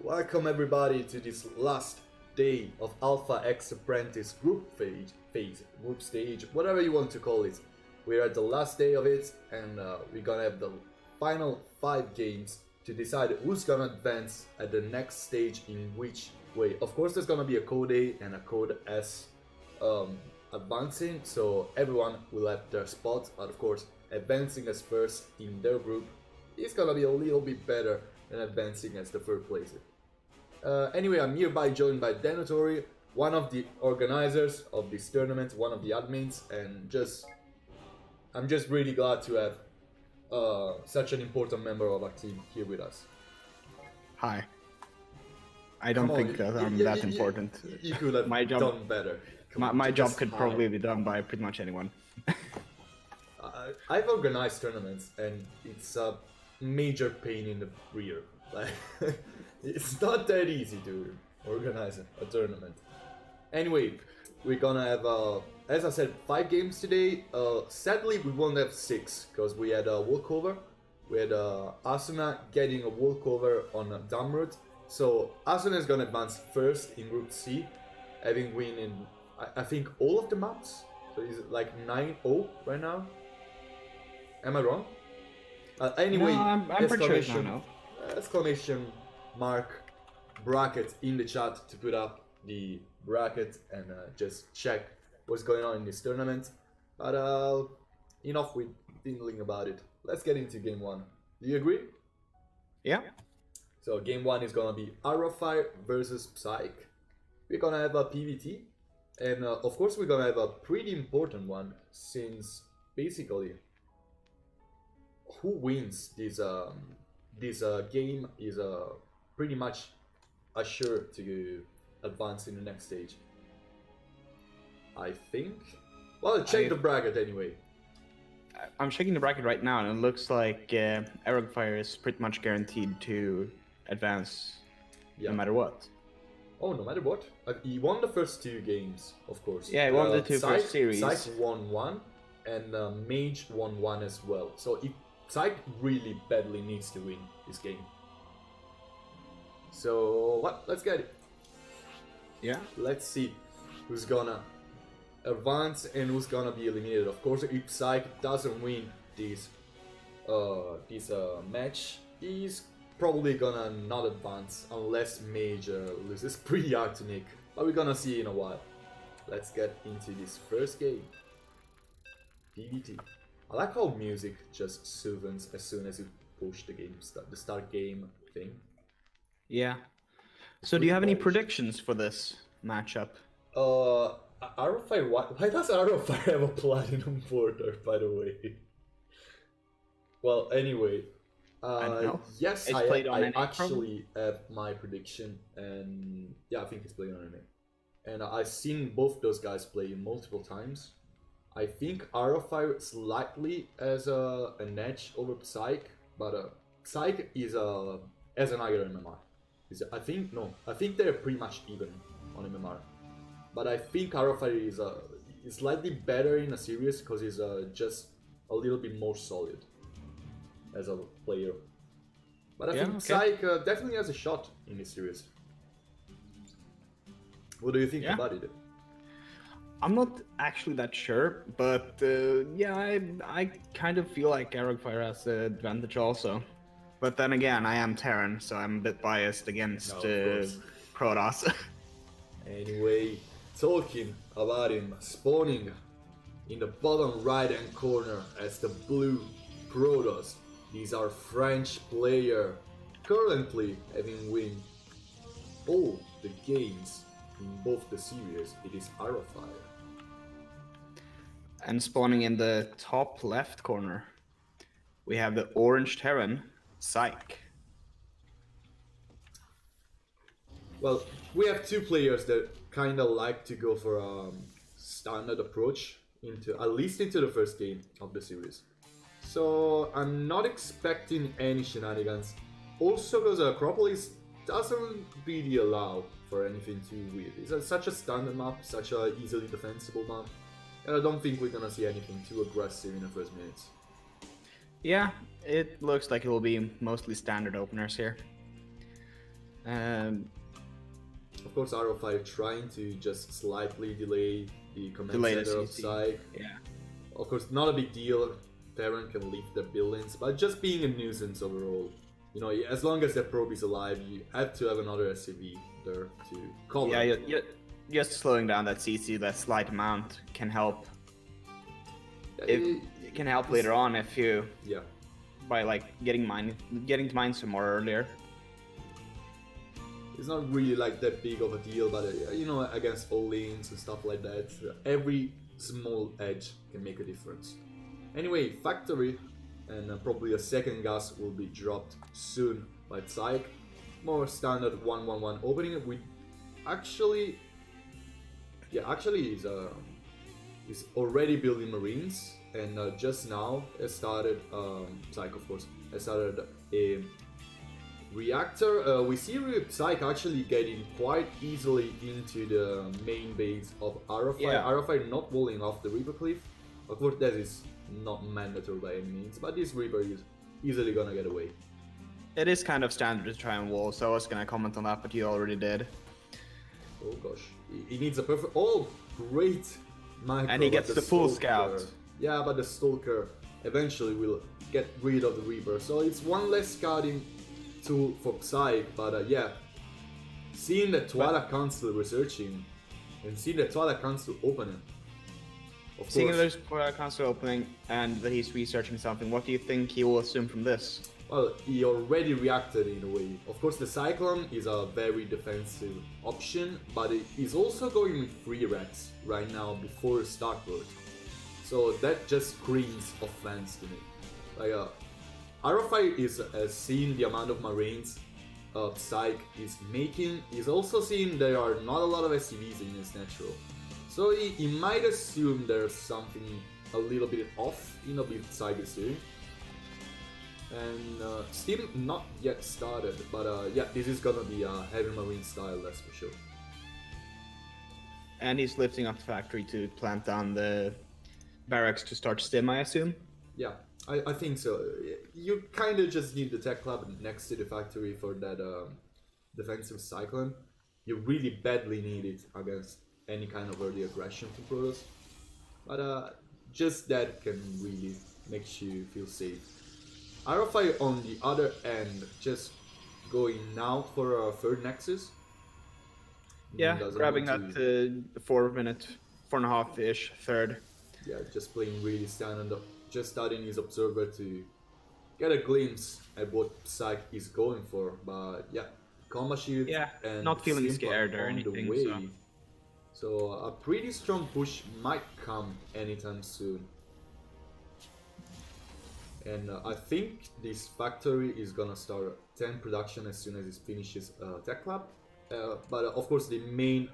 Welcome everybody to this last day of Alpha X Apprentice group stage, whatever you want to call it. We're at the last day of it, and we're gonna have the final 5 games to decide who's gonna advance at the next stage in which way. Of course, there's gonna be a Code A and a Code S advancing, so everyone will have their spot, but of course, advancing as first in their group is gonna be a little bit better than advancing as the third placer. Anyway, I'm hereby joined by Denotori, one of the organizers of this tournament, one of the admins, and I'm just really glad to have such an important member of our team here with us. Hi. I don't think that I'm that important. You could have done better. My job could probably be done by pretty much anyone. I've organized tournaments, and it's a major pain in the rear. Like, it's not that easy to organize a tournament. Anyway, we're gonna have, as I said, 5 games today. Sadly, we won't have 6 because we had a walkover. We had Asuna getting a walkover on Damrut. So Asuna is gonna advance first in Group C, having win in I think all of the maps. So he's like 9-0 right now. Am I wrong? Anyway, no, I'm pretty sure now. Exclamation mark bracket in the chat to put up the bracket and just check what's going on in this tournament. But enough with dingling about it. Let's get into game 1. Do you agree? Yeah. So game 1 is gonna be Arrowfire versus Psyche. We're gonna have a PvT, and of course we're gonna have a pretty important one, since basically who wins this game is pretty much assured to advance in the next stage. I think. Well, check the bracket anyway. I'm checking the bracket right now, and it looks like Arrowfire is pretty much guaranteed to advance no matter what. Oh, no matter what? He won the first 2 games, of course. Yeah, he won the 2 first series. Psyche won 1, and Mage won 1 as well. So Psyche really badly needs to win this game. So, let's get it. Yeah. Let's see who's gonna advance and who's gonna be eliminated. Of course, if Psyche doesn't win this match, he's probably gonna not advance unless Mage loses. Pretty hard to nick, but we're gonna see in a while. Let's get into this first game. PvT. I like how music just soothes as soon as you push the game, the start game thing. Yeah. So do you have any predictions for this matchup? Arrowfire, why does Arrowfire have a platinum border, by the way? Well, anyway, I don't know. yes, It's I actually have my prediction, and yeah, I think it's played on anime. And I've seen both those guys play multiple times. I think Arrowfire slightly has an edge over Psyche, but Psyche is as an higher MMR. I think they're pretty much even on MMR. But I think Arrowfire is slightly better in a series because he's just a little bit more solid as a player. But I think Psyche definitely has a shot in this series. What do you think about it? I'm not actually that sure, but yeah, I kind of feel like Arrowfire has the advantage also. But then again, I am Terran, so I'm a bit biased against Protoss. Anyway, talking about him, spawning in the bottom right hand corner as the blue Protoss. These are French player, currently having win all the games in both the series. It is Arrowfire. And spawning in the top left corner, we have the orange Terran, Psyche. Well, we have 2 players that kind of like to go for a standard approach at least into the first game of the series. So I'm not expecting any shenanigans. Also, because Acropolis doesn't really allow for anything too weird. It's such a standard map, such a easily defensible map, and I don't think we're gonna see anything too aggressive in the first minutes. Yeah, it looks like it will be mostly standard openers here. Um, Of course, RO5 trying to just slightly delay the command delay the center of CC. Psych. Yeah. Of course, not a big deal. Terran can leave their buildings, but just being a nuisance overall. You know, as long as that probe is alive, you have to have another SCV there to cover. Yeah, just slowing down that CC, that slight amount, can help. It can help later on if you, Yeah. by like getting to mine some more earlier. It's not really like that big of a deal, but you know, against all lanes and stuff like that, every small edge can make a difference. Anyway, factory, and probably a second gas will be dropped soon by Psych. More standard 1-1-1 opening. We actually, he's already building marines, and just now it started. Psych, of course, it started a reactor. We see Psych actually getting quite easily into the main base of RFI. Yeah. RFI not walling off the Reaper Cliff. Of course, that is not mandatory by any means, but this Reaper is easily gonna get away. It is kind of standard to try and wall, so I was gonna comment on that, but you already did. Oh gosh, he needs a perfect. Oh, great! Micro, And he gets but the full Stalker- scout. Yeah, but the Stalker eventually will get rid of the Reaper, so it's one less scouting tool for Psych. But yeah, seeing the Twilight Council researching and seeing the Twilight Council opening. Of Seeing course. there's a console opening and that he's researching something, what do you think he will assume from this? Well, he already reacted in a way. Of course, the Cyclone is a very defensive option, but he's also going with 3 Rex right now before Starkbird. So that just screams offense to me. Like, RFI is seeing the amount of Marines Psych is making. He's also seeing there are not a lot of SCVs in his natural. So he might assume there's something a little bit off in what Psych is doing. And Steam not yet started, but yeah, this is gonna be a heavy marine style, that's for sure. And he's lifting up the factory to plant down the barracks to start stim, I assume? Yeah, I think so. You kind of just need the tech lab next to the factory for that defensive cyclone. You really badly need it against any kind of early aggression from Protoss. But just that can really make you feel safe. RFI on the other end, just going now for a third Nexus. Yeah, Doesn't grabbing want that 4.5-ish third. Yeah, just playing really standard, just starting his observer to get a glimpse at what Psych is going for. But yeah, combat shield Yeah, and not feeling Simpa scared or on anything, the way. so. So a pretty strong push might come anytime soon. And I think this factory is gonna start 10 production as soon as it finishes Tech Lab. But of course the main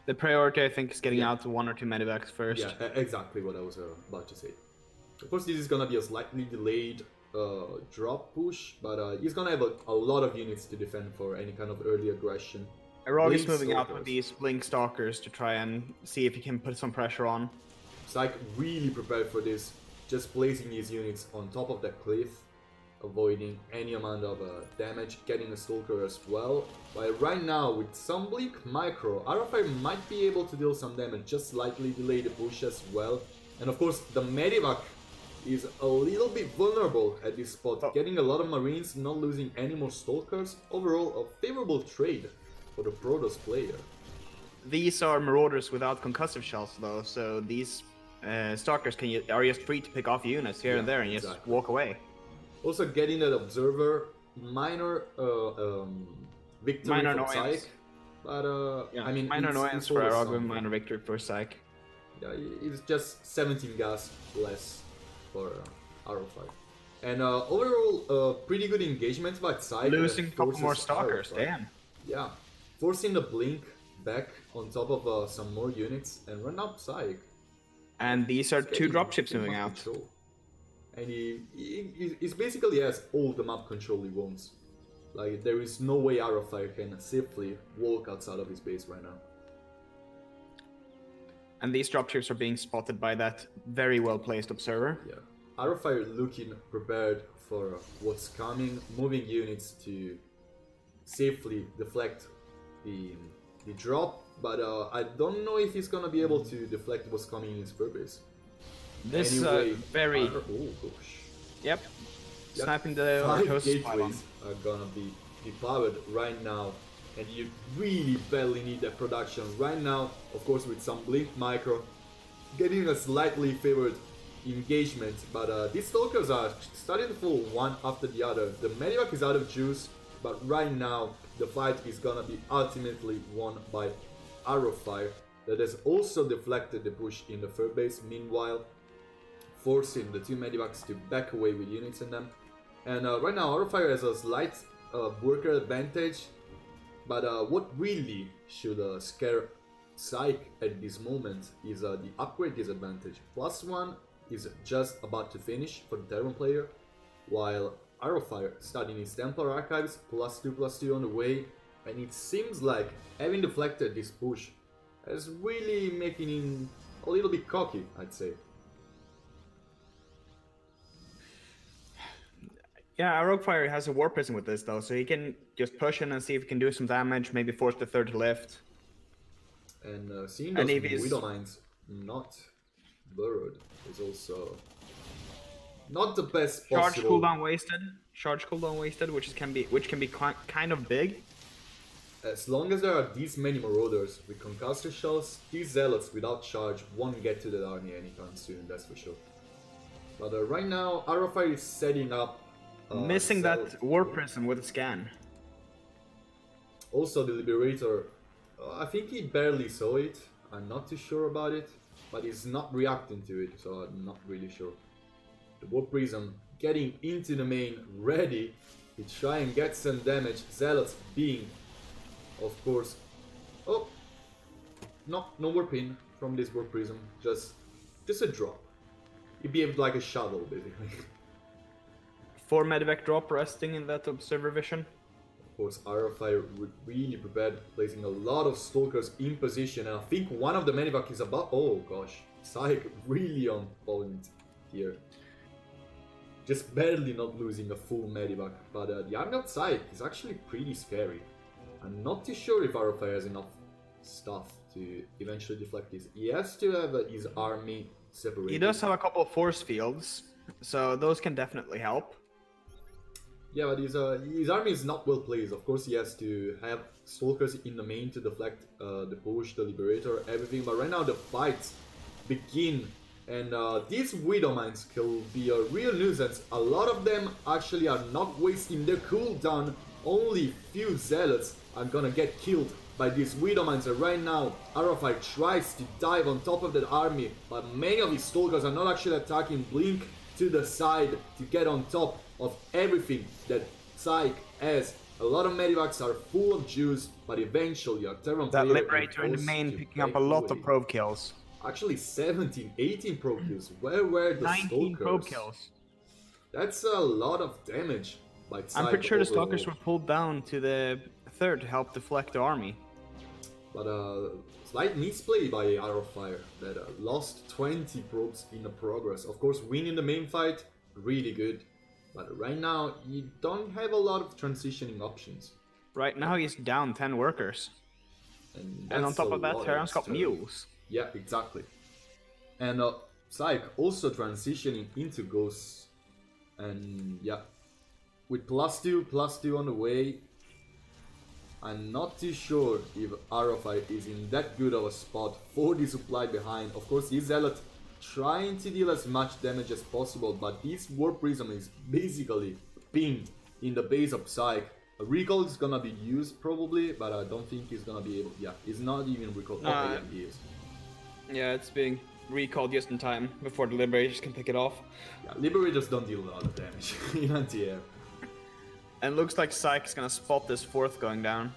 The priority, I think, is getting Yeah. out to 1 or 2 medivacs first. yeah, exactly what I was about to say. Of course this is gonna be a slightly delayed drop push, but he's gonna have a lot of units to defend for any kind of early aggression. Arog is Blink moving out Stalkers. with these Blink Stalkers to try and see if he can put some pressure on. Psych really prepared for this, just placing his units on top of that cliff, avoiding any amount of damage, getting a Stalker as well. But right now, with some Blink Micro, RFI might be able to deal some damage, just slightly delay the push as well. And of course, the Medivac is a little bit vulnerable at this spot, Oh. getting a lot of Marines, not losing any more Stalkers. Overall, a favorable trade for the Protoss player. These are Marauders without concussive shells, though, so these Stalkers are just free to pick off units here and Yeah, there and just exactly. walk away. Also getting that Observer, minor victory Minor from annoyance. Psych. But Yeah, I mean, minor it's annoyance for always Arog, something. minor victory for Psych. Yeah, it's just 17 gas less for RO5. And overall, pretty good engagement by Psych. Losing a couple forces more Stalkers, RO5. damn. Yeah, forcing the Blink back on top of some more units and run up Psych. And these are He's 2 getting dropships full moving map out. control. And he's basically has all the map control he wants. Like, there is no way RFI can safely walk outside of his base right now. And these dropships are being spotted by that very well placed observer. Yeah. RFI looking prepared for what's coming, moving units to safely deflect the drop, but I don't know if he's gonna be able to deflect what's coming in his purpose. This Anyway, very... oh gosh. Yep. Yep. Sniping the 5 Orthosis pylon. gateways are gonna be depowered right now, and you really badly need that production right now. Of course, with some blink micro, getting a slightly favored engagement, but these stalkers are starting to fall one after the other. The medivac is out of juice, but right now the fight is gonna be ultimately won by Arrowfire, that has also deflected the push in the third base, meanwhile forcing the two medivacs to back away with units in them. And right now Arrowfire has a slight worker advantage, but what really should scare Psyche at this moment is the upgrade disadvantage. +1 is just about to finish for the Terran player, while Arrowfire starting his Templar Archives, +2/+2 on the way, and it seems like having deflected this push is really making him a little bit cocky, I'd say. Yeah, Roguefire has a War Prism with this though, so he can just push in and see if he can do some damage, maybe force the third to lift. And seeing those Widow Mines not burrowed is also not the best possible. Charge cooldown wasted. Charge cooldown wasted, which can be kind of big. As long as there are these many Marauders with Concussor Shells, these Zealots without charge won't get to that army anytime soon, that's for sure. But right now, Arrowfire is setting up... missing that War Prism with a scan. Also, the Liberator, I think he barely saw it. I'm not too sure about it, but he's not reacting to it, so I'm not really sure. The War Prism getting into the main, ready to try and get some damage. Zealots being, of course... Oh! No War Pin from this War Prism, just a drop. He behaved like a shovel, basically. 4 medivac drop resting in that observer vision. Of course, Arrowfire would really prepared, placing a lot of Stalkers in position, and I think one of the medivac is about... Oh gosh, Psyche really on point here. Just barely not losing a full medivac, but the army of Psyche is actually pretty scary. I'm not too sure if Arrowfire has enough stuff to eventually deflect this. He has to have his army separated. He does have a couple of force fields, so those can definitely help. Yeah, but his army is not well placed. Of course, he has to have Stalkers in the main to deflect the push, the Liberator, everything. But right now the fights begin, and these Widow Mines can be a real nuisance. A lot of them actually are not wasting their cooldown. Only few Zealots are gonna get killed by these Widow Mines. And right now, Arrowfire tries to dive on top of that army, but many of his Stalkers are not actually attacking. Blink to the side to get on top of everything that Psyche has. A lot of medivacs are full of juice, but eventually a Terran that player Liberator in the main picking up a lot of probe kills. Actually 17, 18 probe kills. Where were the 19 Stalkers? probe kills. That's a lot of damage by Psyche. I'm pretty sure the overall. Stalkers were pulled down to the third to help deflect the army. But slight misplay by Arrowfire that lost 20 probes in the progress. Of course, winning the main fight, really good. But right now, you don't have a lot of transitioning options. Right now he's down 10 workers. And on top of that, Terran's got mules. Yeah, exactly. And Psyche also transitioning into Ghosts. And yeah, with +2 on the way, I'm not too sure if Arrowfire is in that good of a spot for the supply behind. Of course, his Zealot trying to deal as much damage as possible, but this War Prism is basically pinned in the base of Psyche. A recall is gonna be used probably, but I don't think he's gonna be able... Yeah, he's not even recalled. Okay, yeah, he is. Yeah, it's being recalled just in time before the Liberators can pick it off. Yeah, Liberators don't deal a lot of damage in anti-air. And looks like Psyche's gonna spot this fourth going down.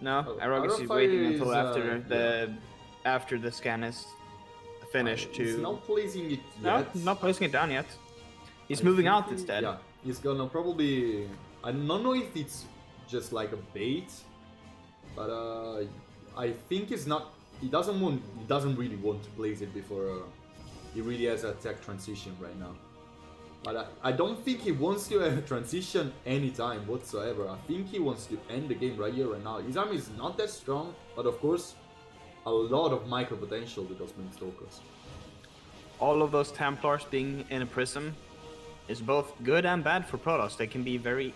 No, Arrogus is Arrowfire waiting until is, after the scan is finished to... He's not placing it No, yet. not placing it down yet. He's moving out instead. Yeah, he's gonna probably... I don't know if it's just like a bait, but I think it's not... He doesn't really want to place it before he really has a tech transition right now. But I don't think he wants to transition anytime whatsoever. I think he wants to end the game right here, right now. His army is not that strong, but of course, a lot of micro potential with those Mini Stalkers. All of those Templars being in a prism is both good and bad for Protoss. They can be very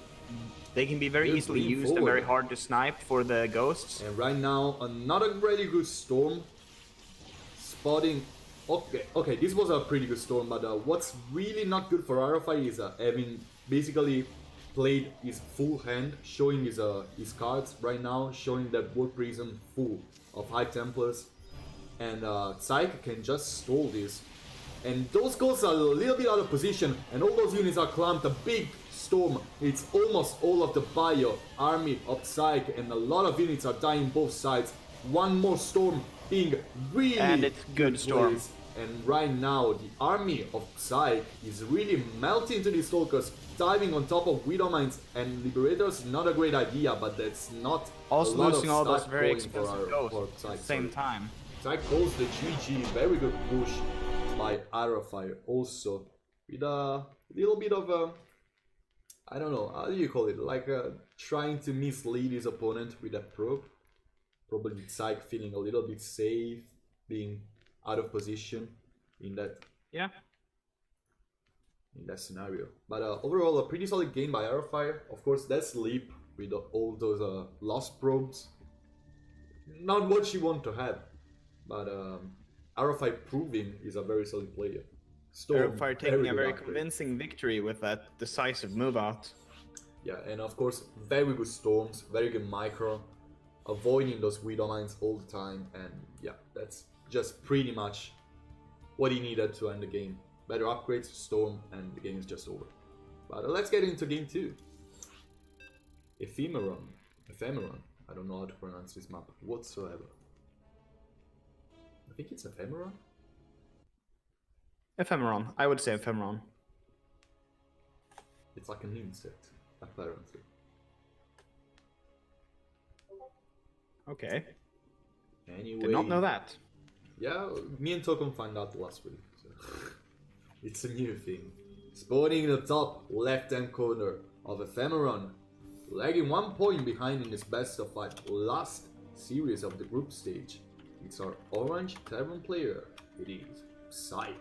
easily used and very hard to snipe for the ghosts. And right now, another really good storm. Spotting. Okay, this was a pretty good storm, but what's really not good for RFI is having basically played his full hand, showing his cards right now, showing that War Prism full of High Templars, and Psyche can just stall this. And those ghosts are a little bit out of position, and all those units are clumped. A big storm. It's almost all of the bio army of Psyche, and a lot of units are dying both sides. One more storm being really and it's good storm. Place. And right now, the army of Psyche is really melting into these Stalkers, diving on top of Widow Mines and Liberators. Not a great idea, but that's not also a lot losing of all those very expensive ghosts Psyche, at the same time. Psyche calls the GG, very good push by Arrowfire also, with a little bit of I don't know, how do you call it, like trying to mislead his opponent with that probe. Probably Psyche feeling a little bit safe, being out of position in that scenario. But overall, a pretty solid game by Arrowfire. Of course, that sleep with all those lost probes, not what you want to have. But Arrowfire proving is a very solid player. Arrowfire taking a very convincing victory with that decisive move out. Yeah, and of course, very good storms, very good micro, avoiding those Widow Mines all the time, and yeah, that's just pretty much what he needed to end the game. Better upgrades, storm, and the game is just over. But let's get into game 2. Ephemeron. I don't know how to pronounce this map whatsoever. I think it's Ephemeron? Ephemeron. I would say Ephemeron. It's like an insect, apparently. Okay. Anyway. Did not know that. Yeah, me and Token found out last week. So. It's a new thing. Spawning in the top left-hand corner of Ephemeron. Lagging 1 point behind in this best of 5 last series of the group stage. It's our orange Tavern player. It is Psyche.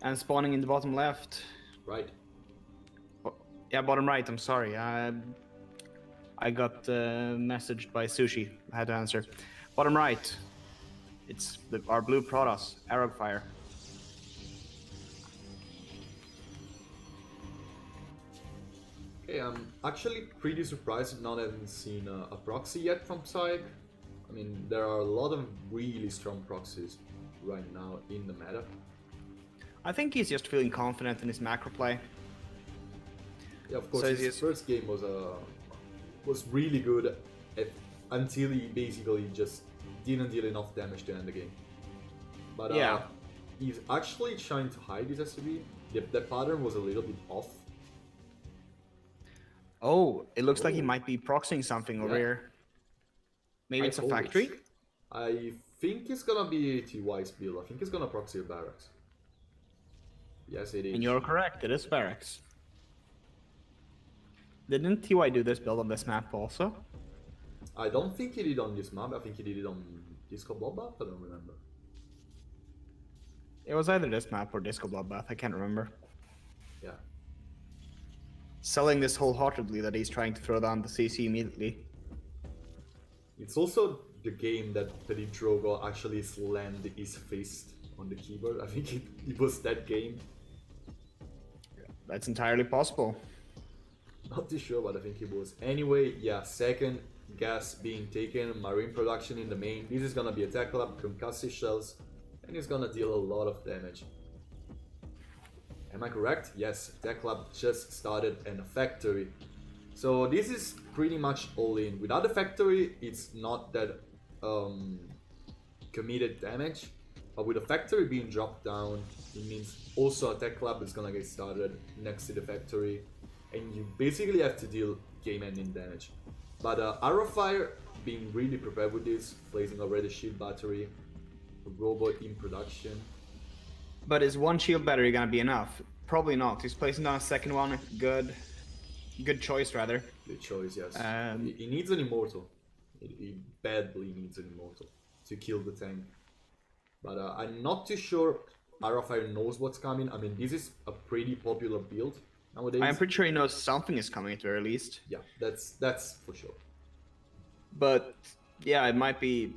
And spawning in the bottom left. Right. Oh, yeah, bottom right, I'm sorry. I got messaged by Sushi. I had to answer. Bottom right. It's our blue Protoss, Arrowfire. Okay, I'm actually pretty surprised not having seen a proxy yet from Psyche. I mean, there are a lot of really strong proxies right now in the meta. I think he's just feeling confident in his macro play. Yeah, of course, his first game was really good until he basically just didn't deal enough damage to end the game. But yeah, he's actually trying to hide his SUV. The pattern was a little bit off. Oh, it looks like he might be proxying something over here. Maybe it's a factory? I think it's gonna be TY's build. I think it's gonna proxy a barracks. Yes, it is. And you're correct, it is barracks. Didn't TY do this build on this map also? I don't think he did on this map. I think he did it on Disco Bloodbath. I don't remember. It was either this map or Disco Bloodbath. I can't remember. Yeah. Selling this wholeheartedly that he's trying to throw down the CC immediately. It's also the game that Petit Drogo actually slammed his fist on the keyboard. I think it was that game. That's entirely possible. Not too sure, but I think it was. Anyway, yeah, second gas being taken, marine production in the main. This is gonna be a Tech Lab, concussive shells, and it's gonna deal a lot of damage. Am I correct? Yes, Tech Lab just started and a factory. So this is pretty much all in. Without the factory, it's not that committed damage. But with the factory being dropped down, it means also a Tech Lab is gonna get started next to the factory. And you basically have to deal game-ending damage. But Arrowfire being really prepared with this, placing already shield battery, a robot in production. But is one shield battery gonna be enough? Probably not. He's placing down a second one. Good choice rather. Good choice, yes. Um, He needs an immortal. He badly needs an immortal to kill the tank. But I'm not too sure Arafire knows what's coming. I mean, this is a pretty popular build nowadays. I'm pretty sure he knows something is coming at the very least. Yeah, that's for sure. But yeah, it might be.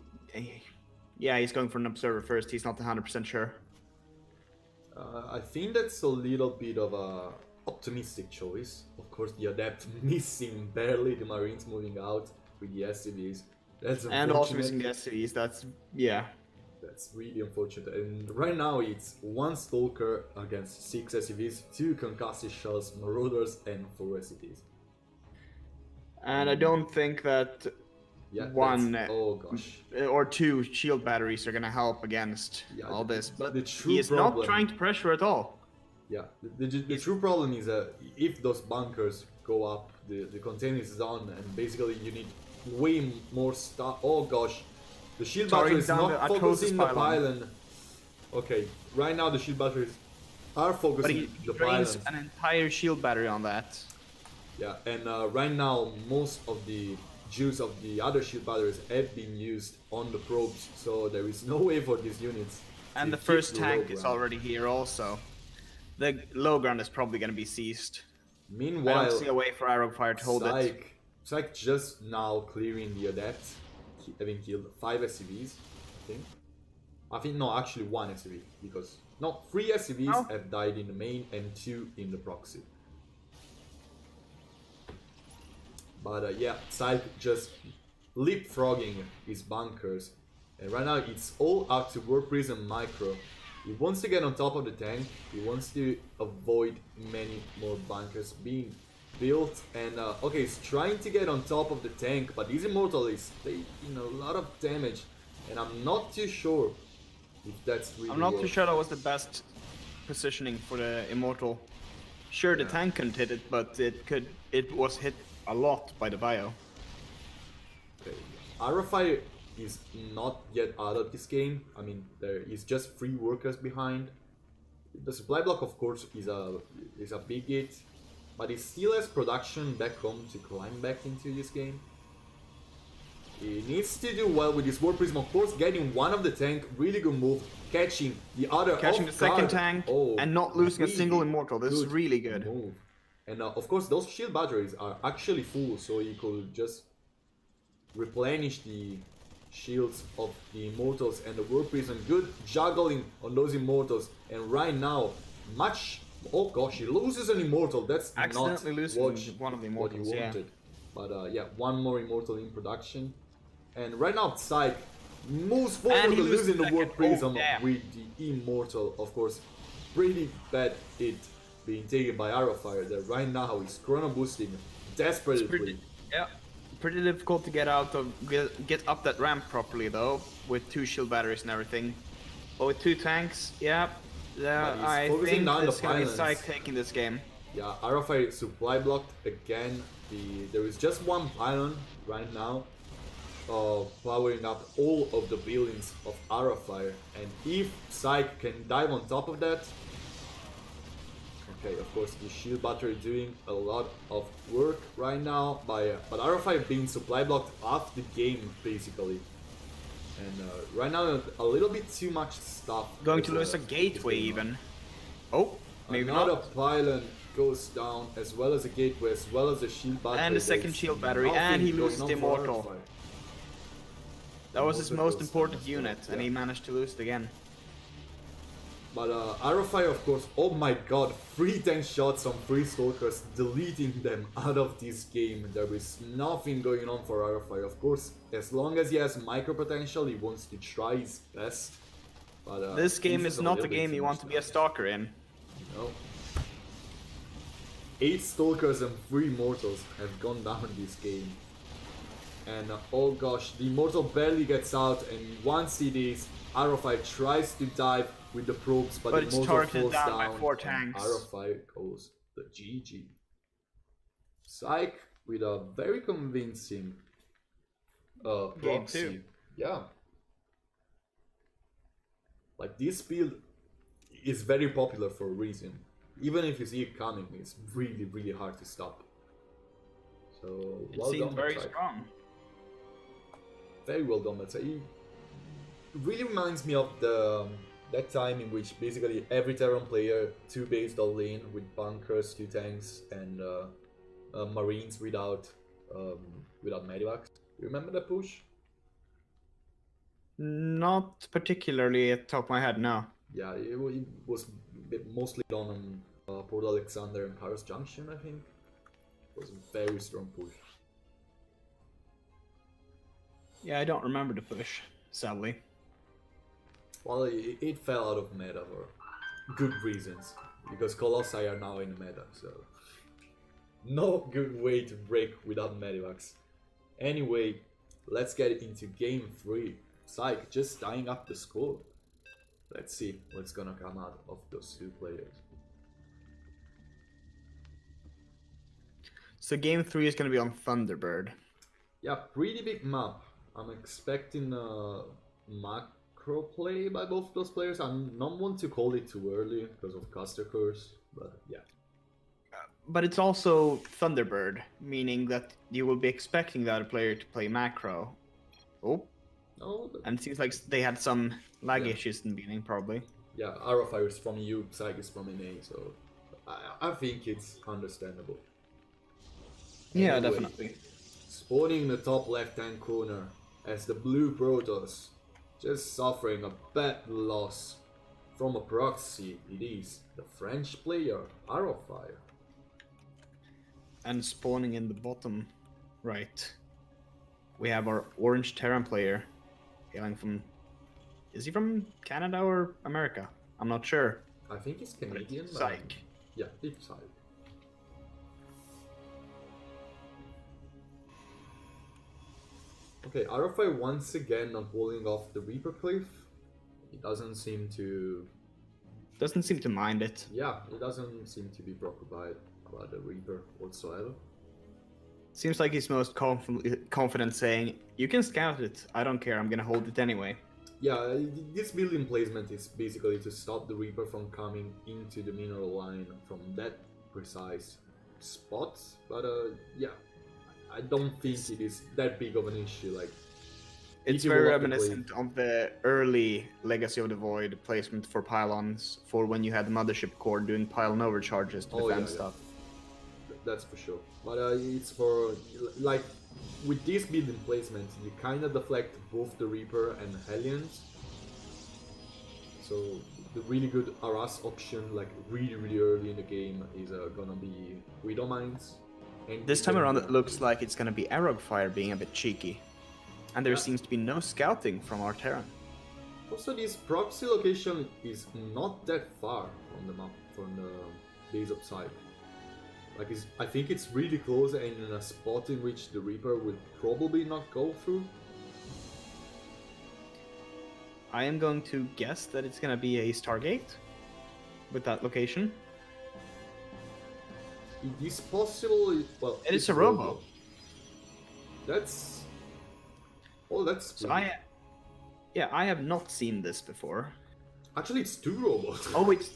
Yeah, he's going for an observer first. He's not 100% sure. I think that's a little bit of a optimistic choice. Of course, the Adept missing barely, the Marines moving out with the SCVs. That's And also unfortunate. missing the SCVs. That's yeah. That's really unfortunate. And right now it's 1 Stalker against 6 SCVs, 2 Concussive Shells, Marauders, and 4 SCVs. And I don't think that Yeah, one oh gosh. or 2 shield batteries are gonna help against Yeah, all this. But the true he is problem, not trying to pressure at all. Yeah, the true problem is that if those bunkers go up, the container is done, and basically you need way more stuff. Oh gosh, the shield battery is not focusing the pylon. Okay, right now the shield batteries are focusing But he the drains pylons. an entire shield battery on that. Yeah, and right now most of the juice of the other shield batteries have been used on the probes, so there is no way for these units. And to the first keep the tank low is ground. already here also. The low ground is probably gonna be seized. I Meanwhile, don't see a way for arrow fire to hold it. Psych just now clearing the Adept, having killed 5 SCVs, I think. I think, no, actually 1 SCV, because, no, 3 SCVs Oh. have died in the main and 2 in the proxy. But yeah, Psych just leapfrogging his bunkers, and right now it's all up to War Prism Micro. He wants to get on top of the tank, he wants to avoid many more bunkers being built, and okay, he's trying to get on top of the tank, but his Immortal is taking a lot of damage, and I'm not too sure if that's really I'm not too works. sure that was the best positioning for the Immortal. Sure, the tank couldn't hit it, but it was hit a lot by the bio. Okay. Arafire is not yet out of this game. I mean, there is just 3 workers behind. The supply block, of course, is a big hit, but he still has production back home to climb back into this game. He needs to do well with his War Prism, of course, getting one of the tank, really good move, catching the other Catching the off second guard. tank Oh, and not losing a really single Immortal. This is really good. Move. And of course, those shield batteries are actually full, so you could just replenish the shields of the Immortals and the War Prism. Good juggling on those Immortals, and right now, oh gosh, he loses an Immortal. That's Accidentally not losing what, one of the what he Immortals, yeah. wanted. But yeah, 1 more Immortal in production. And right now, Psych moves forward And he to loses losing the second. War Prism Oh, damn. with the Immortal, of course. Pretty bad hit being taken by Arrowfire that right now is chrono boosting desperately. Pretty difficult to get out of get up that ramp properly though, with 2 shield batteries and everything. But with 2 tanks, yeah, I focusing think down it's the gonna be pylons. Psych taking this game. Yeah, Arrowfire supply blocked again. There is just 1 pylon right now, powering up all of the buildings of Arrowfire, and if Psych can dive on top of that. Okay, of course, the shield battery doing a lot of work right now, but Arrowfire being supply blocked off the game basically, and right now a little bit too much stuff. Going to lose a gateway even. Oh, maybe Another not. pylon goes down, as well as a gateway, as well as a shield battery. And the second There's shield battery, nothing and he going loses on the for Immortal. Arrowfire. That was his Immortal most goes important down as well, unit, and yeah. he managed to lose it again. But Arrowfire, of course, oh my god, 3 tank shots on 3 Stalkers, deleting them out of this game. There is nothing going on for Arrowfire. Of course, as long as he has micro potential, he wants to try his best. But This game this is a not little a bit game too you much want to be a now. stalker in. No. 8 Stalkers and 3 Mortals have gone down in this game. And oh gosh, the Immortal barely gets out, and once it is, Arrowfire tries to dive with the probes, but the it's Immortal targeted falls down by down, 4 and tanks. Arrowfire goes the GG. Psych with a very convincing Game proxy. 2. Yeah. Like this build, is very popular for a reason. Even if you see it coming, it's really, really hard to stop. So, It well seems done, very Matsai. strong. Very well done, Matsai. It really reminds me of that time in which basically every Terran player 2-based all in with bunkers, 2 tanks, and Marines without medivacs. You remember that push? Not particularly at the top of my head, no. Yeah, it was mostly done on Port Alexander and Paris Junction, I think. It was a very strong push. Yeah, I don't remember the push, sadly. Well, it fell out of meta for good reasons, because Colossi are now in the meta, so no good way to break without medivacs. Anyway, let's get into game 3. Psych, just tying up the score. Let's see what's gonna come out of those 2 players. So game 3 is going to be on Thunderbird. Yeah, pretty big map. I'm expecting macro play by both those players. I'm not one to call it too early because of caster curse, but yeah. But it's also Thunderbird, meaning that you will be expecting the other player to play macro. Oh. No, And it seems like they had some lag Yeah. issues in the beginning, probably. yeah, Arrowfire is from EU, Psych is from NA, so I think it's understandable. Yeah, Anyway, definitely. Spawning in the top left-hand corner as the blue Protoss just suffering a bad loss from a proxy. It is the French player Arrowfire. And spawning in the bottom right, we have our orange Terran player, hailing from... Is he from Canada or America? I'm not sure. I think it's But Canadian. it's but- Psych. Yeah, it's Psych. Okay, Arrowfire once again not pulling off the Reaper Cliff. He doesn't seem to... Doesn't seem to mind it. Yeah, he doesn't seem to be preoccupied about the Reaper whatsoever. Seems like he's most confident saying, "You can scout it. I don't care. I'm gonna hold it anyway." Yeah, this building placement is basically to stop the Reaper from coming into the mineral line from that precise spot. But yeah, I don't think it is that big of an issue. Like, It's if you very go up the reminiscent of the early Legacy of the Void placement for pylons, for when you had the Mothership Core doing pylon overcharges to Oh, defend yeah, yeah. stuff. That's for sure. But it's for, like, with this building placement, you kind of deflect both the Reaper and Hellions. So the really good Aras option, like really, really early in the game, is gonna be Widow Mines. And This time then- around, it looks like it's gonna be Arrowfire being a bit cheeky. And there Yeah. seems to be no scouting from our Terran. Also, this proxy location is not that far from the map, from the base of Psych. Like, I think it's really close and in a spot in which the Reaper would probably not go through. I am going to guess that it's gonna be a Stargate with that location. It is possible. Well, It is it's a robo. That's. Oh, that's. So pretty- I have not seen this before. Actually, it's 2 robots. Oh wait,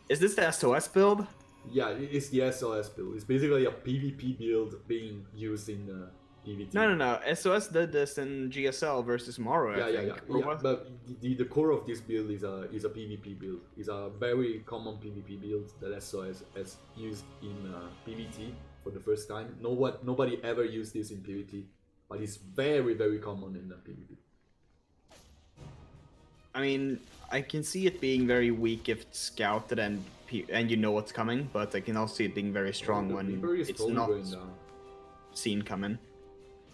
is this the SOS build? Yeah, it's the SOS build. It's basically a PvP build being used in PvT. No. SOS did this in GSL versus Morrow, Yeah, I yeah, think. yeah. Or yeah. was- But the core of this build is a PvP build. It's a very common PvP build that SOS has used in PvT for the first time. Nobody ever used this in PvT, but it's very, very common in PvP. I mean, I can see it being very weak if it's scouted and you know what's coming, but I can also see it being very strong The when Reaper is it's totally not going down. seen coming.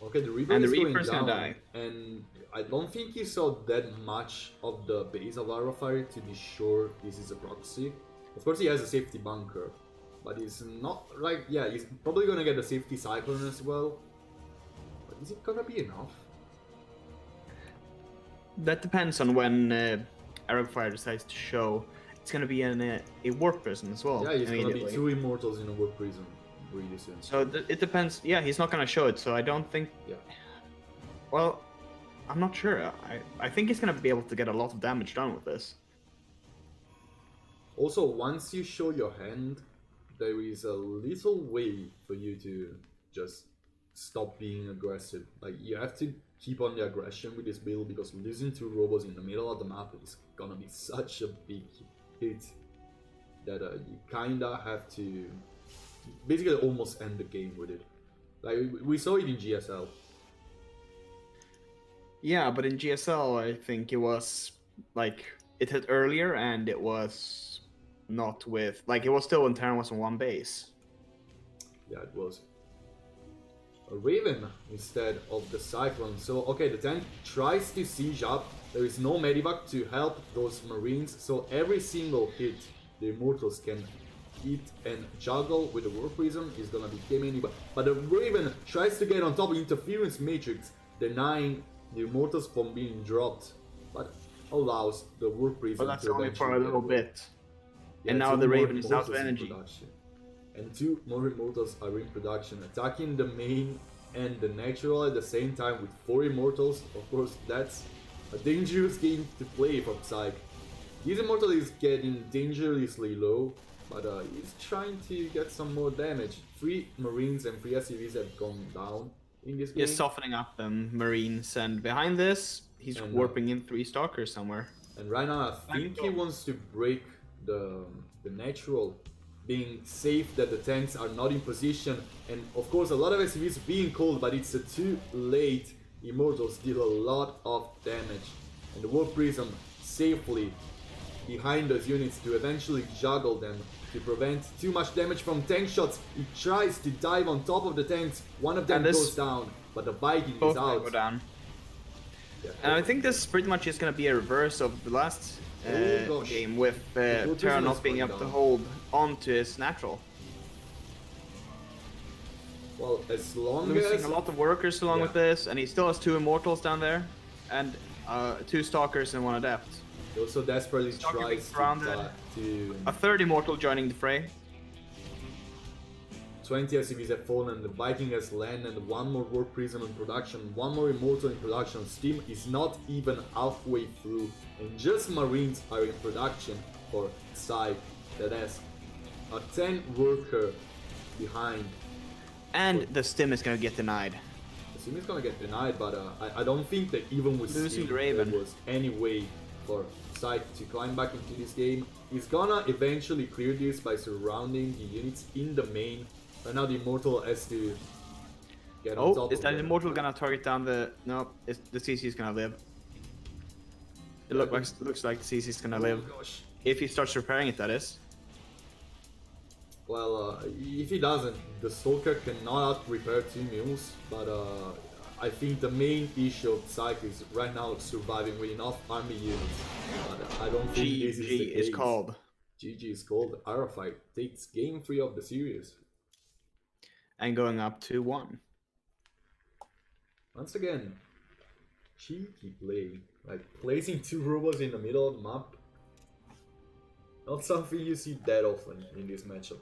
Okay, the Reaper And is the going Reaper's down, gonna die. and I don't think he saw that much of the base of Arrowfire to be sure this is a proxy. Of course, he has a safety bunker, but it's not like, yeah, he's probably gonna get a safety cyclone as well. But is it gonna be enough? That depends on when Arrowfire decides to show. It's gonna be a warp prison as well. Yeah, he's gonna be immediately. 2 immortals in a work prison really soon. So it depends. Yeah, he's not gonna show it. So I don't think. Yeah. Well, I'm not sure. I think he's gonna be able to get a lot of damage done with this. Also, once you show your hand, there is a little way for you to just stop being aggressive. Like, you have to keep on the aggression with this build because losing 2 robots in the middle of the map is gonna be such a big hit that you kinda have to basically almost end the game with it. Like, we saw it in GSL. Yeah, but in GSL, I think it was like it hit earlier, and it was not with like it was still when Terran was on 1 base. Yeah, it was a Raven instead of the Cyclone. So, okay, the tank tries to siege up. There is no medivac to help those Marines, so every single hit the Immortals can hit and juggle with the Warp Prism is gonna be game anyway. But the Raven tries to get on top of Interference Matrix, denying the Immortals from being dropped, but allows the Warp Prism But that's to only eventually for a get little away. bit. Yeah, And now 2 the more Raven is out of Immortals in energy. production. And 2 more Immortals are in production, attacking the main and the natural at the same time with 4 Immortals. Of course, that's a dangerous game to play for Psyche. This Immortal is getting dangerously low, but he's trying to get some more damage. 3 Marines and 3 SCVs have gone down in this game. He's softening up the Marines, and behind this, he's And, warping in 3 Stalkers somewhere. And right now, I think he wants to break the natural, being safe that the tanks are not in position. And of course, a lot of SCVs being called, but it's too late. Immortals deal a lot of damage. And the Warp Prism safely behind those units to eventually juggle them to prevent too much damage from tank shots. He tries to dive on top of the tanks. One of them goes down, but the Viking Both is out. go down. Yeah, And I think this pretty much is going to be a reverse of the last game with Terra not being able to hold on to his natural. Well, as long Losing as a lot of workers along with this, and he still has 2 Immortals down there, and 2 Stalkers and 1 Adept. he also desperately Stalker tries being surrounded. to A 3rd Immortal joining the fray. 20 SCVs have fallen, the Viking has landed, and 1 more Warp Prism in production, 1 more Immortal in production. Steam is not even halfway through, and just Marines are in production for Psyche that has a 10 worker behind. And the stim is going to get denied. The Steam is gonna get denied, but I don't think that even with Losing Steam Raven. there was any way for Psyche to climb back into this game. He's gonna eventually clear this by surrounding the units in the main. Right now the Immortal has to get on top Is of that them. Immortal gonna target down the... No, the CC is gonna live. It looks like the CC is gonna live. Oh gosh. If he starts repairing it, that is. Well, if he doesn't, the Stalker cannot repair 2 mules, but I think the main issue of Psyche is right now surviving with enough army units. But I don't think this is the GG case. is called. GG is called. Arafite takes game 3 of the series. And going up to 1. Once again, cheeky play. Like, placing 2 robots in the middle of the map. Not something you see that often in this matchup.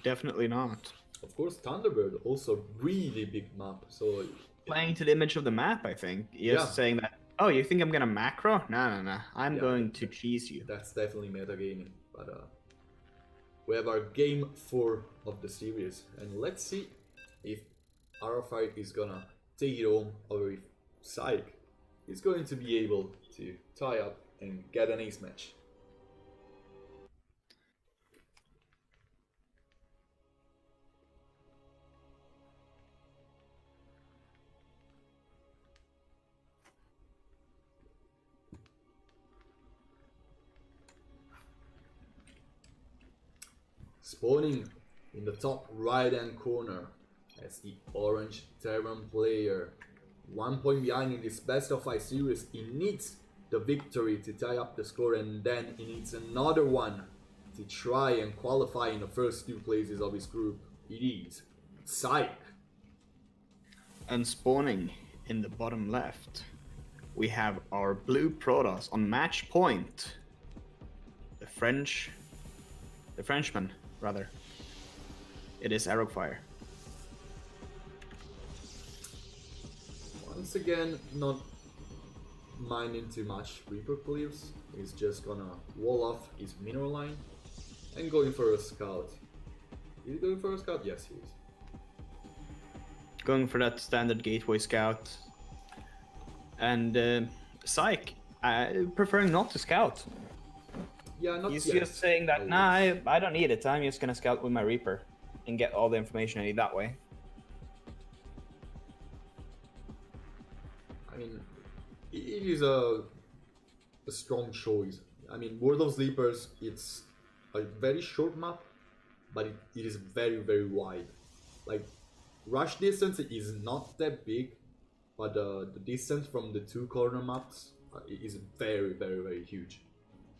Definitely not. Of course, Thunderbird also really big map, so Playing to the image of the map, I think. Just saying that, oh, you think I'm gonna macro? No. I'm going to cheese you. that's definitely metagaming. But we have our game 4 of the series, and let's see if Arafite is gonna take it home, or if Psyche is going to be able to tie up and get an ace match. Spawning in the top right hand corner as the orange Terran player. 1 point behind in this best of 5 series. He needs the victory to tie up the score, and then he needs another one to try and qualify in the first 2 places of his group. It is Psyche. And spawning in the bottom left, we have our blue Protoss on match point. The Frenchman, rather. It is Arrowfire. Once again, not minding too much Reaper clears. He's just gonna wall off his mineral line and going for a scout. Is he going for a scout? Yes, he is. Going for that standard gateway scout. And Psych, preferring not to scout. Yeah, not He's yet. just saying that, nah, I don't need it. I'm just gonna scout with my Reaper and get all the information I need that way. I mean, it is a strong choice. I mean, World of Sleepers, it's a very short map, but it is very, very wide. Like, rush distance is not that big, but the distance from the two corner maps is very, very, very huge.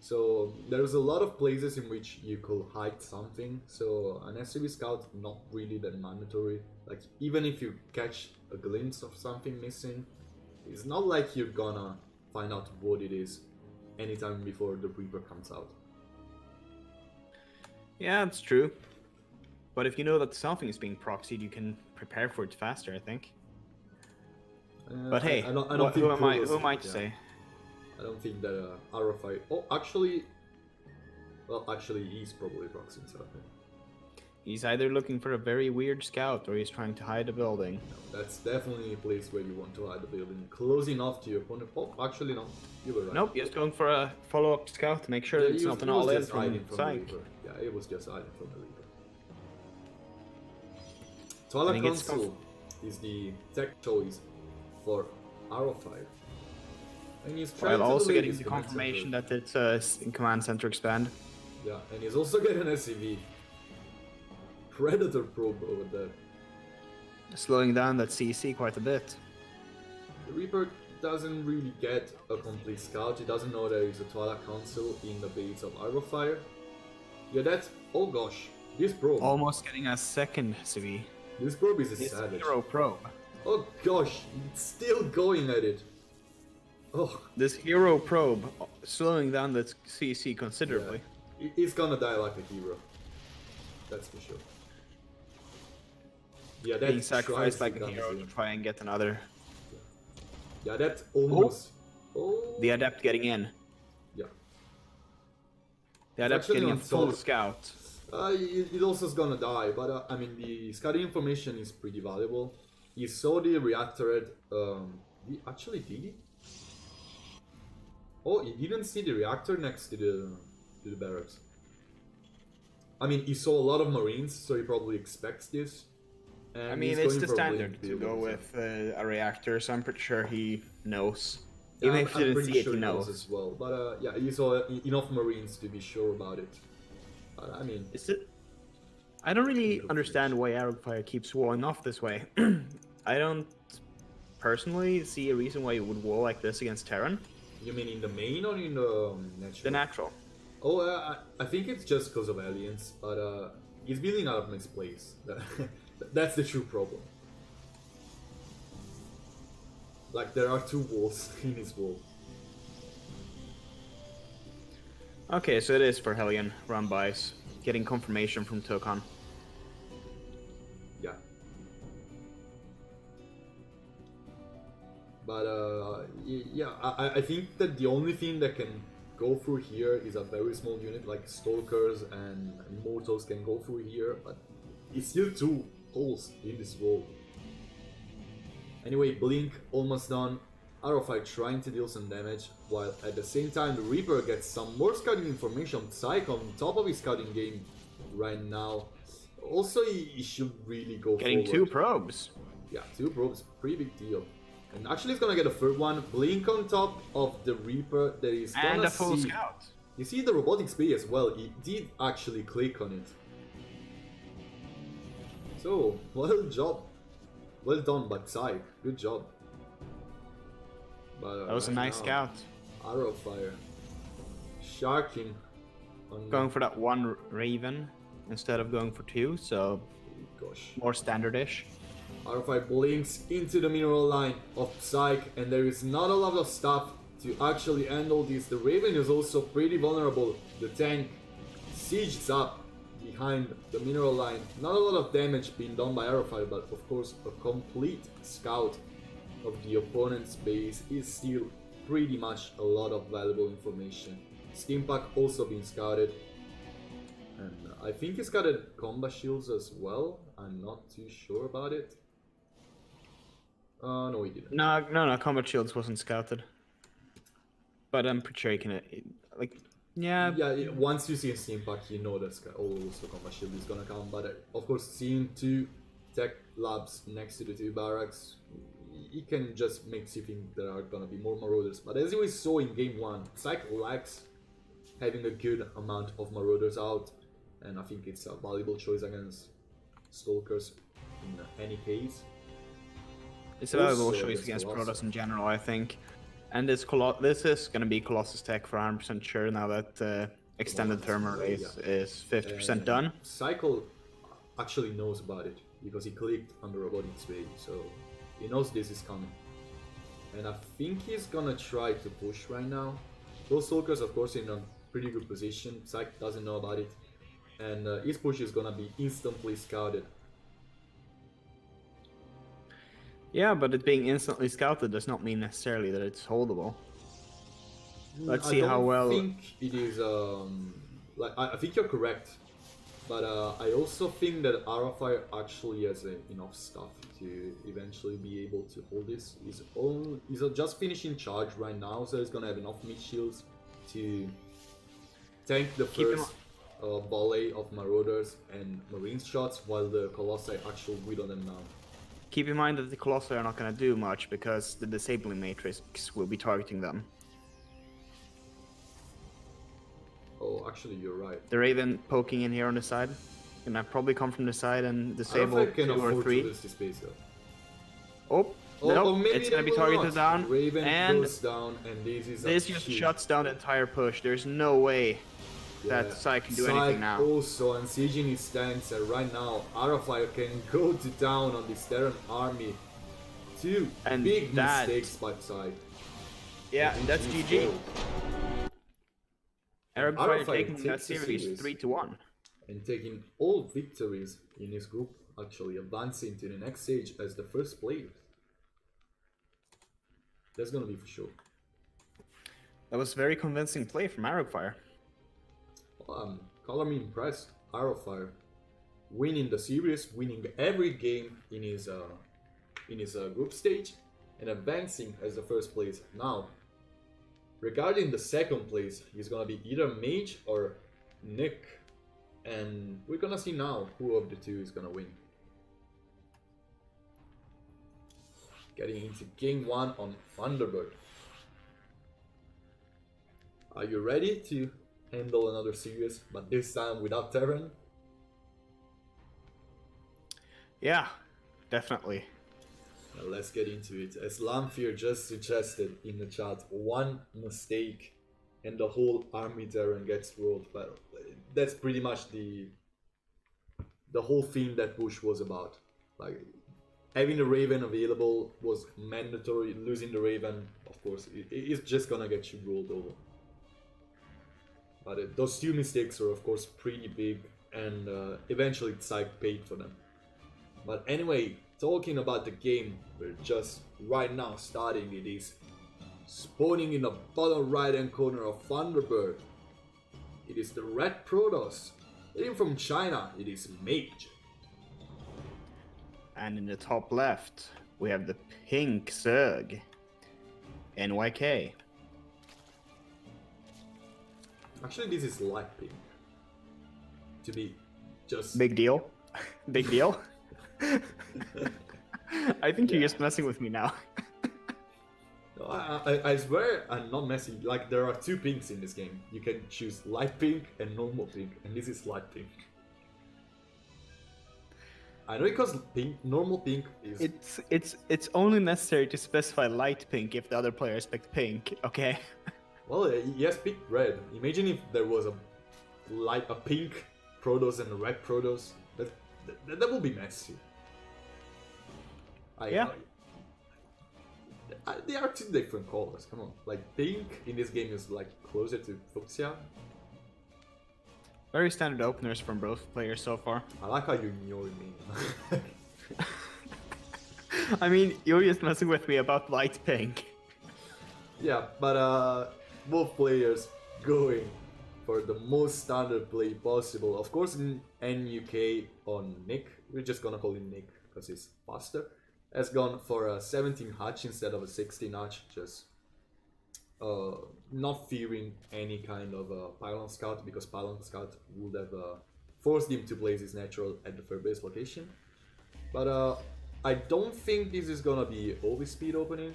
So there's a lot of places in which you could hide something. So an SCV scout not really that mandatory. Like even if you catch a glimpse of something missing, it's not like you're gonna find out what it is anytime before the Reaper comes out. Yeah, that's true. But if you know that something is being proxied, you can prepare for it faster, I think. But hey, I don't who think am I to yeah. say? I don't think that RFI. Oh, actually, well, actually, he's probably proxying something. He's either looking for a very weird scout or he's trying to hide a building. No, that's definitely a place where you want to hide the building, close enough to your opponent. Oh, actually, no, you were right. Nope, he's going for a follow-up scout to make sure that it's not an all-in from Psych. Yeah, it was just hiding from the Reaper. I Twilight think it's Council is the tech choice for Arrow 5. And he's trying While to also delay getting his the command confirmation center. that it's in command center expand. Yeah, and he's also getting an SCV. Predator probe over there. Slowing down that CC quite a bit. The Reaper doesn't really get a complete scout. He doesn't know there is a Twilight Council in the base of Arrowfire. Yeah, that's... Oh gosh. This probe. Almost getting a second CV. This probe is a This savage. hero probe. Oh gosh, it's still going at it. Oh, This hero probe slowing down the CC considerably. he's gonna die like a hero. That's for sure. Yeah, Being that sacrificed like a tries to hero gun to him. try and get another. Yeah, that almost. Oh. The adept getting in. Yeah. The adept actually getting a on full top. scout. It also is gonna die, but I mean the scouting information is pretty valuable. He saw the reactor at actually did he? Oh, he didn't see the reactor next to the barracks. I mean, he saw a lot of Marines, so he probably expects this. And I mean, he's it's going the for a standard blink to go building, with a reactor, so I'm pretty sure he knows. so- Even Yeah, if he didn't pretty see it, sure he knows knows. as well. But yeah, he saw enough Marines to be sure about it. But I mean, Is it? I don't really Beautiful understand finish. why Arrowfire keeps walling off this way. I don't personally see a reason why you would wall like this against Terran. you mean in the main or in the natural? The natural. Oh, I think it's just because of aliens, but he's building out of misplace. That's the true problem. Like there are two walls in his wall. Okay, so it is for Hellion run bys. Getting confirmation from Tokan. Yeah. But yeah, I think that the only thing that can go through here is a very small unit, like Stalkers and Immortals can go through here, but it's still two holes in this wall. Anyway, Blink almost done. Arrowfire trying to deal some damage, while at the same time the Reaper gets some more scouting information. Psych on top of his scouting game right now. Also, he should really go Getting forward. 2 probes. Yeah, 2 probes, pretty big deal. And actually he's gonna get a third one. Blink on top of the Reaper that is gonna And a full see... scout. You see the robotic speed as well, he did actually click on it. So, well job. Well done by Psych, good job. But, That was a right nice now, scout. Arrowfire. Sharking. On... Going for that 1 Raven instead of going for 2, so Gosh. more standardish. Arrowfire blinks into the mineral line of Psych, and there is not a lot of stuff to actually handle this. The Raven is also pretty vulnerable. The tank sieges up behind the mineral line. Not a lot of damage being done by Arrowfire, but of course a complete scout of the opponent's base is still pretty much a lot of valuable information. Steam Pack also been scouted, and I think he scouted combat shields as well. I'm not too sure about it. No, he didn't. No, combat shields wasn't scouted. But I'm pretty sure you can, like, yeah. Yeah, once you see a Steam Pack, you know that also combat shield is gonna come. But of course, seeing two tech labs next to the two barracks, it can just makes you think there are gonna be more marauders. But as we saw in game 1, Psych lacks having a good amount of marauders out, and I think it's a valuable choice against Stalkers in any case. It's a valuable choice against Protoss in general, I think. And this is going to be Colossus tech for 100% sure now that extended thermal is 50% done. Cycle actually knows about it because he clicked on the robotic spade, so he knows this is coming. And I think he's gonna try to push right now. Those Stalkers, of course, in a pretty good position. Psych doesn't know about it, and his push is gonna be instantly scouted. Yeah, but it being instantly scouted does not mean necessarily that it's holdable. Let's see how well. I think it is. Like I think you're correct, but I also think that Arafire actually has enough stuff to eventually be able to hold this. He's just finishing charge right now, so he's gonna have enough mid shields to tank the first volley of Marauders and Marines shots, while the Colossi actually whittle them down. Keep in mind that the Colossi are not going to do much because the disabling matrix will be targeting them. Oh, actually, you're right. The Raven poking in here on the side. Gonna probably come from the side and disable 2 or 3. Oh, no, it's gonna be targeted down. Raven and goes down, and this just shuts down the entire push. There's no way that Psy can do anything now. Also, and sieging his stance, and right now, Arafire can go to down on this Terran army. Two big mistakes by Psy. Yeah, that's GG. Arafire taking that series 3-1. And taking all victories in his group, actually advancing to the next stage as the first player. That's gonna be for sure. That was very convincing play from Arafire. Color me impressed. Arrowfire winning the series, winning every game in his group stage, and advancing as the first place. Now, regarding the second place, he's gonna be either Mage or Nick, and we're gonna see now who of the two is gonna win. Getting into game 1 on Thunderbird. Are you ready to handle another series, but this time without Terran? Yeah, definitely. Now let's get into it. As Lamphir just suggested in the chat, one mistake and the whole army Terran gets rolled. But that's pretty much the whole thing that push was about. Like, having the Raven available was mandatory. Losing the Raven, of course, it's just gonna get you rolled over. But those two mistakes are, of course, pretty big, and eventually Psych paid for them. But anyway, talking about the game, we're just right now starting. It is spawning in the bottom right hand corner of Thunderbird. It is the red Protoss. Even from China, it is Mage. And in the top left, we have the pink Zerg, NYK. Actually, this is light pink. To be just... Big deal. Big deal. I think you're just messing with me now. No, I swear I'm not messing. Like, there are two pinks in this game. You can choose light pink and normal pink, and this is light pink. I know because pink, normal pink is... It's only necessary to specify light pink if the other players picked pink, okay? Well, yes, picked red. Imagine if there was a pink Protoss and a red Protoss. That would be messy. Yeah. They are two different colors. Come on, like pink in this game is like closer to fuchsia. Very standard openers from both players so far. I like how you ignore me. I mean, you're just messing with me about light pink. Yeah, but both players going for the most standard play possible. Of course, in NUK on Nick, we're just gonna call him Nick because he's faster, has gone for a 17 hatch instead of a 16 hatch, just not fearing any kind of pylon scout, because pylon scout would have forced him to place his natural at the third base location. But I don't think this is gonna be always speed opening,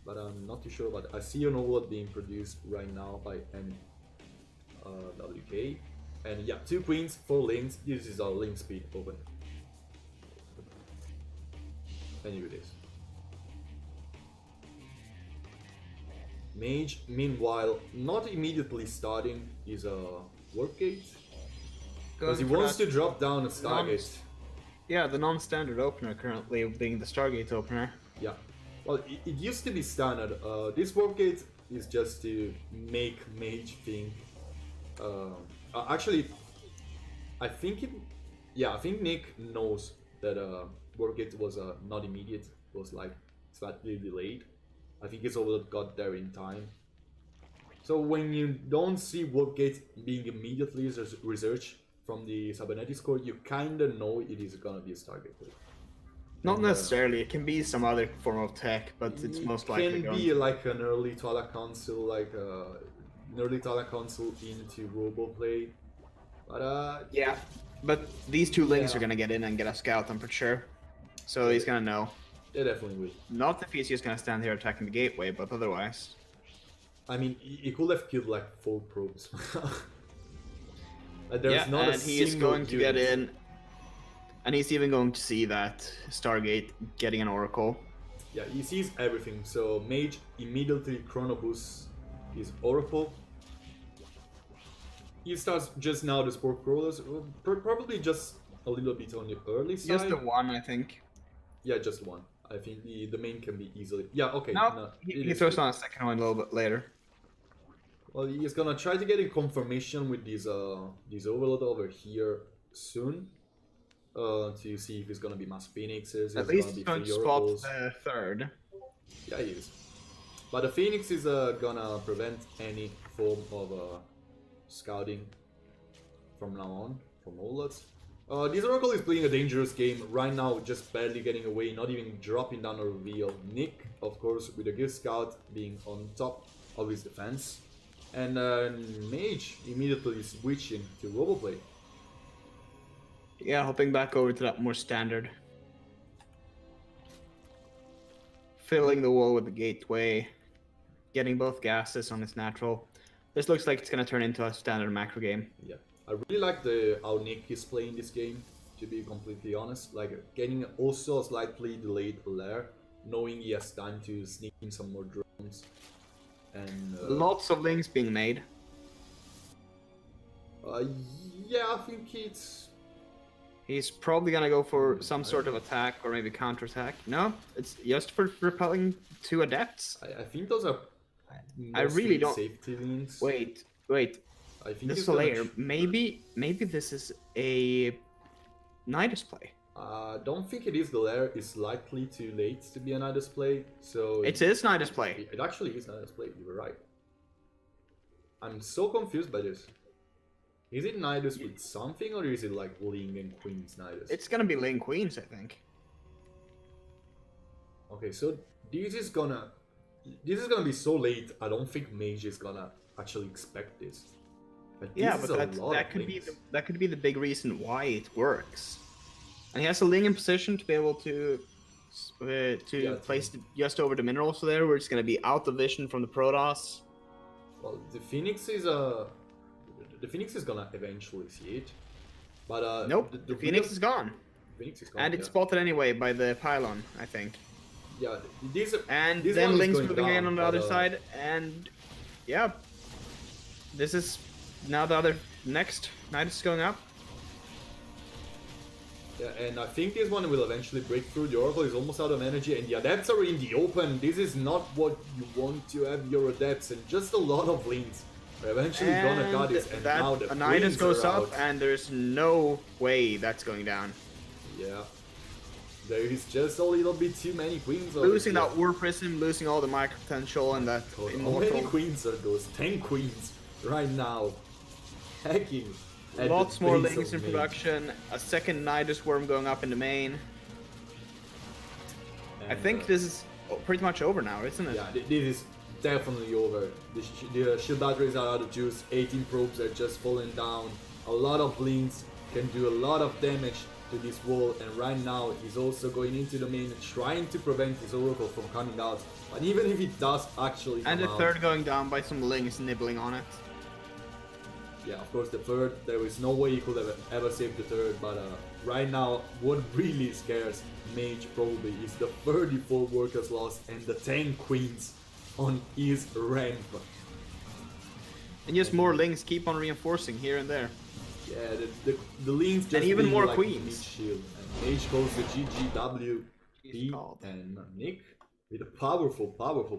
but I'm not too sure about it. I see an overload being produced right now by WK. And yeah, 2 queens, 4 lanes. This is our lane speed open. And here it is. Mage, meanwhile, not immediately starting his work gate, because he wants to drop down a Stargate. Yeah, the non-standard opener currently being the Stargate opener. Yeah. Well, it used to be standard. This work gate is just to make Mage think. Actually, I think I think Nick knows that work gate was not immediate. It was like slightly delayed. I think his overload got there in time. So when you don't see work gate being immediately researched from the Cybernetics core, you kinda know it is gonna be a Stargate play. Not necessarily. It can be some other form of tech, but it's most likely can be like an early Twilight Council, like an early Twilight Council into Robo play. But yeah, but these 2 links are gonna get in and get a scout, I'm pretty sure. So he's gonna know. They definitely will. Not if he's just gonna stand here attacking the gateway, but otherwise. I mean, he could have killed like 4 probes. There's not and he is going to get in. And he's even going to see that Stargate getting an Oracle. Yeah, he sees everything. So Mage immediately chrono boosts his Oracle. He starts just now the Spore Crawlers, probably just a little bit on the early side. Just the 1, I think. Yeah, just 1. I think the main can be easily. Yeah, okay. No, he throws on a second one a little bit later. Well, he's gonna try to get in confirmation with these overload over here soon. To see if it's gonna be mass phoenixes. At least he's going to spot the 3rd. Yeah, he is. But the phoenix is gonna prevent any form of scouting from now on from overloads. This Oracle is playing a dangerous game right now, just barely getting away, not even dropping down a reveal. Nick, of course, with a good scout being on top of his defense. And Mage immediately switching to Roboplay. Yeah, hopping back over to that more standard. Filling the wall with the gateway. Getting both gases on his natural. This looks like it's going to turn into a standard macro game. Yeah. I really like how Nick is playing this game, to be completely honest. Like, getting also a slightly delayed lair, knowing he has time to sneak in some more drones. And lots of links being made. Yeah, I think he's probably gonna go for some sort of attack or maybe counter-attack. No, it's just for repelling 2 adepts. I think those are I really don't. Safety leans. Wait. I think this is a layer. Maybe this is a Nidus play. Don't think it is the lair. It's likely too late to be a Nidus play. So it is Nidus play. It actually is Nidus play. You were right. I'm so confused by this. Is it Nidus with something, or is it like Ling and Queen's Nidus? It's gonna be Ling Queens, I think. Okay, so this is gonna be so late. I don't think Mage is gonna actually expect this. But that could be the big reason why it works. And he has a Ling in position to be able to place it just over the minerals there, where it's gonna be out of vision from the Protoss. Well, the Phoenix is gonna eventually see it, but nope. The Phoenix is gone. Phoenix is gone, and it's spotted anyway by the pylon, I think. Yeah, and then Link's moving in on the other side, and yeah, this is now the next Nidus is going up. Yeah, and I think this one will eventually break through. The Oracle is almost out of energy, and the Adepts are in the open. This is not what you want to have your Adepts, and just a lot of links are eventually gonna cut it. And now the Nidus goes up, out. and there's no way that's going down. Yeah. There is just a little bit too many queens over Losing here. that War Prism, losing all the micro potential, and that God, how immortal. many queens are those? 10 queens right now. Hacking. At Lots the more base links of in Mage. production. A second Nidus Worm going up in the main. I And, think this is pretty much over now, isn't it? Yeah, this is definitely over. The shield batteries are out of juice. 18 probes are just falling down. A lot of links can do a lot of damage to this wall, and right now he's also going into the main, trying to prevent his oracle from coming out. But even if it does actually come And the out, third going down by some links nibbling on it. yeah, of course the third, there is no way he could have ever saved the third, but right now what really scares Mage probably is the 34 workers lost and the 10 queens on his ramp. And just more links keep on reinforcing here and there. Yeah, the links just And even being more like queens. Mid shield. And Mage goes to GGW, He's called. and Nick with a powerful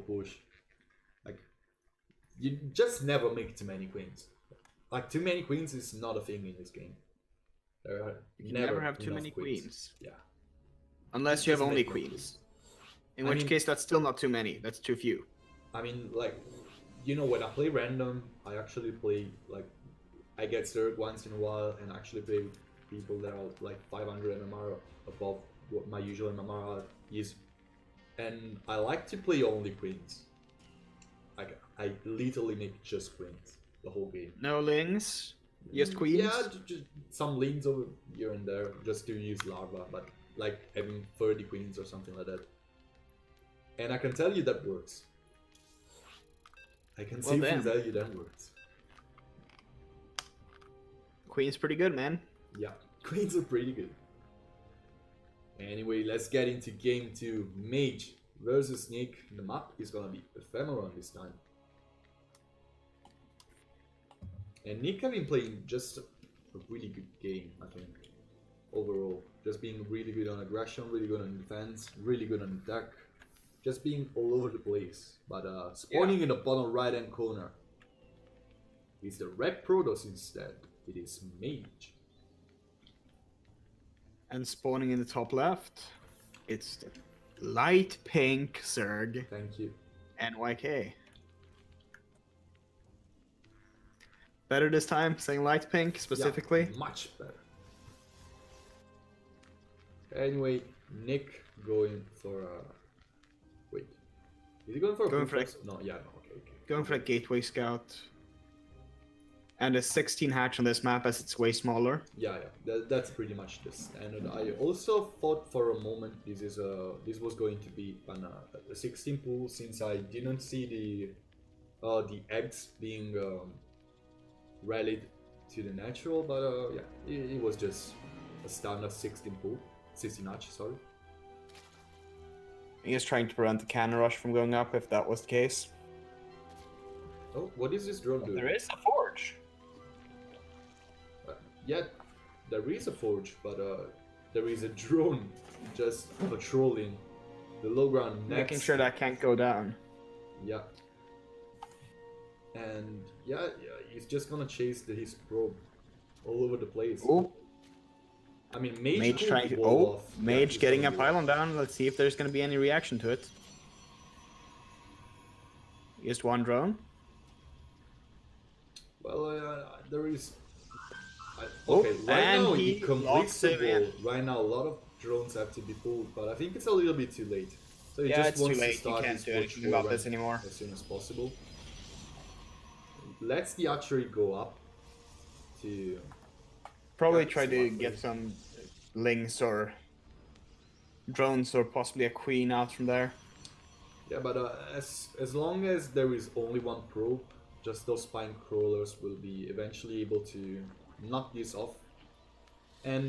push. Like, you just never make too many queens. Like, too many queens is not a thing in this game. There are You never have too enough many queens. Yeah. Unless you have Just only make more queens. In I which mean- case that's still not too many, that's too few. I mean, like, you know, when I play random, I actually play, like, I get Zerg once in a while and actually play with people that are like 500 MMR above what my usual MMR is. And I like to play only queens. Like, I literally make just queens the whole game. No links, just queens. Yeah, just some links over here and there just to use larva, but like having 30 queens or something like that. And I can tell you that works. I can Well, safely damn. tell you that works. Queen's pretty good, man. Yeah, queens are pretty good. Anyway, let's get into game 2. Mage versus Nick. The map is gonna be Ephemeron this time. And Nick have been playing just a really good game, I think. Overall. Just being really good on aggression, really good on defense, really good on attack. Just being all over the place. But spawning in the bottom right hand corner is the red Protoss instead. It is Mage. And spawning in the top left, it's the light pink Zerg Thank you. NYK. Better this time, saying light pink specifically. Yeah, much better. Anyway, Nick going for wait. Is he going for a Going full for force? No, yeah, no, okay. Going for a gateway scout. And a 16 hatch on this map as it's way smaller. Yeah, that's pretty much the standard. I also thought for a moment this was going to be a 16 pool, since I didn't see the eggs being rallied to the natural, but yeah, it was just a standard 16 pool, 16 hatch, sorry. He is trying to prevent the cannon rush from going up if that was the case. Oh, what is this drone doing? There is a forge. Yeah, there is a forge, but there is a drone just patrolling the low ground next. Making sure that can't go down. Yeah. And yeah, he's just gonna chase his probe all over the place. Oh, I mean, Mage, Mage could trying to. wall Oh, off. Yeah, Mage he's getting a gonna do it. pylon down. Let's see if there's going to be any reaction to it. Just one drone. Well, there is. Oh, Okay, right and now he he completes locks the it in. wall. Right now, a lot of drones have to be pulled, but I think it's a little bit too late. So he Yeah, just it's too wants late. to You start can't his do push anything about war this run anymore. as soon as possible. Lets the archery go up to. Probably Yeah, try to smart get move. some links or drones or possibly a queen out from there. Yeah, but as long as there is only one probe, just those spine crawlers will be eventually able to knock this off. And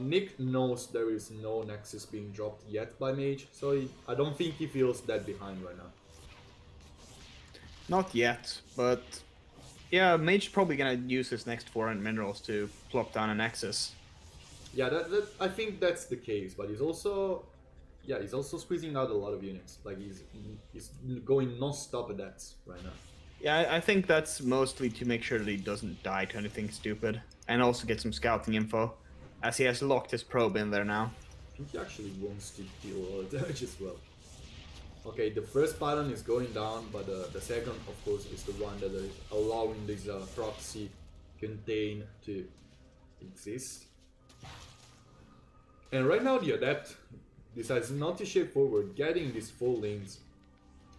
Nick knows there is no Nexus being dropped yet by Mage, so I don't think he feels that behind right now. Not yet, but yeah, Mage is probably gonna use his next 400 minerals to plop down a Nexus. Yeah, that I think that's the case, but he's also squeezing out a lot of units. Like he's going non-stop at that right now. Yeah, I think that's mostly to make sure that he doesn't die to anything stupid, and also get some scouting info, as he has locked his probe in there now. think he actually wants to deal a lot of damage as well. Okay, the first pylon is going down, but the second, of course, is the one that is allowing this proxy contain to exist. And right now the Adept decides not to shape forward, getting these full lanes.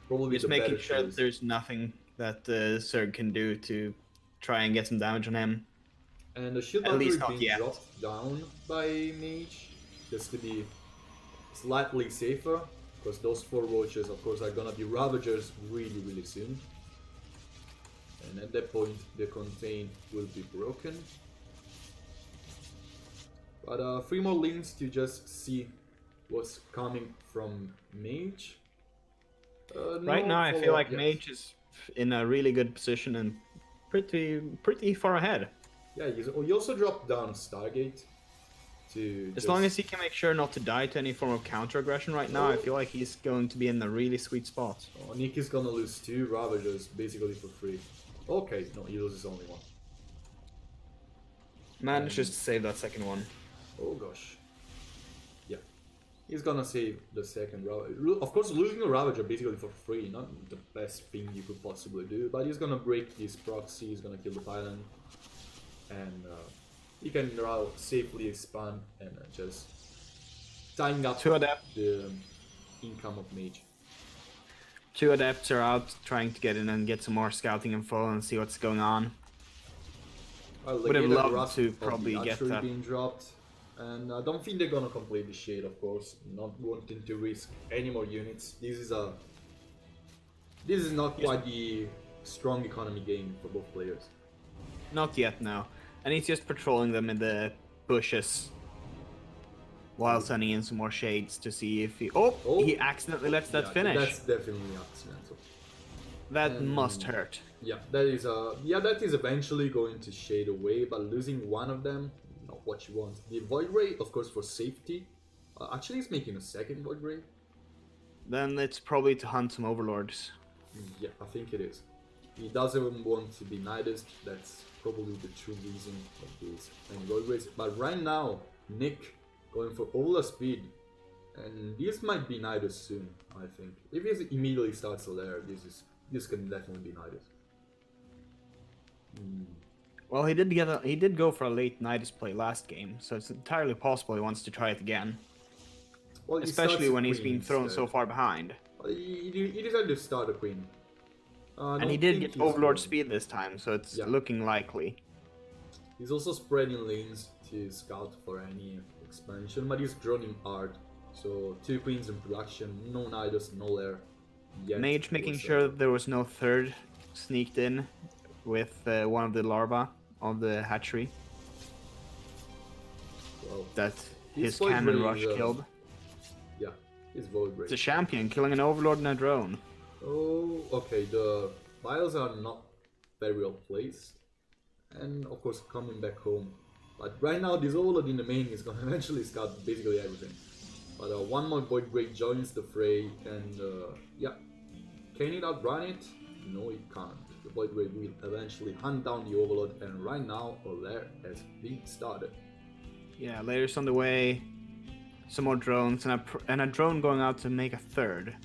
Probably Just the better making sure choice. that there's nothing that Zerg can do to try and get some damage on him. And the shield At boundary least not being yet. dropped down by Mage, just to be slightly safer, because those 4 roaches, of course, are gonna be Ravagers really soon. And at that point, the contain will be broken. But 3 more lanes to just see what's coming from Mage. Right No now, I feel follow-up like yet. Mage is in a really good position and pretty far ahead. Yeah, he also dropped down Stargate to As long as he can make sure not to die to any form of counter aggression right now, I feel like he's going to be in a really sweet spot. Oh, Nick is gonna lose 2 Ravagers basically for free. Okay, no, he loses only 1. Manages to save that second one. Oh gosh. Yeah. He's gonna save the second Ravager. Of course, losing a Ravager basically for free, not the best thing you could possibly do, but he's gonna break this proxy, he's gonna kill the pylon, and he can now safely expand and just tying up Two Adepts. the income of Mage. 2 Adepts are out trying to get in and get some more scouting info and see what's going on. Would have Legator loved Grasp to of the probably get archery that. being dropped. And I don't think they're gonna complete the shade, of course, not wanting to risk any more units. This is not quite the strong economy game for both players. Not yet, no. And he's just patrolling them in the bushes while sending in some more shades to see if he... Oh! He accidentally lets that Yeah, finish. That's definitely accidental. That must hurt. Yeah, that is eventually going to shade away, but losing one of them, not what you want. The Void Ray, of course, for safety. Actually, he's making a second Void Ray. Then it's probably to hunt some overlords. Yeah, I think it is. He doesn't want to be Nidus, that's probably the true reason of this Void Rays. But right now, Nick going for Overlord speed, and this might be Nidus soon, I think. If he immediately starts Solaire, this can definitely be Nidus. Well, he did go for a late Nidus play last game, so it's entirely possible he wants to try it again. Well, he Especially starts when he's Queen being thrown instead. so far behind. He decided to start a Queen. And he did get Overlord speed this time, so it's looking likely. He's also spreading lanes to scout for any expansion, but he's droning hard. So 2 Queens in production, no Nidus, no Lair. Mage making sure that there was no third sneaked in with one of the larvae of the hatchery. Well, That his Void cannon Ray rush is, killed. Yeah, he's Void Ray. It's a champion killing an overlord and a drone. Oh, okay, the files are not very well placed. And of course coming back home. But right now this Overlord in the main is gonna eventually scout basically everything. But one more Void Ray joins the fray and yeah. Can it outrun it? No, it can't. The Void Ray will eventually hunt down the Overlord, and right now a lair has been started. Yeah, layers on the way. Some more drones and a drone going out to make a third.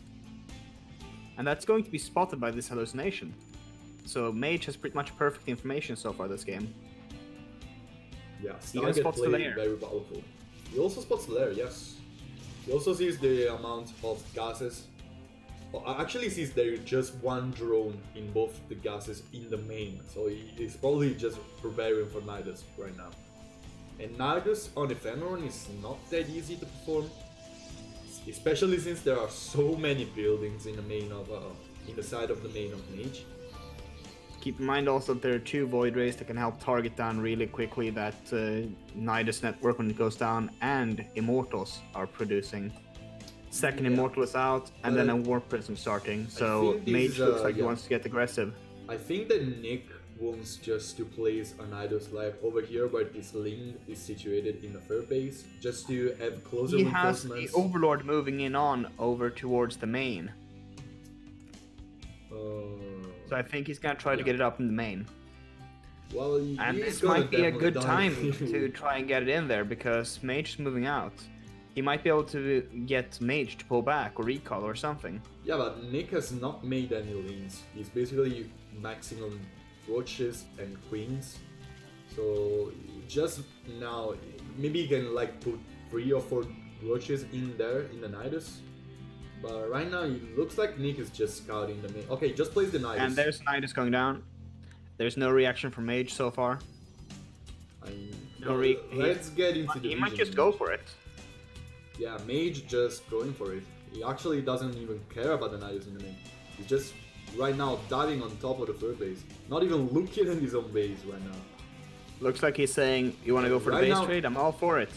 And that's going to be spotted by this hallucination. So Mage has pretty much perfect information so far this game. Yeah, He even Stargate spots the play lair. very powerful. He also spots the lair, yes. He also sees the amount of gases. Well, actually sees there just one drone in both the gases in the main, so he's probably just preparing for Nidus right now. And Nidus on Ephemeron is not that easy to perform, especially since there are so many buildings in the main of in the side of the main of Mage. Keep in mind also that there are 2 Void Rays that can help target down really quickly that Nidus network when it goes down, and Immortals are producing. Second Immortal is out, and then a Warp Prism starting, so think this Mage is, looks like he yeah. wants to get aggressive. I think that Nick wants just to place a Nidus like over here where this Ling is situated in the third base, just to have closer He has reinforcements. the Overlord moving in on over towards the main, so I think he's gonna try to get it up in the main. Well, And he's this gonna might be a definitely good die. time to try and get it in there, because Mage is moving out. He might be able to get Mage to pull back or recall or something. Yeah, but Nick has not made any lanes. He's basically maxing on roaches and queens. So just now, maybe he can like put 3 or 4 roaches in there in the Nidus. But right now, it looks like Nick is just scouting the main. Okay, just place the Nidus. And there's Nidus going down. There's no reaction from Mage so far. Let's get into the. He might just go for it. Yeah, Mage just going for it. He actually doesn't even care about the Nidus in the main. He's just right now diving on top of the third base. Not even looking at his own base right now. Looks like he's saying, you want to go for the base trade? I'm all for it.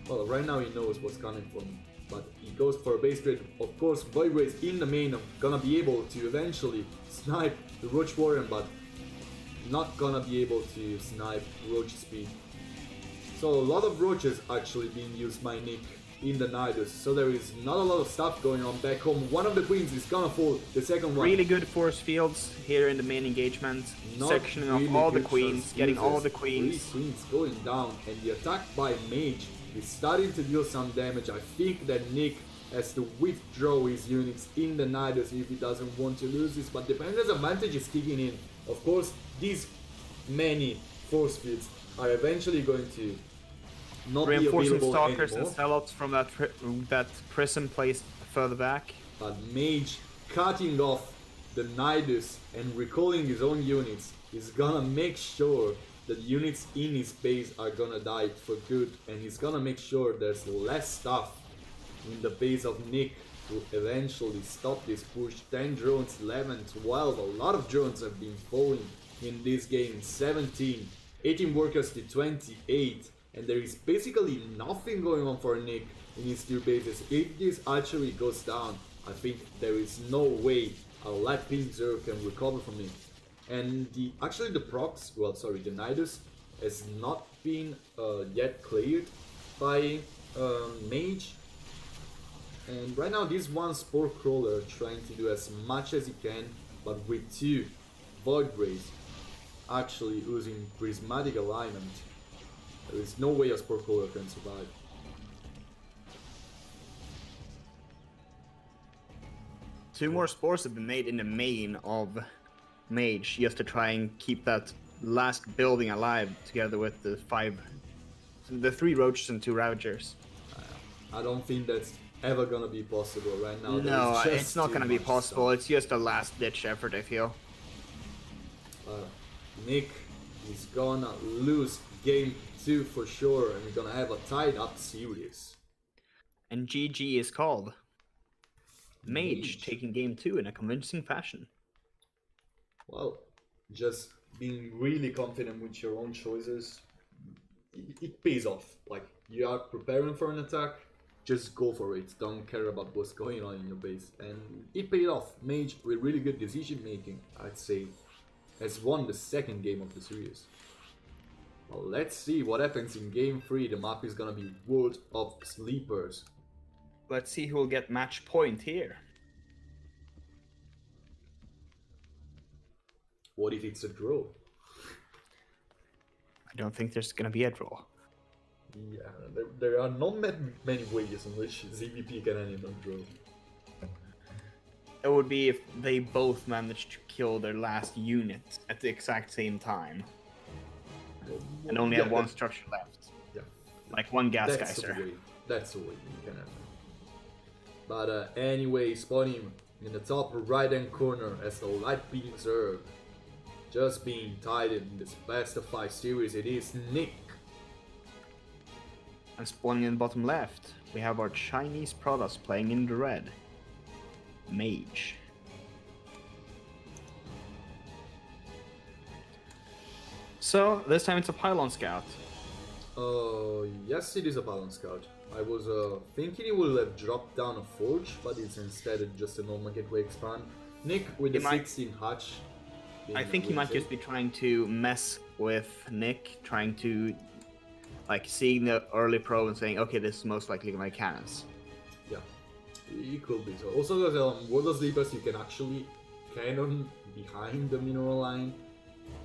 Well, right now he knows what's coming from him. But he goes for a base trade. Of course, Void Rays in the main are gonna be able to eventually snipe the Roach Warren, but not gonna be able to snipe Roach Speed. So a lot of Roaches actually being used by Nick in the Nidus, so there is not a lot of stuff going on back home. One of the queens is gonna fall, the second one. Really good force fields here in the main engagement, sectioning really off all the queens, getting all the queens. 3 queens going down, and the attack by Mage is starting to deal some damage. I think that Nick has to withdraw his units in the Nidus if he doesn't want to lose this, but Defender's advantage is kicking in. Of course, these many force fields are eventually going to not be reinforcing available stalkers anymore. and sellouts from that prism placed further back. But Mage cutting off the Nidus and recalling his own units is gonna make sure that units in his base are gonna die for good, and he's gonna make sure there's less stuff in the base of Nick to eventually stop this push. 10 drones, 11, 12, a lot of drones have been falling in this game. 17, 18 workers to 28, and there is basically nothing going on for Nick in his 2 bases. If this archery goes down, I think there is no way a light pink zero can recover from it. And the procs, the Nidus has not been yet cleared by Mage. And right now this one Spore Crawler trying to do as much as he can, but with 2 Void Rays actually using Prismatic Alignment, there is no way a Spore Crawler can survive. Two more spores have been made in the main of Mage just to try and keep that last building alive together with the 3 roaches and 2 ravagers. I don't think that's ever gonna be possible right now. No, it's not gonna be possible. It's just a last ditch effort, I feel. Nick is gonna lose game 2 for sure, and we're gonna have a tied up series. And GG is called. Mage taking game 2 in a convincing fashion. Well, just being really confident with your own choices, it pays off. Like, you are preparing for an attack, just go for it. Don't care about what's going on in your base. And it paid off. Mage, with really good decision making, I'd say, has won the second game of the series. Well, let's see what happens in game 3. The map is gonna be World of Sleepers. Let's see who will get match point here. What if it's a draw? I don't think there's gonna be a draw. Yeah, there are not many ways in which ZVP can end on draw. It would be if they both managed to kill their last unit at the exact same time. And only have one structure left. Yeah. Like one gas That's geyser. the way. That's the way you can have it. But anyway, spawning in the top right hand corner as the light being Zerg. Just being tied in this best of 5 series, it is Nick. And spawning in the bottom left, we have our Chinese products playing in the red. Mage. So, this time it's a pylon scout. Yes, it is a pylon scout. I was thinking it would have dropped down a forge, but it's instead just a normal gateway expand. Nick with the 16 hatch. I think he might just be trying to mess with Nick, trying to, like, seeing the early pro and saying, okay, this is most likely my cannons. Yeah, it could be so. Also, because World of Sleepers, you can actually cannon behind the mineral line,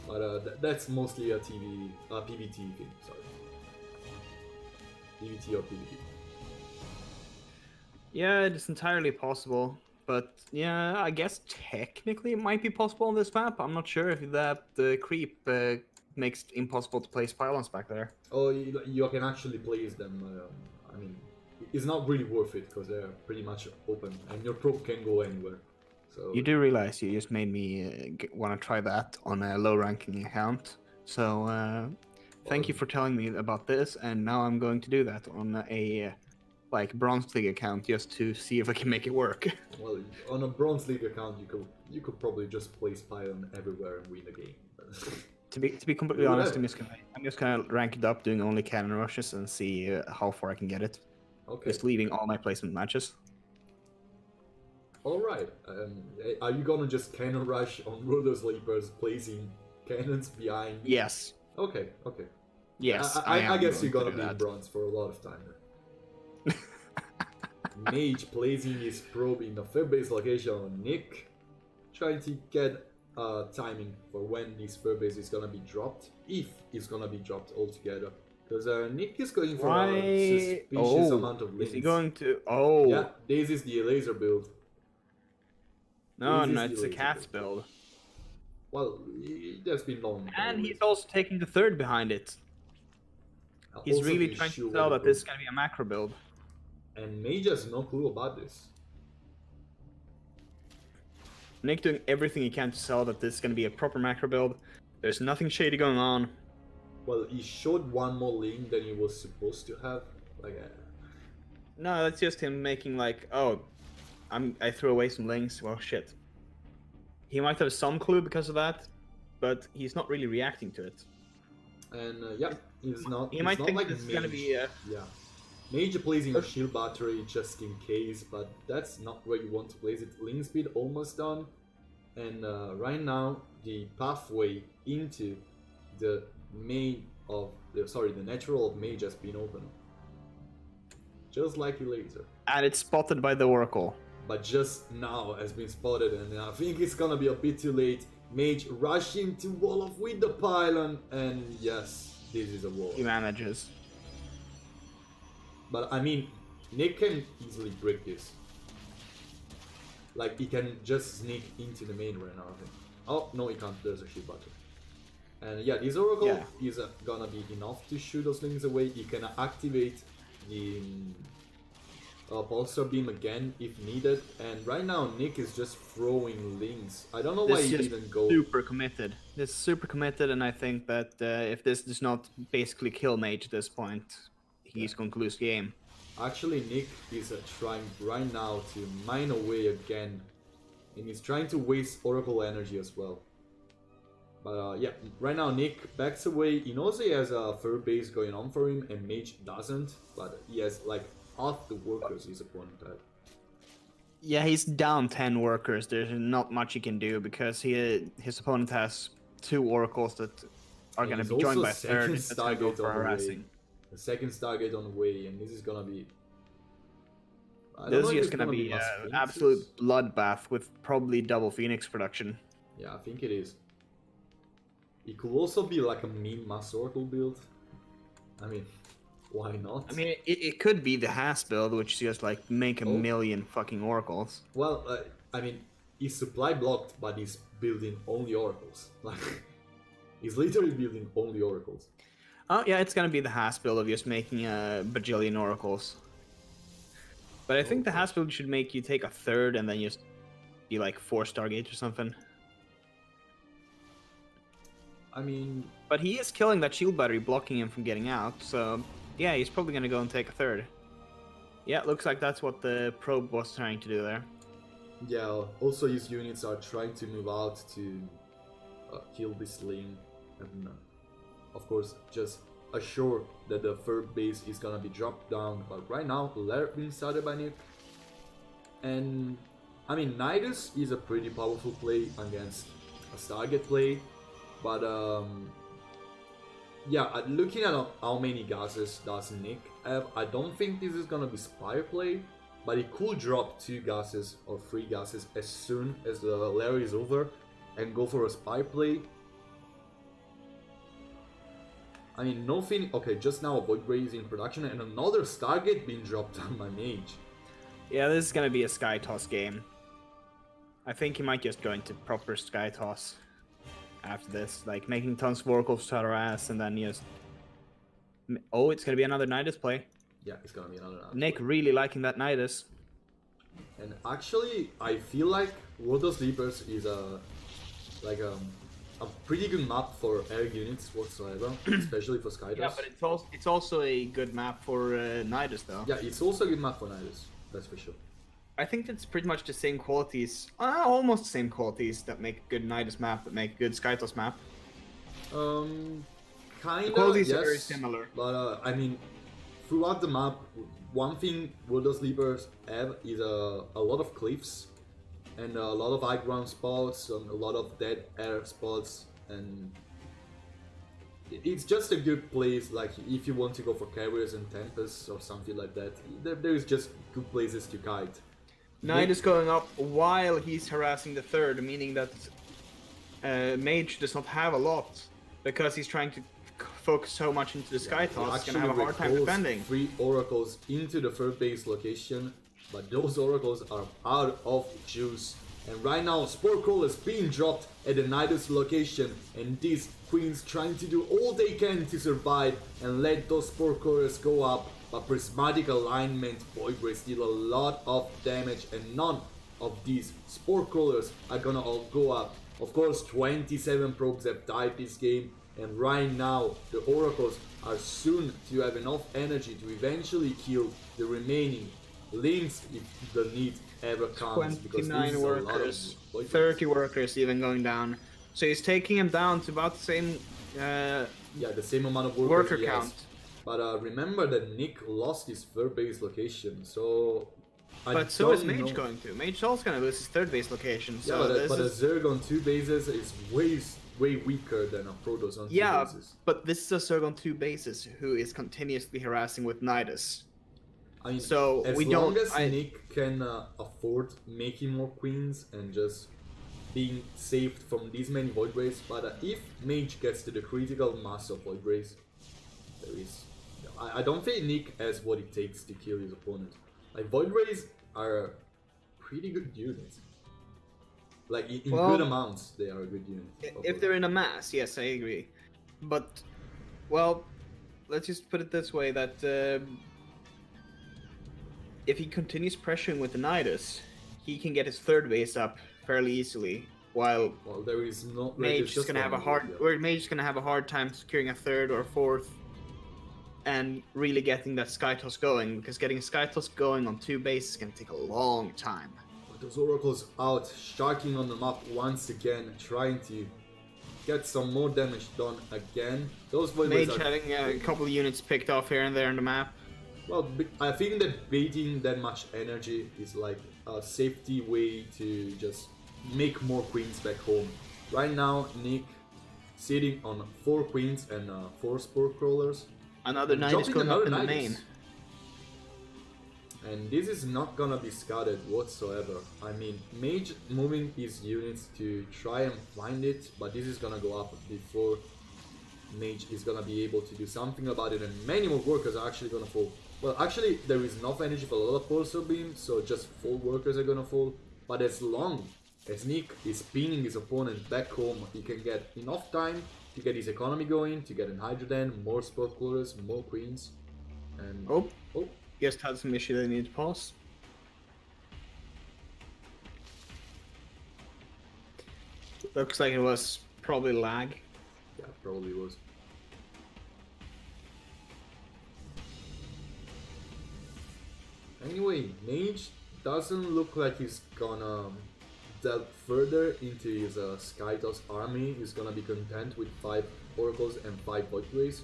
but that's mostly a PvT thing, sorry. PvT or PvP. Yeah, it's entirely possible. But yeah, I guess technically it might be possible on this map. I'm not sure if that creep makes it impossible to place pylons back there. Oh, you can actually place them. I mean, it's not really worth it because they're pretty much open, and your probe can go anywhere. So You do realize you just made me want to try that on a low ranking account. So well, thank you for telling me about this, and now I'm going to do that on a like Bronze League account just to see if I can make it work. well, on a Bronze League account, you could probably just place Pylon everywhere and win the game. To be completely You would honest, have. I'm just gonna rank it up, doing only cannon rushes, and see how far I can get it. Okay. Just leaving all my placement matches. All right. Are you gonna just cannon rush on rotor sleepers, placing cannons behind? Yes. Okay. Okay. Yes. I guess you're going gonna to be do in that. bronze for a lot of time. Mage placing his probe in the third base location on Nick, trying to get timing for when this third base is gonna be dropped, if it's gonna be dropped altogether. Because Nick is going for a suspicious amount of links. Is he going to? Oh. Yeah, this is the laser build. No, This no, is it's the a laser cat's build. Well, it has been long. And he's also taking the third behind it. He's Also really to trying show to sell what that the this is gonna be a macro build. And Mage has no clue about this. Nick doing everything he can to sell that this is gonna be a proper macro build. There's nothing shady going on. Well, he showed one more link than he was supposed to have. Like, No, that's just him making like, oh, I threw away some links. Well, shit. He might have some clue because of that, but he's not really reacting to it. and yeah, he's not. He he's might not think like this is Mage. gonna be. Yeah, Mage placing a shield battery just in case, but that's not where you want to place it. Link speed almost done, and right now the pathway into the the natural of Mage has been opened, just like a laser. And it's spotted by the Oracle. But just now has been spotted, and I think it's gonna be a bit too late. Mage rushing to wall off with the pylon, and yes, this is a wall. He manages. But I mean, Nick can easily break this. Like, he can just sneak into the main right now, I think. Oh, no, he can't. There's a shield button. And yeah, this Oracle is gonna be enough to shoot those things away. He can activate the Pulsar Beam again if needed. And right now, Nick is just throwing links. I don't know why he didn't go. Super committed. This is super committed, and I think that if this does not basically kill Mage at this point, he's going to lose the game. Actually, Nick is trying right now to mine away again. And he's trying to waste Oracle energy as well. But yeah, right now Nick backs away. He knows he has a third base going on for him, and Mage doesn't. But he has like half the workers his opponent had. Yeah, he's down 10 workers. There's not much he can do because his opponent has 2 oracles that are going to be joined by a third. That's going to go for harassing. The second Stargate on the way, and this is going to be... This is just going to be an absolute bloodbath with probably double Phoenix production. Yeah, I think it is. It could also be like a mean Mass Oracle build. I mean, why not? I mean, it could be the Has build, which is just like make a million fucking oracles. Well, I mean, he's supply blocked, but he's building only oracles. Like, he's literally building only oracles. Oh yeah, it's gonna be the Has build of just making a bajillion oracles. But I think the Has build should make you take a third and then just be like 4 Stargate or something. I mean... But he is killing that shield battery, blocking him from getting out, so... Yeah, he's probably gonna go and take a third. Yeah, looks like that's what the probe was trying to do there. Yeah, also his units are trying to move out to kill this lane. And of course, just assure that the third base is gonna be dropped down. But right now, Lair being started by Nick. And, I mean, Nidus is a pretty powerful play against a Stargate play. But, yeah, looking at how many gases does Nick have, I don't think this is gonna be Spire play, but he could drop 2 gases or 3 gases as soon as the Larry is over and go for a Spire play. I mean, nothing. Okay, just now a Void Ray is in production and another Stargate being dropped on my Mage. Yeah, this is gonna be a Sky Toss game. I think he might just go into proper Sky Toss after this, like making tons of oracles to harass, and then just. Oh, it's gonna be another Nidus play. Yeah, it's gonna be another. Nick really liking that Nidus. And actually, I feel like World of Sleepers is a pretty good map for air units whatsoever, especially for Skydos. Yeah, but it's also a good map for Nidus though. Yeah, it's also a good map for Nidus, that's for sure. I think that's pretty much the same qualities, almost the same qualities that make a good Nidus map, that make a good Skytos map. Kinda, Qualities yes, are very similar. But I mean, throughout the map, one thing World of Sleepers have is a lot of cliffs and a lot of high ground spots and a lot of dead air spots, and it's just a good place. Like if you want to go for carriers and tempests or something like that, there is just good places to kite. Knight is going up while he's harassing the third, meaning that Mage does not have a lot because he's trying to focus so much into the Sky Toss. He's gonna have a hard time defending. 3 oracles into the third base location, but those oracles are out of juice. And right now, Spore Crawl is being dropped at the Nidus location, and these queens trying to do all they can to survive and let those Spore Crawlers go up. But Prismatic Alignment Void Rays deal a lot of damage, and none of these Spore Crawlers are gonna all go up. Of course, 27 probes have died this game, and right now the Oracles are soon to have enough energy to eventually kill the remaining Lings if the need ever comes. 29 workers, 30 workers even going down. So he's taking him down to about the same the same amount of worker count. But remember that Nick lost his third base location, so but so is Mage going to. Mage also gonna lose his third base location. So yeah, but a Zerg on 2 bases is way weaker than a Protoss on 2 bases. But this is a Zerg on 2 bases who is continuously harassing with Nidus. I mean, so as long as Nick can afford making more queens and just being saved from these many Void Rays, but if Mage gets to the critical mass of Void Rays, there is... I don't think Nick has what it takes to kill his opponent. Like, Void Rays are pretty good units. Like, in good amounts, they are a good unit. If they're in a mass, yes, I agree. But, well, let's just put it this way, that if he continues pressuring with the Nidus, he can get his third base up fairly easily, while there is no... Mage is gonna have a hard... Or Mage is gonna have a hard time securing a third or fourth and really getting that Sky Toss going, because getting a Sky Toss going on 2 bases is going to take a long time. But those Oracles out, sharking on the map once again, trying to get some more damage done again. Those Mage having a couple of units picked off here and there on the map. Well, I think that baiting that much energy is like a safety way to just make more queens back home. Right now, Nick sitting on 4 queens and 4 Spore Crawlers. Another knight is going up in the main. And this is not gonna be scouted whatsoever. I mean, Mage moving his units to try and find it, but this is gonna go up before Mage is gonna be able to do something about it, and many more workers are actually gonna fall. Well, actually, there is enough energy for a lot of pulsar beams, so just 4 workers are gonna fall. But as long as Nick is pinning his opponent back home, he can get enough time to get his economy going, to get an Hydroden, more Spore Crawlers, more queens, and... Oh, just had some issue they need to pause. Looks like it was probably lag. Yeah, probably was. Anyway, Mage doesn't look like he's gonna delve further into his Skytos army. He's gonna be content with 5 Oracles and 5 Void Rays.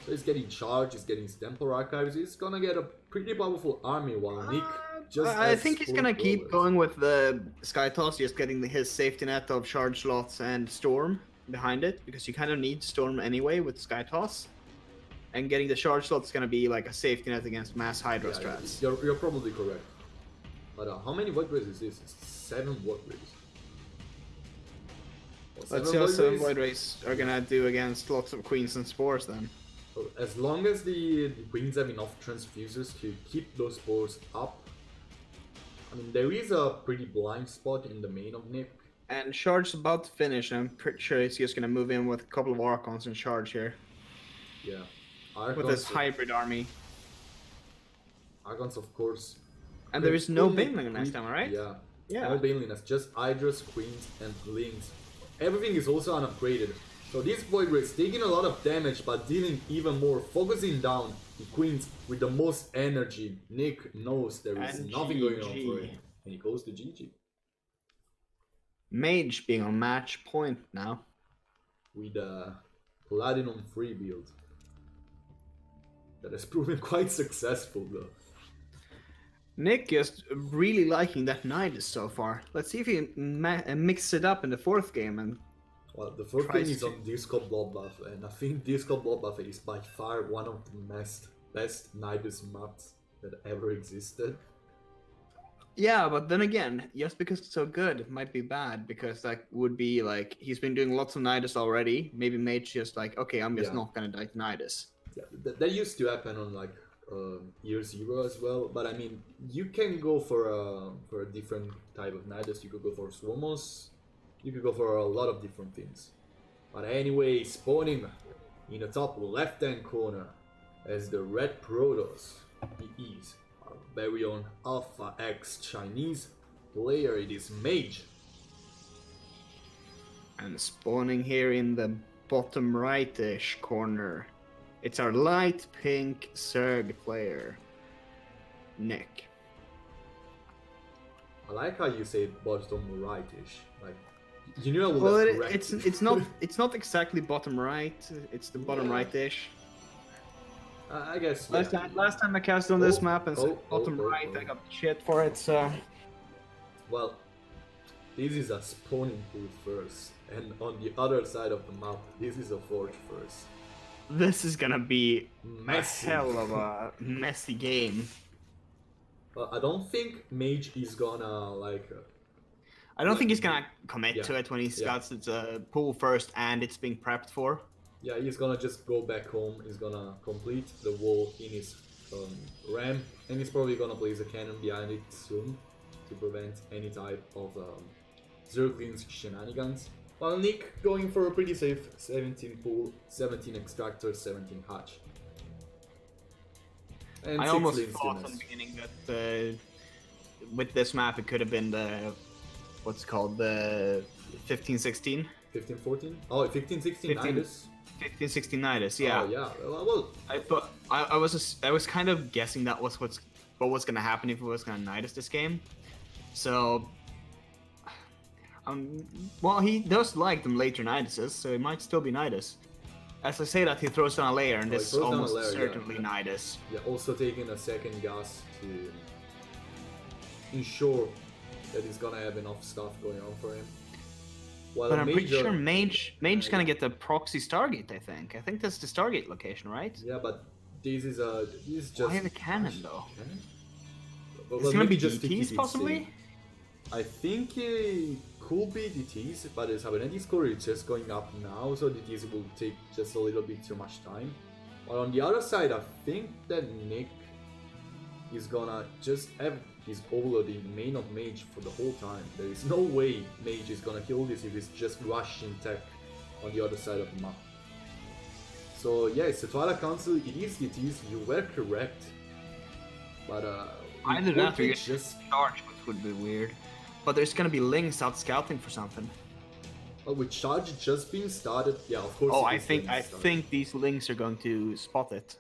So he's getting charged, he's getting his Temple Archives, he's gonna get a pretty powerful army while Nick just I think he's gonna keep going with the Skytos, just getting his safety net of Charge Slots and Storm behind it, because you kind of need Storm anyway with Skytos. And getting the Charge Slot is gonna be like a safety net against mass Hydra strats. You're probably correct. But how many Void Rays is this? It's 7 Void Rays. Let's see how 7 Void Rays are gonna do against lots of Queens and Spores then. As long as the Queens have enough transfusers to keep those spores up, I mean, there is a pretty blind spot in the main of Nick. And Charge's about to finish, and I'm pretty sure he's just gonna move in with a couple of Archons and Charge here. Yeah. With his hybrid army. Archons, of course. And there is no Baneling next time, right? Yeah. Yeah. No Baneling, just Hydras, Queens, and Lings. Everything is also unupgraded. So this Void Race taking a lot of damage, but dealing even more, focusing down the Queens with the most energy. Nick knows there is nothing going on for him. And he goes to GG. Mage being on match point now. With a Platinum free build. That has proven quite successful though. Nick is really liking that Nidus so far. Let's see if he mixes it up in the fourth game. And well, the fourth game is on Disco Bloodbath, and I think Disco Bloodbath is by far one of the best Nidus maps that ever existed. Yeah, but then again, just because it's so good, it might be bad, because that would be like, he's been doing lots of Nidus already. Maybe Mage just like, okay, I'm just not gonna die to Nidus. Yeah, that used to happen on like year 0 as well, but I mean, you can go for a different type of Nidus. You could go for Swomos, you could go for a lot of different things. But anyway, spawning in the top left hand corner as the red Protoss, he is our very own Alpha X Chinese player. It is Mage. And spawning here in the bottom right-ish corner, it's our light pink Zerg player, Nick. I like how you say bottom right-ish. Like, you know, well, it's not exactly bottom right. It's the bottom right-ish. I guess. Last time I cast on this map and said bottom right, I got shit for it. So. Well, this is a spawning pool first, and on the other side of the map, this is a forge first. This is gonna be messy. A hell of a messy game. Well, I don't think Mage is gonna like. I don't think he's gonna commit to it when he's got its pool first and it's being prepped for. Yeah, he's gonna just go back home. He's gonna complete the wall in his ram, and he's probably gonna place a cannon behind it soon to prevent any type of Zergling's shenanigans. While Nick going for a pretty safe 17 pool, 17 extractor, 17 hatch. And I almost thought in the beginning that with this map it could have been the what's called the 15-16. 15-14? Oh, 15-16 Nidus. 15-16 Nidus, yeah. Oh yeah. Well, I was kind of guessing that was what was gonna happen if it was gonna Nidus this game. So well, he does like them later Niduses, so it might still be Nidus. As I say that, he throws down a layer, and this is almost certainly Nidus. Yeah, also taking a second gas to ensure that he's gonna have enough stuff going on for him. Well, but I'm pretty sure Mage's gonna get the proxy Stargate. I think that's the Stargate location, right? Yeah, but this is just. Why have a cannon though? Well, it's gonna be just DTs possibly. I think it could be DTs, but the Cybernetic score is just going up now, so DTs will take just a little bit too much time. But on the other side, I think that Nick is gonna just have his overload in main of Mage for the whole time. There is no way Mage is gonna kill this if it's just rushing tech on the other side of the map. So yeah, it's the Twilight Council, it is DTs, you were correct. But either that or you just charge, which would be weird. But there's gonna be Lings out scouting for something. Well, with charge just being started, yeah, of course. Oh, I think these Lings are going to spot it.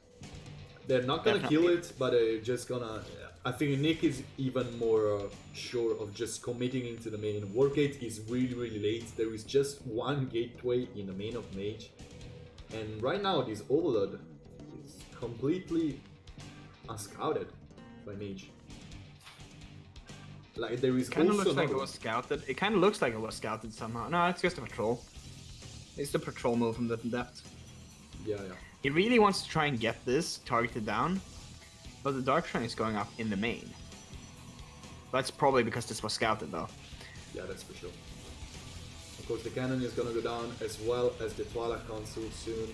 They're not gonna kill it, but they're just gonna. I think Nick is even more sure of just committing into the main. War gate is really late. There is just one gateway in the main of Mage, and right now this overload is completely unscouted by Mage. Like there is kind of looks like it was scouted. It kind of looks like it was scouted somehow. No, it's just a patrol. It's the patrol move from the depth. Yeah. He really wants to try and get this targeted down, but the Dark Shrine is going up in the main. That's probably because this was scouted though. Yeah, that's for sure. Of course, the cannon is gonna go down as well as the Twilight Council soon.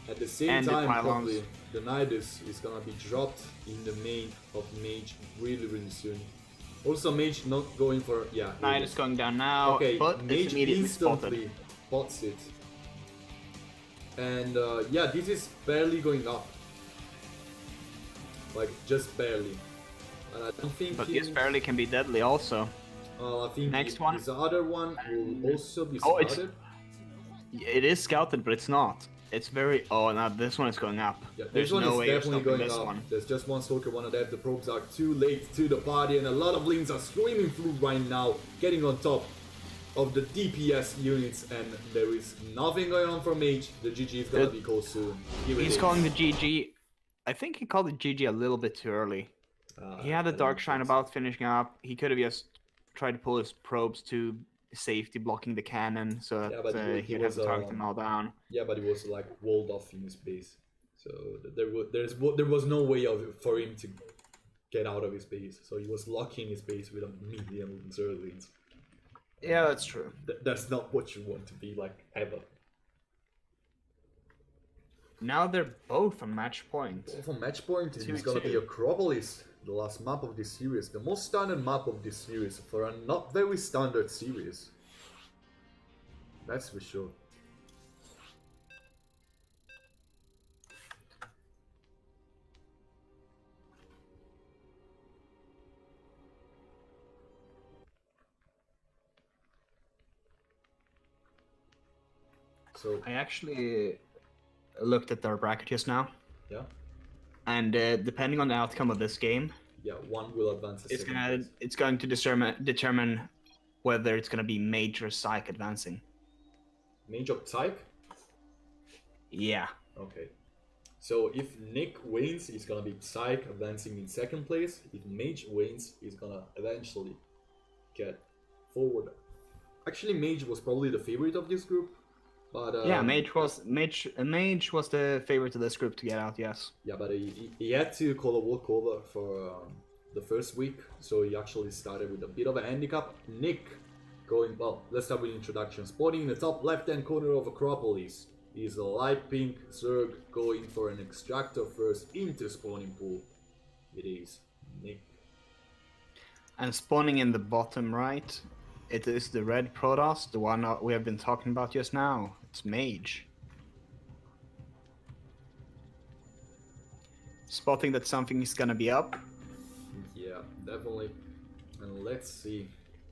At the same And the time, pylons. probably the Nidus is gonna be dropped in the main of Mage really soon. Also, Mage not going for Knight is going down now, okay, but it's Mage immediately instantly spotted. spots it, and yeah, this is barely going up, like just barely. And I don't think. But this barely can be deadly also. I think Next one. this other one will also be Oh, it's- scouted. It is scouted, but it's not. It's very. Oh, now this one is going up. Yeah, There's this one no is way you're definitely stopping going this up. one. There's just one Stalker, one of them. The probes are too late to the party, and a lot of links are screaming through right now, getting on top of the DPS units, and there is nothing going on for Mage. The GG is gonna be called soon. Here it He's is. calling the GG. I think he called the GG a little bit too early. He had I a don't dark shine think so. about finishing up. He could have just tried to pull his probes to safety, blocking the cannon, so that Yeah, but he he'd have was, to target them all down. Yeah, but it was like walled off in his base, so there was no way for him to get out of his base. So he was locking his base with a million Zerglings. Yeah, that's true. That's not what you want to be like ever. Now they're both on match point. From match point, it's 2-2. gonna be Acropolis, the last map of this series, the most standard map of this series for a not very standard series. That's for sure. So I actually looked at their bracket just now, yeah, and depending on the outcome of this game, yeah, one will advance. it's going to determine whether it's going to be Mage or Psych advancing. Mage of Psych. Yeah. Okay. So if Nick wins, he's gonna be Psych advancing in second place. If Mage wins, he's gonna eventually get forward. Actually, Mage was probably the favorite of this group, but Yeah, Mage was the favorite of this group to get out. Yes. yeah, but he had to call a walkover for the first week, so he actually started with a bit of a handicap. Nick going well. Let's start with introduction. Spotting in the top left-hand corner of Acropolis is a light pink Zerg going for an extractor first into spawning pool. It is Nick. And spawning in the bottom right, it is the red Protoss, the one we have been talking about just now. It's Mage. Spotting that something is gonna be up. Yeah, definitely. And let's see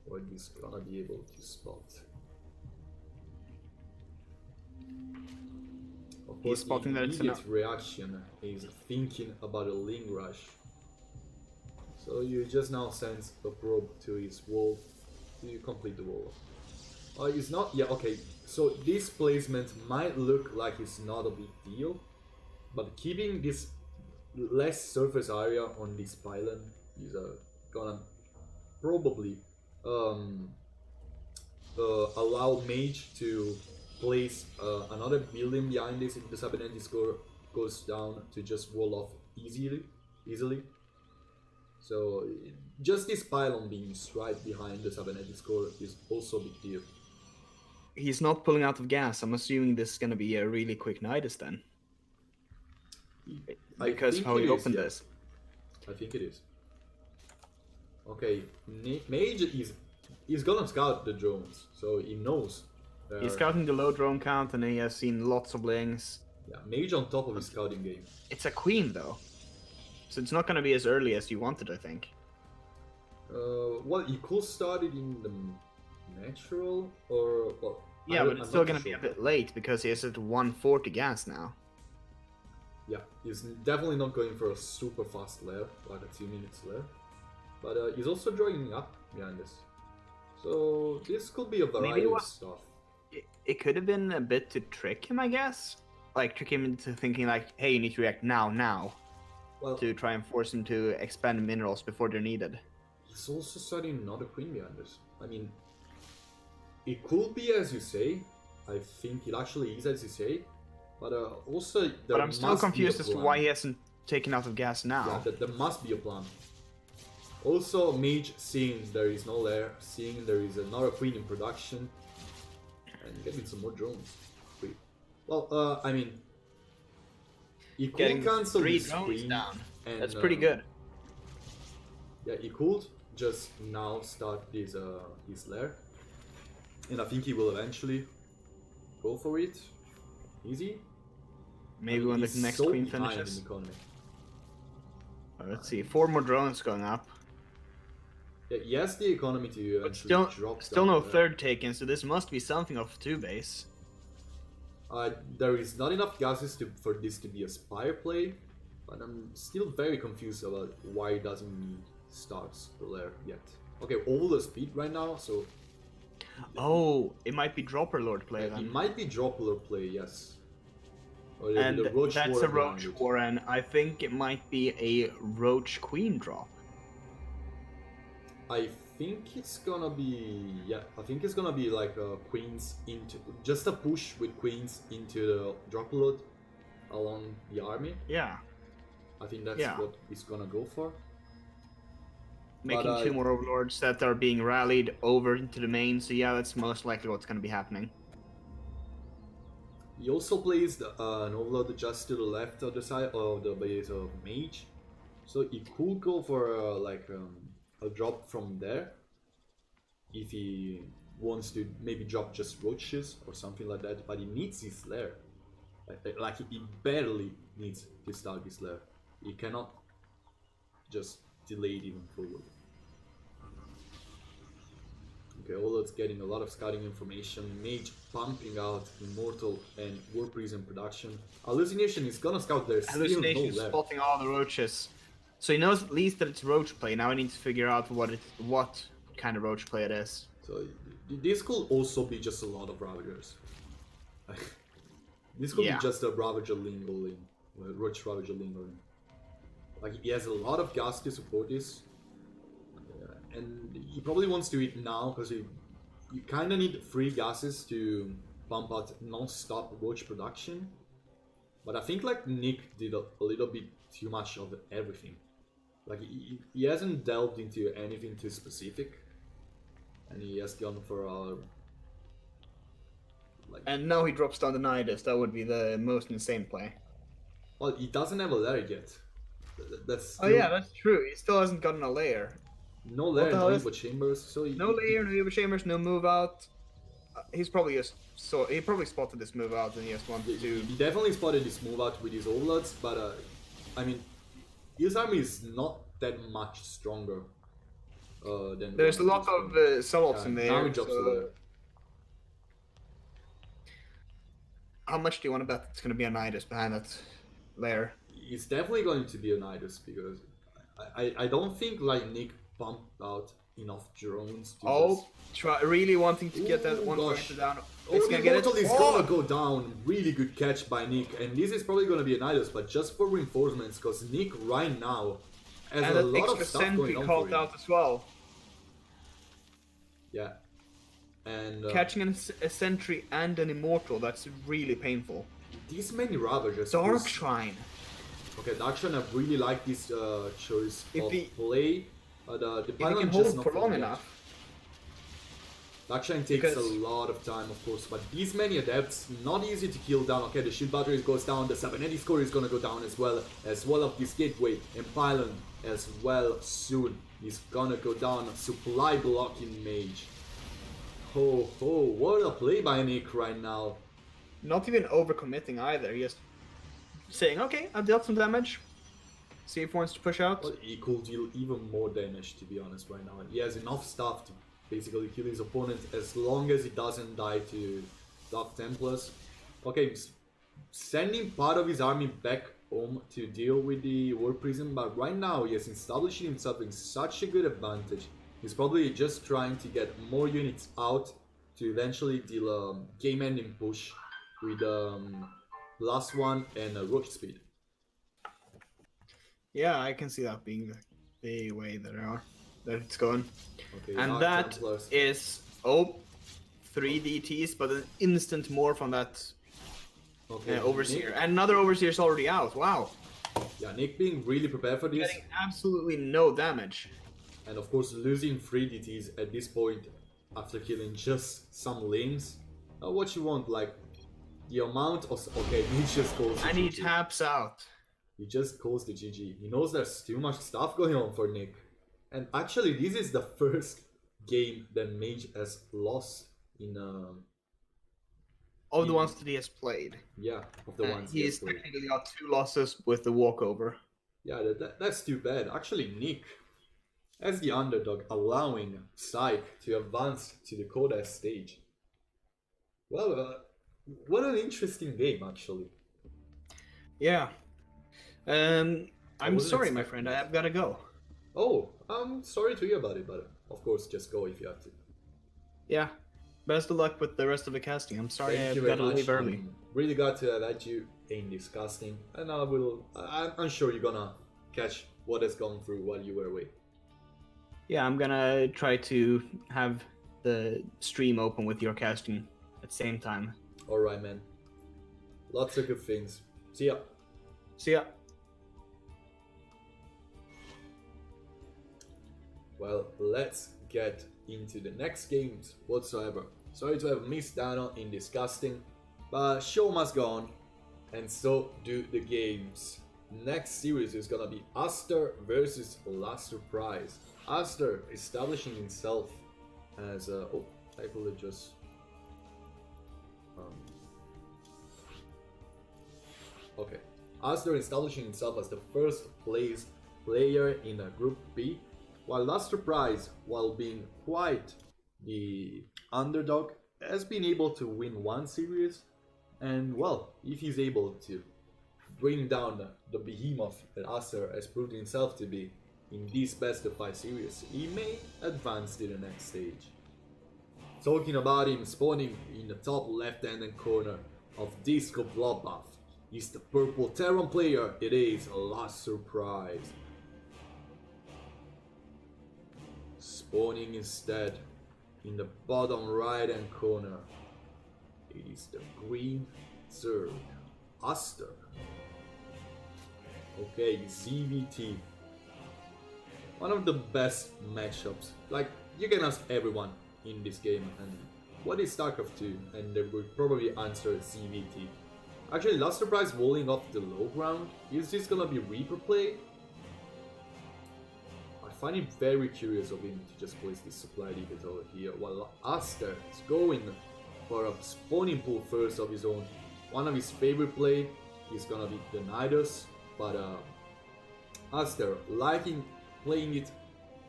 what he's gonna be able to spot. Of course, spotting the that it's immediate reaction is thinking about a Ling Rush. So you just now send a probe to his wall to complete the wall. It's not, yeah, okay. So this placement might look like it's not a big deal, but keeping this less surface area on this pylon is gonna probably allow Mage to place another building behind this if the cybernetic score goes down to just roll off easily. So just this pylon being right behind the cybernetic score is also a big deal. He's not pulling out of gas. I'm assuming this is gonna be a really quick Nidus then. Because how he opened this. I think it is. Okay, Mage is gonna scout the drones, so he knows. He's scouting the low drone count and he has seen lots of lings. Yeah, Mage on top of his scouting game. It's a queen though, so it's not gonna be as early as you wanted, I think. Well, he could start it in the natural or well, Yeah, but it's I'm still not gonna sure. be a bit late because he is at 140 gas now. Yeah, he's definitely not going for a super fast lair, like a 2 minutes lair. But he's also drawing up behind this. So this could be a variety of stuff. It could have been a bit to trick him, I guess. Like, trick him into thinking like, hey, you need to react now. Well, To try and force him to expend minerals before they're needed. he's also starting another queen behind this. I mean, it could be as you say. I think it actually is as you say. But also, But I'm still confused as to why he hasn't taken out of gas now. Yeah, there must be a plan. Also, Mage seeing there is no lair, seeing there is another queen in production, and getting some more drones. Well, I mean, He could getting cancel 3 the drones screen. down. And, That's pretty good. Yeah, he could just now start his lair. And I think he will eventually go for it. Easy. Maybe when the he's next so queen behind finishes. in economy. Let's see, 4 more drones going up. Yeah, he has the economy to But eventually still, drop still down no there. third taken, so this must be something of 2 base. There is not enough gases for this to be a spire play, but I'm still very confused about why it doesn't need stars the lair yet. Okay, all the speed right now, so Oh, it might be Dropper Lord play it then. might be Dropler play, yes. Or And the Roach that's Warren a Roach behind it. Warren. I think it might be a Roach Queen drop. I think it's gonna be, yeah, I think it's gonna be like queens into, just a push with queens into the drop load along the army. Yeah, I think that's Yeah. what it's gonna go for. making But, 2 more Overlords that are being rallied over into the main, so yeah, that's most likely what's going to be happening. He also plays an overload just to the left of the side of the base of mage, so he could go for a drop from there if he wants to maybe drop just roaches or something like that. But he needs his lair, like he barely needs to start his lair. He cannot just delay it even forward. Okay, Overlord's getting a lot of scouting information. Mage pumping out Immortal and War Prison production. Hallucination is gonna scout there. Still no Hallucination lair. spotting all the roaches. So he knows at least that it's roach play. Now he needs to figure out what kind of roach play it is. So this could also be just a lot of Ravagers. This could Yeah. be just a Ravager lingering, Roach Ravager lingering. Like he has a lot of gas to support this, and he probably wants to eat now because you kind of need 3 gases to pump out non-stop Roach production. But I think like Nick did a little bit too much of everything. Like he hasn't delved into anything too specific, and he has gone for a like. And now he drops down the Nidus. That would be the most insane play. Well, he doesn't have a lair yet. That's Oh yeah, that's true. He still hasn't gotten a layer. no lair, the hell no is- Evo chambers. So No layer, no Evo Chambers, no move out. He's probably just he probably spotted this move out and he just wanted to. He definitely spotted this move out with his overlords, but I mean, his army is not that much stronger than. There's a one lot of his solops Yeah, in now there. he drops the So lair. how much do you want to bet it's going to be a Nidus behind that layer? It's definitely going to be a Nidus because I don't think like Nick pumped out enough drones to Oh, really wanting to get that Ooh, one gosh. pointer down. Oh, It's the gonna get it. Immortal is Oh! gonna go down. Really good catch by Nick, and this is probably gonna be a Nidus, but just for reinforcements, because Nick right now has And a that lot extra of stuff sentry going on called for him. out as well. Yeah, and Catching a sentry and an immortal, that's really painful. these many Ravagers. Dark who's- Shrine. Okay, Dark Shrine, I really like this choice If of he- play. The If he pylon can just hold not for long yet. enough. Dark Shrine takes Because- a lot of time, of course, but these many adepts, not easy to kill down. Okay, the shield battery goes down, the cybernetic score is gonna go down as well of this gateway, and pylon as well soon. He's gonna go down, supply blocking mage. Oh, what a play by Nick right now. Not even overcommitting either. Just saying, okay, I've dealt some damage. See if he wants to push out. But he could deal even more damage, to be honest, right now. And he has enough stuff to basically kill his opponent as long as he doesn't die to Dark Templars. Okay, sending part of his army back home to deal with the War Prison, but right now he has established himself in such a good advantage. He's probably just trying to get more units out to eventually deal a game-ending push with last one and roach speed. Yeah, I can see that being the way that it's going. Okay, And Dark that Templars. is 3 DTs, but an instant more from that Okay, Overseer. Nick, And another Overseer's already out. Wow. yeah, Nick being really prepared for this. Getting absolutely no damage. And of course, losing 3 DTs at this point after killing just some lanes. What you want, like, the amount of... Okay, he just calls the And he GG. taps out. He just calls the GG. He knows there's too much stuff going on for Nick. And actually, this is the first game that Mage has lost in... Of the ones that he has played. Yeah, of the ones he has has played. technically got 2 losses with the walkover. Yeah, that's too bad. Actually, Nick, as the underdog, allowing Psyche to advance to the Coda stage. Well, what an interesting game, actually. Yeah. I'm wasn't sorry, my expecting friend. that. I've got to go. Oh, I'm sorry to hear about it, but of course, just go if you have to. Yeah. Best of luck with the rest of the casting. I'm sorry Thank you I've very got to much. leave early. I'm really glad to have had you in this casting, and I'm sure you're gonna catch what has gone through while you were away. Yeah, I'm gonna try to have the stream open with your casting at the same time. Alright, man. Lots of good things. See ya. See ya. Well, let's get into the next games whatsoever. Sorry to have missed out in this casting, but show must go on, and so do the games. Next series is gonna be Aster versus Last Surprise. Aster establishing himself as a... Oh, I could have just... Okay. Aster establishing himself as the first place player in a Group B, while Last Surprise, while being quite the underdog, has been able to win one series, and well, if he's able to bring down the behemoth that Aster has proved himself to be in this best of 5 series, he may advance to the next stage. Talking about him, spawning in the top left-hand corner of Disco Bloodbath is the purple Terran player. It is Last Surprise. Spawning instead in the bottom right-hand corner, it is the green Zerg, Aster. Okay, ZVT. One of the best matchups. Like, you can ask everyone in this game, and what is StarCraft 2? And they would probably answer ZVT. Actually, Last Surprise rolling off the low ground. Is this gonna be Reaper play? I find it very curious of him to just place this supply depot over here, while Aster is going for a spawning pool first of his own. One of his favorite play is gonna be the Nidus, but Aster liking playing it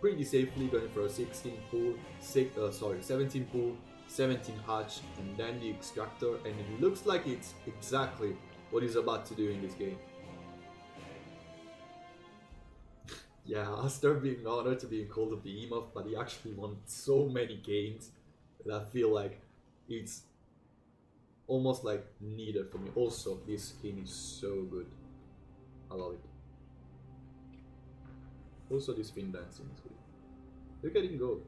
pretty safely, going for a 16 pool, 17 pool, 17 hatch, and then the extractor, and it looks like it's exactly what he's about to do in this game. Yeah, Aster being honored to be called a behemoth, but he actually won so many games that I feel like it's almost like needed for me. Also, this skin is so good. I love it. Also, this fin dancing is good. Look at him go.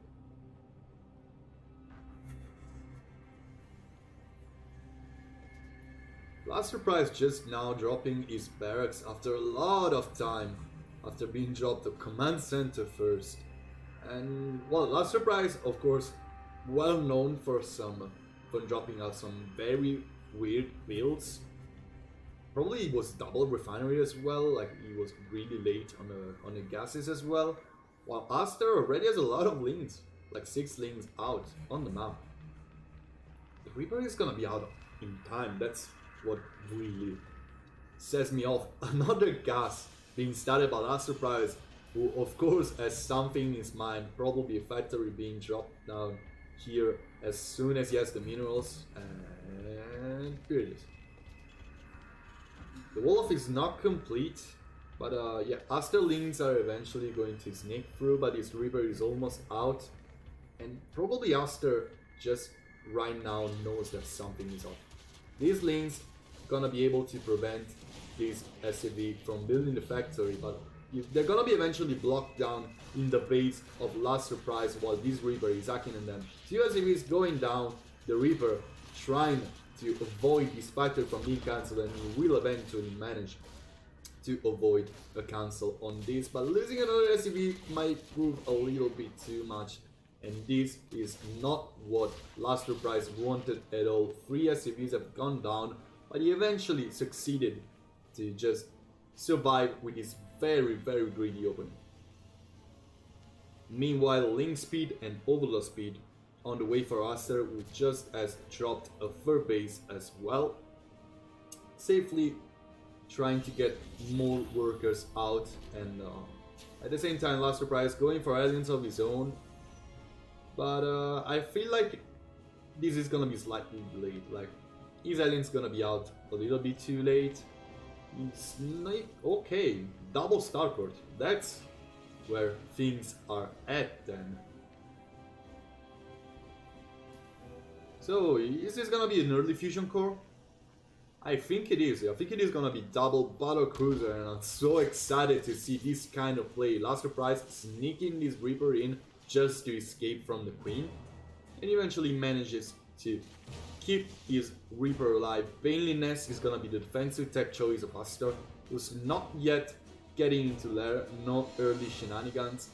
Last Surprise just now dropping his barracks after a lot of time, after being dropped to Command Center first. And well, Last Surprise, of course, well known for dropping out some very weird builds. Probably it was double refinery as well, like he was really late on the gases as well. While Aster already has a lot of links, like 6 links out on the map. The Reaper is gonna be out in time, that's what really sets me off. Another gas being started by Last Surprise, who of course has something in his mind, probably a factory being dropped down here as soon as he has the minerals, and here it is. The Wolf is not complete, but yeah, Aster links are eventually going to sneak through, but his Reaper is almost out, and probably Aster just right now knows that something is off. These links gonna be able to prevent this SCV from building the factory, but they're gonna be eventually blocked down in the base of Last Surprise while this Reaper is hacking on them. So as if he's going down, the Reaper trying to avoid this factory from being cancelled, and he will eventually manage to avoid a cancel on this, but losing another SCV might prove a little bit too much And this is not what Last Surprise wanted at all. 3 SCVs have gone down, but he eventually succeeded to just survive with his very greedy opening. Meanwhile, Link Speed and Overlord Speed on the way for Aster, who just has dropped a fur base as well, safely trying to get more workers out, and at the same time Last Surprise going for aliens of his own. But I feel like this is gonna be slightly delayed. Like, his alien's gonna be out a little bit too late. It's like, okay, double starport. That's where things are at then. So, is this gonna be an early fusion core? I think it is. I think it is gonna be double battle cruiser, and I'm so excited to see this kind of play. Last Surprise sneaking this Reaper in just to escape from the Queen, and eventually manages to keep his Reaper alive. Painliness is gonna be the defensive tech choice of Aster, who's not yet getting into lair, no early shenanigans.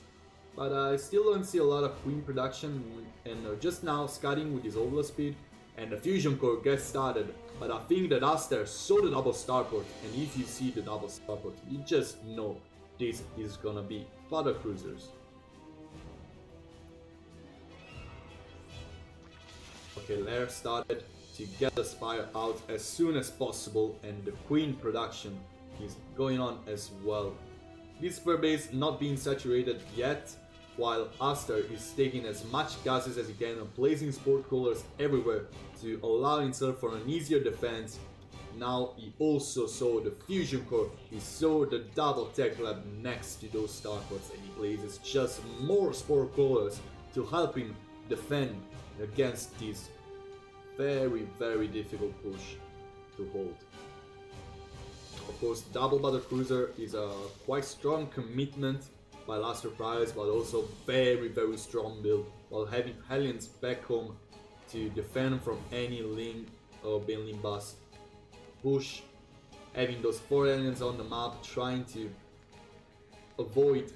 But I still don't see a lot of Queen production, and just now scouting with his Overlord Speed, and the Fusion Core gets started. But I think that Aster saw the double starport, and if you see the double starport, you just know this is gonna be battle cruisers. Okay, Lair started to get the Spire out as soon as possible, and the Queen production is going on as well. This fur base not being saturated yet, while Aster is taking as much gases as he can and placing sport coolers everywhere to allow himself for an easier defense. Now he also saw the Fusion Core, he saw the double tech lab next to those starports, and he places just more sport coolers to help him defend against this very difficult push to hold. Of course, double battle cruiser is a quite strong commitment by Last Surprise, but also very strong build, while having Hellions back home to defend from any Link or Banelin bust push, having those 4 aliens on the map, trying to avoid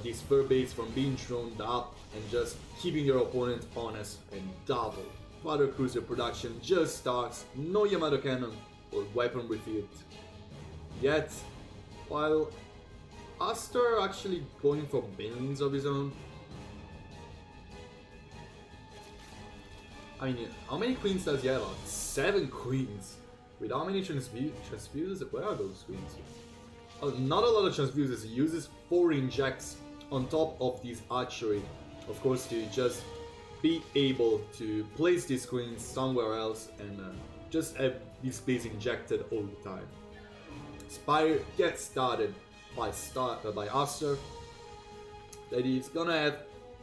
this fur base from being thrown up, and just keeping your opponent honest. And double battle cruiser production just starts, no Yamato cannon or weapon refit yet, while Aster actually going for Banelins of his own. I mean, how many queens does he have? 7 queens. With how many transfuses? Where are those queens? Not a lot of transfuses. He uses 4 injects on top of this archery. Of course, to just be able to place these queens somewhere else and just have this base injected all the time. Spire gets started by Aster. That he's gonna have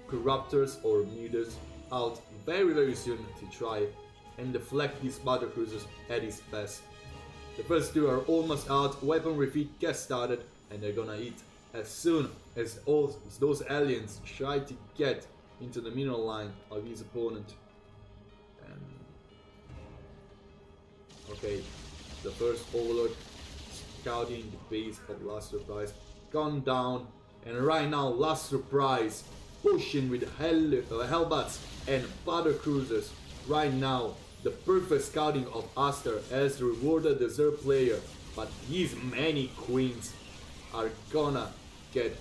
Corruptors or Muters out very soon to try and deflect these battle cruisers at his best. The first 2 are almost out, weapon refit gets started, and they're gonna hit as soon as those aliens try to get into the mineral line of his opponent. And okay, the first Overlord scouting the base of Last Surprise gone down, and right now Last Surprise pushing with Hellbats and battle cruisers. Right now the perfect scouting of Aster has rewarded the Zerg player, but these many queens are gonna get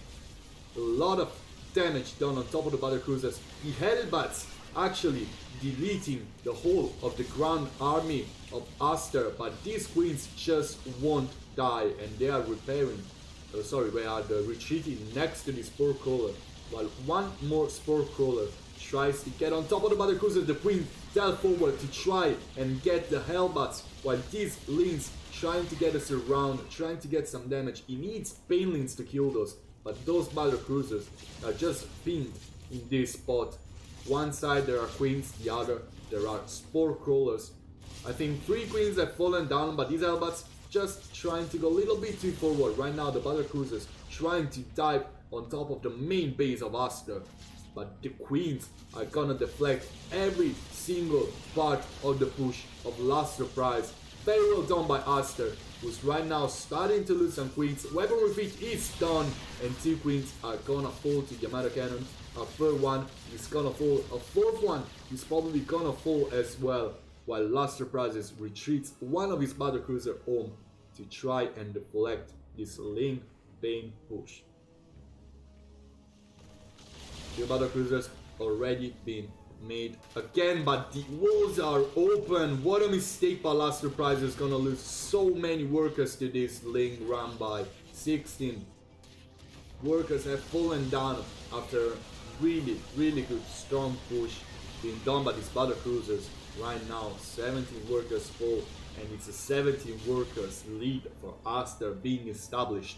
a lot of damage done on top of the battle cruisers. The Hellbats actually deleting the whole of the ground army of Aster, but these queens just won't die, and they are repairing. They are retreating next to the Spore Crawler, while one more Spore Crawler tries to get on top of the battle cruiser. The queen fell forward to try and get the Hellbats, while these Lings trying to get us around, trying to get some damage. He needs Painlings to kill those, but those battle cruisers are just pinned in this spot. One side there are queens, the other there are Spore Crawlers. I think 3 queens have fallen down, but these Hellbats just trying to go a little bit too forward. Right now the battle cruisers trying to dive on top of the main base of Aster, but the queens are gonna deflect every single part of the push of Last Surprise. Very well done by Aster, who's right now starting to lose some queens. Weapon refit is done, and 2 queens are gonna fall to Yamato Cannon. A third one is gonna fall, a fourth one is probably gonna fall as well, while Last Surprises retreats one of his battlecruiser home to try and deflect this Ling Bane push. 2 battlecruisers already been made again, but the walls are open. What a mistake by Last Surprises, gonna lose so many workers to this Ling run by. 16 workers have fallen down after really good strong push being done by these battlecruisers. Right now 17 workers fall, and it's a 17 workers lead for Aster being established.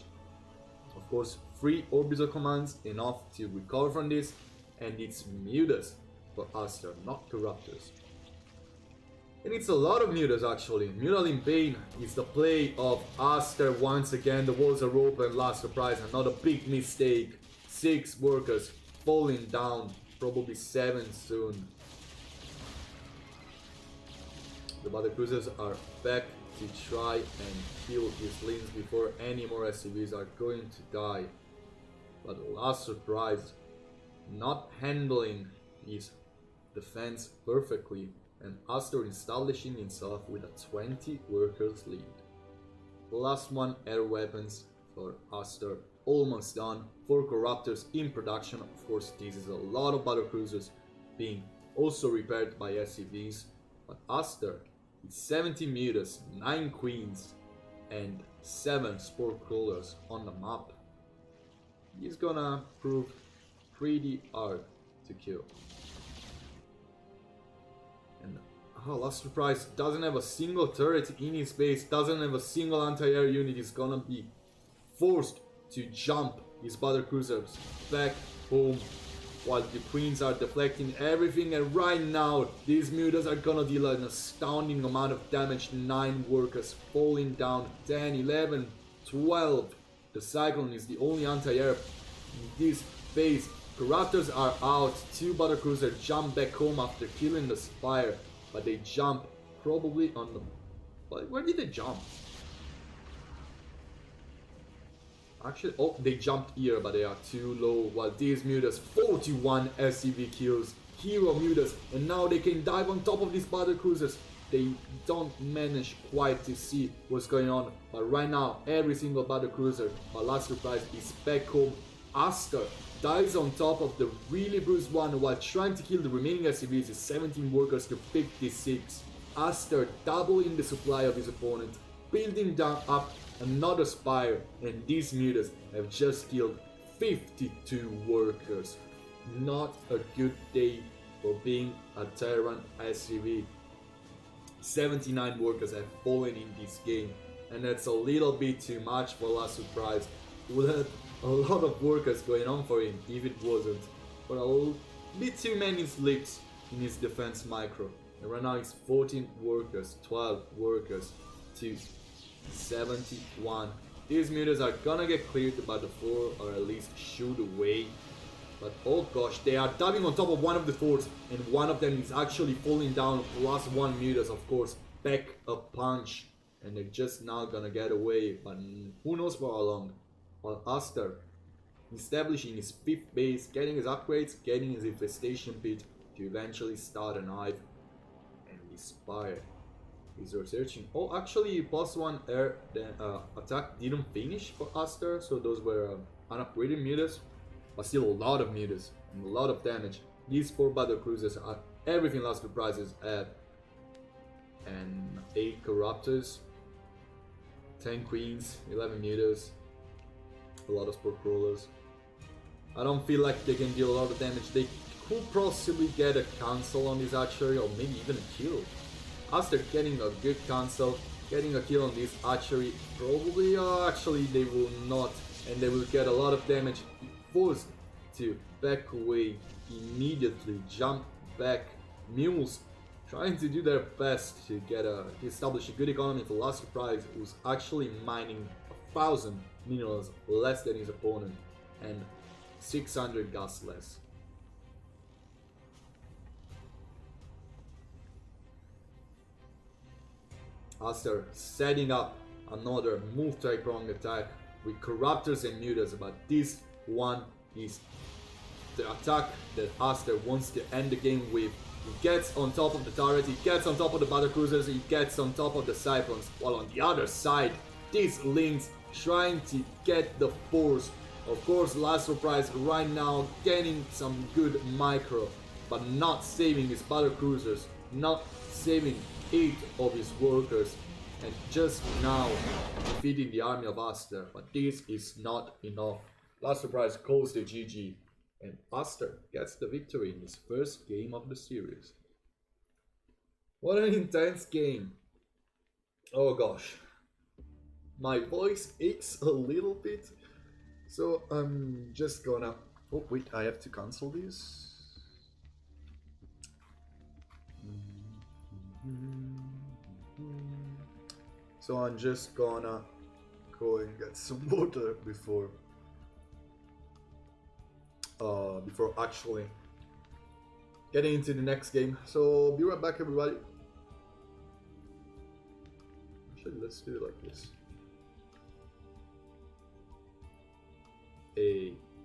Of course, 3 orbital commands enough to recover from this, and it's mutas for Aster, not corruptors. And it's a lot of mutas actually. Mutaling Bane is the play of Aster once again. The walls are open, Last Surprise, another big mistake. 6 workers falling down, probably 7 soon. The battlecruisers are back to try and kill his Lings before any more SCVs are going to die. But Last Surprise not handling his defense perfectly, and Aster establishing himself with a 20 workers lead. The last one, air weapons for Aster, almost done. 4 corruptors in production. Of course, this is a lot of battlecruisers being also repaired by SCVs, but Aster with 70 mutas, 9 queens, and 7 spore crawlers on the map, he's gonna prove pretty hard to kill. And Last Surprise doesn't have a single turret in his base, doesn't have a single anti-air unit. Is gonna be forced to jump his battlecruisers back home while the queens are deflecting everything. And right now these mutas are gonna deal an astounding amount of damage. 9 workers falling down, 10, 11, 12. The Cyclone is the only anti-air in this base. Corruptors are out. 2 battlecruisers jump back home after killing the Spire, but they jump probably on the... But where did they jump? Actually, oh, they jumped here, but they are too low. While these mutas, 41 SCV kills, hero mutas, and now they can dive on top of these battlecruisers. They don't manage quite to see what's going on, but right now every single battlecruiser, my Last Surprise, is back home. Aster dives on top of the really bruised one while trying to kill the remaining SCVs. Is 17 workers to 56. Aster doubling the supply of his opponent, building down up another Spire, and these mutas have just killed 52 workers. Not a good day for being a Terran SCV. 79 workers have fallen in this game, and that's a little bit too much for Last Surprise. We'll have a lot of workers going on for him if it wasn't for a bit too many slips in his defense micro. And right now it's 14 workers, 12 workers to 71. These mutas are gonna get cleared by the 4, or at least shoot away. But oh gosh, they are diving on top of one of the 4s, and one of them is actually falling down. Plus 1 mutas, of course, back a punch, and they're just now gonna get away. But who knows for how long. While Aster establishing his 5th base, getting his upgrades, getting his infestation pit to eventually start an hive and Spire. He's researching. Oh, actually, +1 air attack didn't finish for Aster, so those were unupgraded mutas, but still a lot of mutas and a lot of damage. These 4 battlecruisers are everything Last Surprises had, and 8 corruptors, 10 queens, 11 mutas, a lot of spore crawlers. I don't feel like they can deal a lot of damage. They could possibly get a cancel on this archery, or maybe even a kill. After getting a good cancel, getting a kill on this archery, probably actually they will not, and they will get a lot of damage. Forced to back away immediately, jump back. Mules trying to do their best to get to establish a good economy for Last Surprise, who's actually mining 1,000 minerals less than his opponent and 600 gas less. Aster setting up another multi-pronged attack with Corruptors and Mutas, but this one is the attack that Aster wants to end the game with. He gets on top of the turret, he gets on top of the battlecruisers, he gets on top of the Cyclones, while on the other side, these Lynx trying to get the force. Of course, Last Surprise right now getting some good micro, but not saving his battlecruisers, not saving 8 of his workers, and just now defeating the army of Aster. But this is not enough. Last Surprise calls the GG, and Aster gets the victory in his first game of the series. What an intense game. Oh gosh. My voice aches a little bit, so I'm just gonna... Oh wait, I have to cancel this. So I'm just gonna go and get some water before actually getting into the next game. So be right back, everybody. Actually, let's do it like this.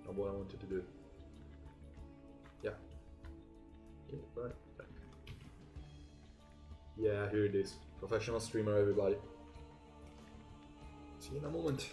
Not what I wanted to do. Yeah. Okay, right back. Yeah, here it is. Professional streamer, everybody. See you in a moment.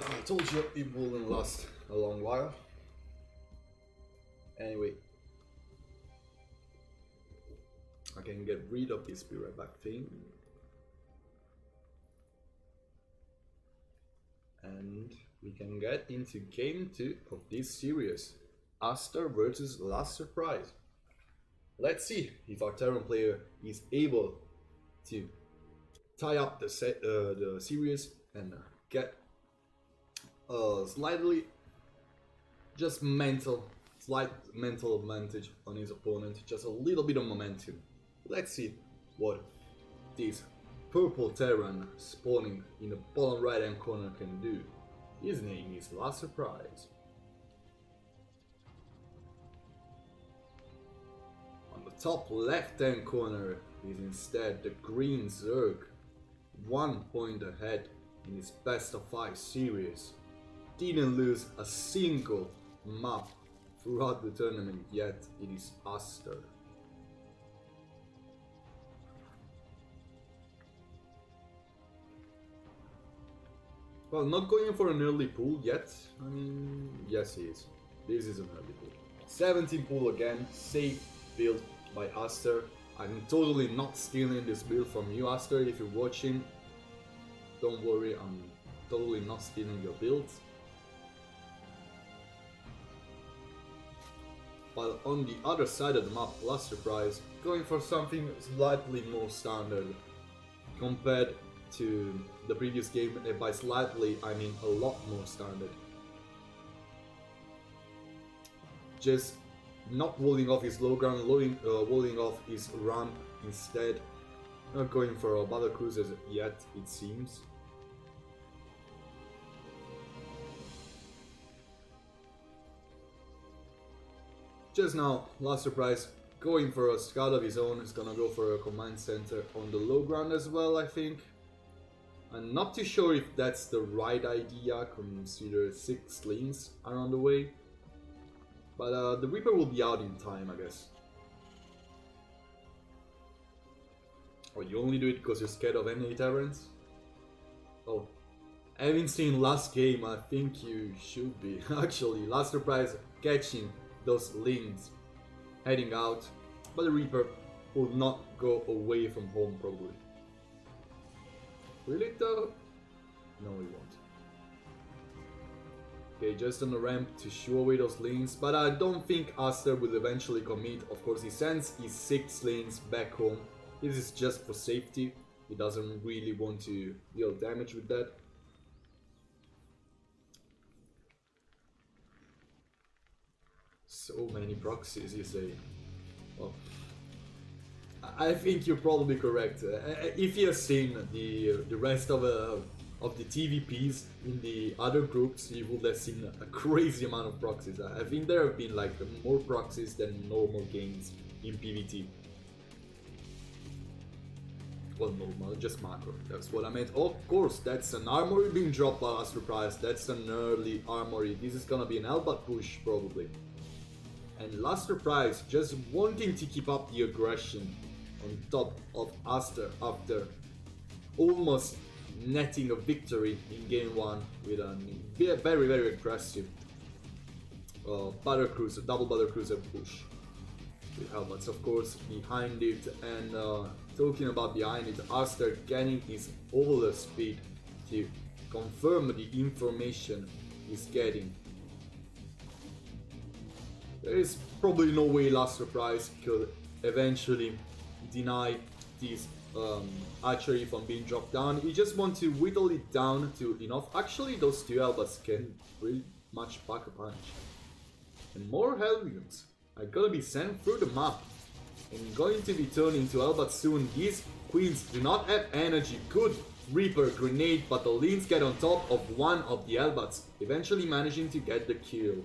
I told you it wouldn't last a long while. Anyway, I can get rid of this be right back thing. And we can get into game 2 of this series. Aster versus Last Surprise. Let's see if our Terran player is able to tie up the series and get slightly slight mental advantage on his opponent, just a little bit of momentum. Let's see what this purple Terran spawning in the bottom right hand corner can do. His name is Last Surprise. On the top left hand corner is instead the green Zerg, 1 point ahead in his best of 5 series. Didn't lose a single map throughout the tournament, yet it is Aster. Well, not going for an early pull yet. I mean, yes he is. This is an early pull. 17 pull again, safe build by Aster. I'm totally not stealing this build from you, Aster, if you're watching. Don't worry, I'm totally not stealing your builds. While on the other side of the map, Last Surprise going for something slightly more standard compared to the previous game, and by slightly I mean a lot more standard. Just not walling off his low ground, walling off his ramp instead. Not going for a battle cruisers yet, it seems. Just now, Last Surprise going for a scout of his own. He's gonna go for a command center on the low ground as well, I think. I'm not too sure if that's the right idea, consider 6 lanes are on the way. But the Reaper will be out in time, I guess. Oh, you only do it because you're scared of any taverns? Oh, having seen last game, I think you should be. Actually, last surprise catching those links heading out, but the Reaper will not go away from home probably. Will it though? No, it won't. Okay, just on the ramp to shoo away those lanes, but I don't think Aster will eventually commit. Of course, he sends his 6 lanes back home. This is just for safety. He doesn't really want to deal damage with that. So many proxies, you say. Well, I think you're probably correct. If you have seen the rest of the TVPs in the other groups, you would have seen a crazy amount of proxies. I think there have been like more proxies than normal games in PvT. Well, normal, just macro. That's what I meant. Of course, that's an armory being dropped by last surprise. That's an early armory. This is gonna be an Elbat push probably. And last surprise, just wanting to keep up the aggression on top of Aster after almost netting a victory in game 1 with a very, very aggressive battlecruiser, double battlecruiser push. With helmets, of course, behind it, and talking about behind it, Aster getting his overlord speed to confirm the information he's getting. There is probably no way last surprise could eventually deny this archery from being dropped down. You just want to whittle it down to enough. Actually, those 2 Elbats can pretty much pack a punch. And more Hellions are gonna be sent through the map and going to be turned into Elbats soon. These queens do not have energy. Good Reaper grenade, but the Leans get on top of one of the Elbats, eventually managing to get the kill.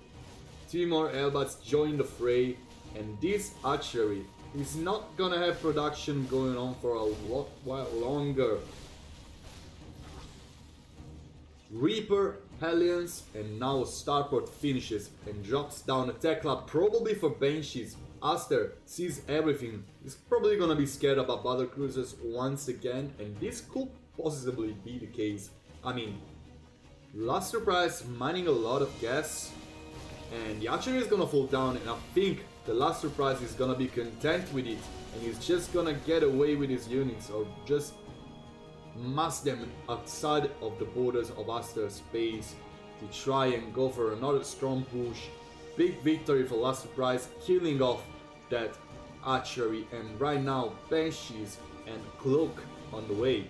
2 more Elbats join the fray, and this archery is not gonna have production going on for a while longer. Reaper, Hellions, and now Starport finishes and drops down a tech lab, probably for Banshees. Aster sees everything. He's probably gonna be scared about battlecruisers once again, and this could possibly be the case. I mean, last surprise mining a lot of gas, and the archery is gonna fall down, and I think the last surprise is gonna be content with it, and he's just gonna get away with his units, or just mass them outside of the borders of Aster's base to try and go for another strong push. Big victory for last surprise, killing off that archery, and right now Banshees and Cloak on the way.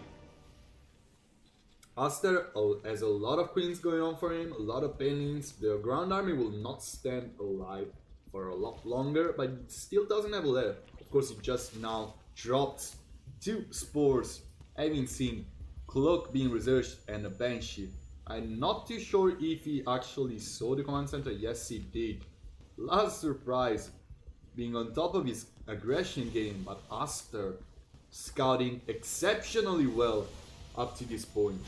Aster has a lot of queens going on for him, a lot of pennies. The ground army will not stand alive for a lot longer, but it still doesn't have a lead. Of course, it just now dropped 2 spores, having seen Cloak being researched and a Banshee. I'm not too sure if he actually saw the command center. Yes, he did. Last surprise, being on top of his aggression game, but Aster scouting exceptionally well up to this point.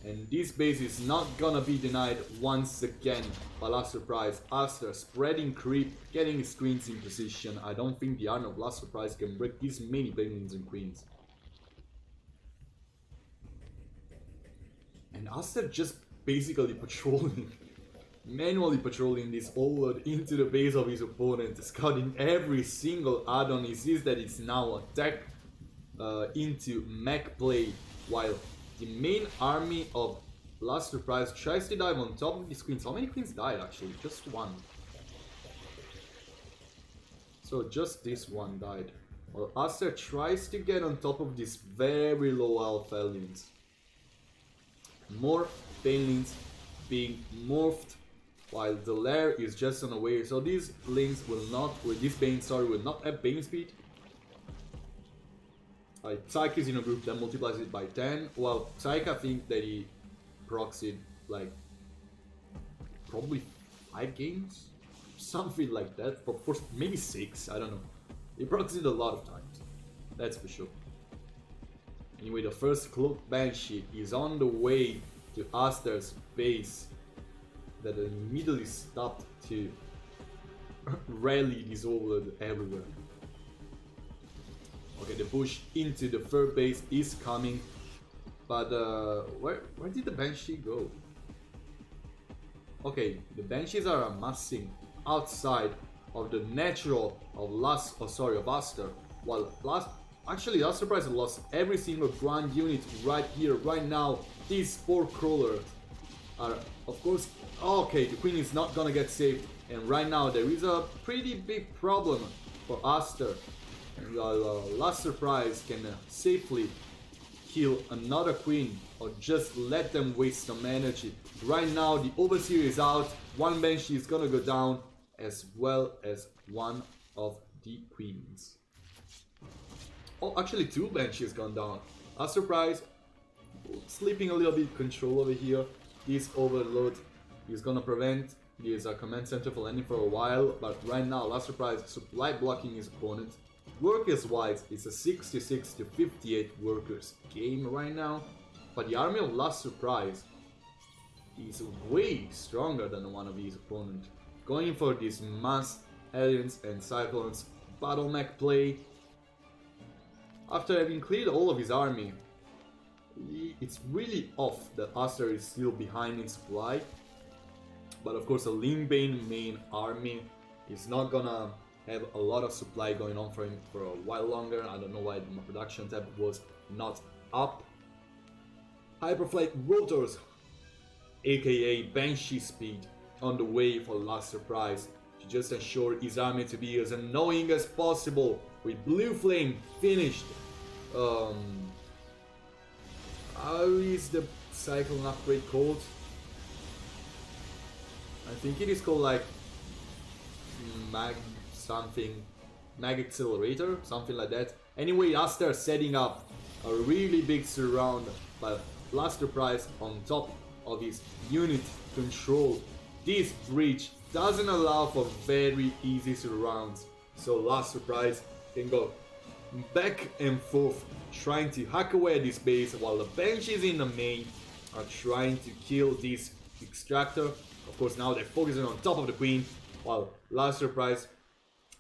And this base is not gonna be denied once again by last surprise. Aster spreading creep, getting his queens in position. I don't think the Arm of last surprise can break this many Banelings and queens. And Aster just basically patrolling, manually patrolling this overlord into the base of his opponent, scouting every single add-on. He sees that it's now attack into mech play, while the main army of last surprise tries to dive on top of these queens. How many queens died actually? Just 1. So just this one died. Well, Aster tries to get on top of these very low alpha aliens. More Banelings being morphed, while the lair is just on the way. So these links will not, or this Bane, sorry, will not have Bane speed. Psyche is in a group that multiplies it by 10. Well, Psyche, I think that he proxied like probably 5 games, something like that. For maybe 6, I don't know. He proxied a lot of times, that's for sure. Anyway, the first Cloak Banshee is on the way to Aster's base. that immediately stopped to rally this overload everywhere. Okay, the push into the third base is coming, but where did the Banshee go? Okay, the Banshees are amassing outside of the natural of Aster, while actually Last Surprise lost every single ground unit right here, right now. These four crawlers are, of course, okay, the Queen is not gonna get saved, and right now there is a pretty big problem for Aster. Last Surprise can safely kill another Queen or just let them waste some energy. Right now the Overseer is out, one Banshee is gonna go down, as well as one of the Queens. Oh, actually two Banshees gone down. Last Surprise slipping a little bit control over here. This overload is gonna prevent this command center for landing for a while, but right now Last Surprise supply blocking his opponent. Workers wise, it's a 66 to 58 workers game right now, but the army of Last Surprise is way stronger than one of his opponents. Going for this mass aliens and cyclones battle mech play. After having cleared all of his army, it's really off that Aster is still behind in supply. But of course a Limbane main army is not gonna have a lot of supply going on for him for a while longer. I don't know why the production tab was not up. Hyperflight rotors, aka Banshee speed, on the way for Last Surprise to just ensure his army to be as annoying as possible. With Blue Flame finished. How is the Cyclone upgrade called? I think it is called like Mag Accelerator, something like that. Anyway, Aster setting up a really big surround, but Last Surprise on top of his unit control. This bridge doesn't allow for very easy surrounds, so Last Surprise can go back and forth trying to hack away at this base, while the Banshees in the main are trying to kill this extractor. Of course, now they're focusing on top of the Queen, while Last Surprise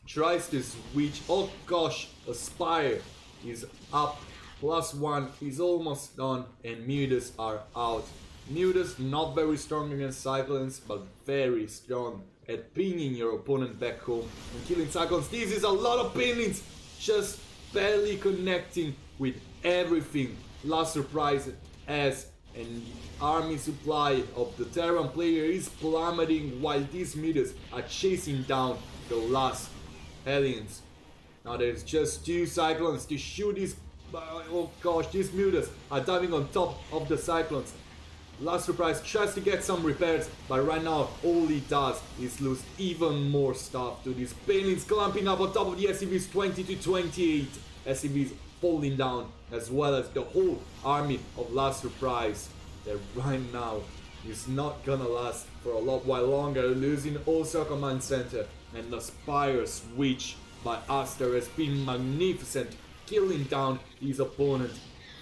tries to switch. Oh gosh, Aspire is up, +1 is almost done, and Mutas are out. Mutas not very strong against Cyclones, but very strong at pinging your opponent back home and killing Cyclones. This is a lot of pingings, just barely connecting with everything Last Surprise has, and the army supply of the Terran player is plummeting while these Mutas are chasing down the last aliens. Now there's just two Cyclones to shoot these. Oh gosh, these Mutas are diving on top of the Cyclones. Last Surprise tries to get some repairs, but right now all he does is lose even more stuff to these Banelings clamping up on top of the SCVs 20 to 28. SCVs falling down, as well as the whole army of Last Surprise that right now is not gonna last for a lot while longer, losing also command center, and the Spire switch by Aster has been magnificent, killing down his opponent,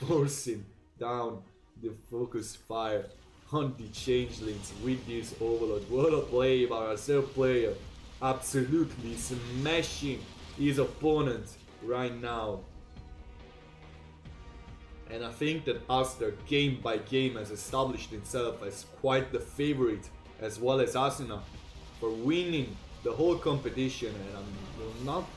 forcing down the focus fire on the changelings with this overload. What a play by our self player, absolutely smashing his opponent right now. And I think that Aster game by game has established himself as quite the favorite, as well as Asuna, for winning the whole competition, and I will not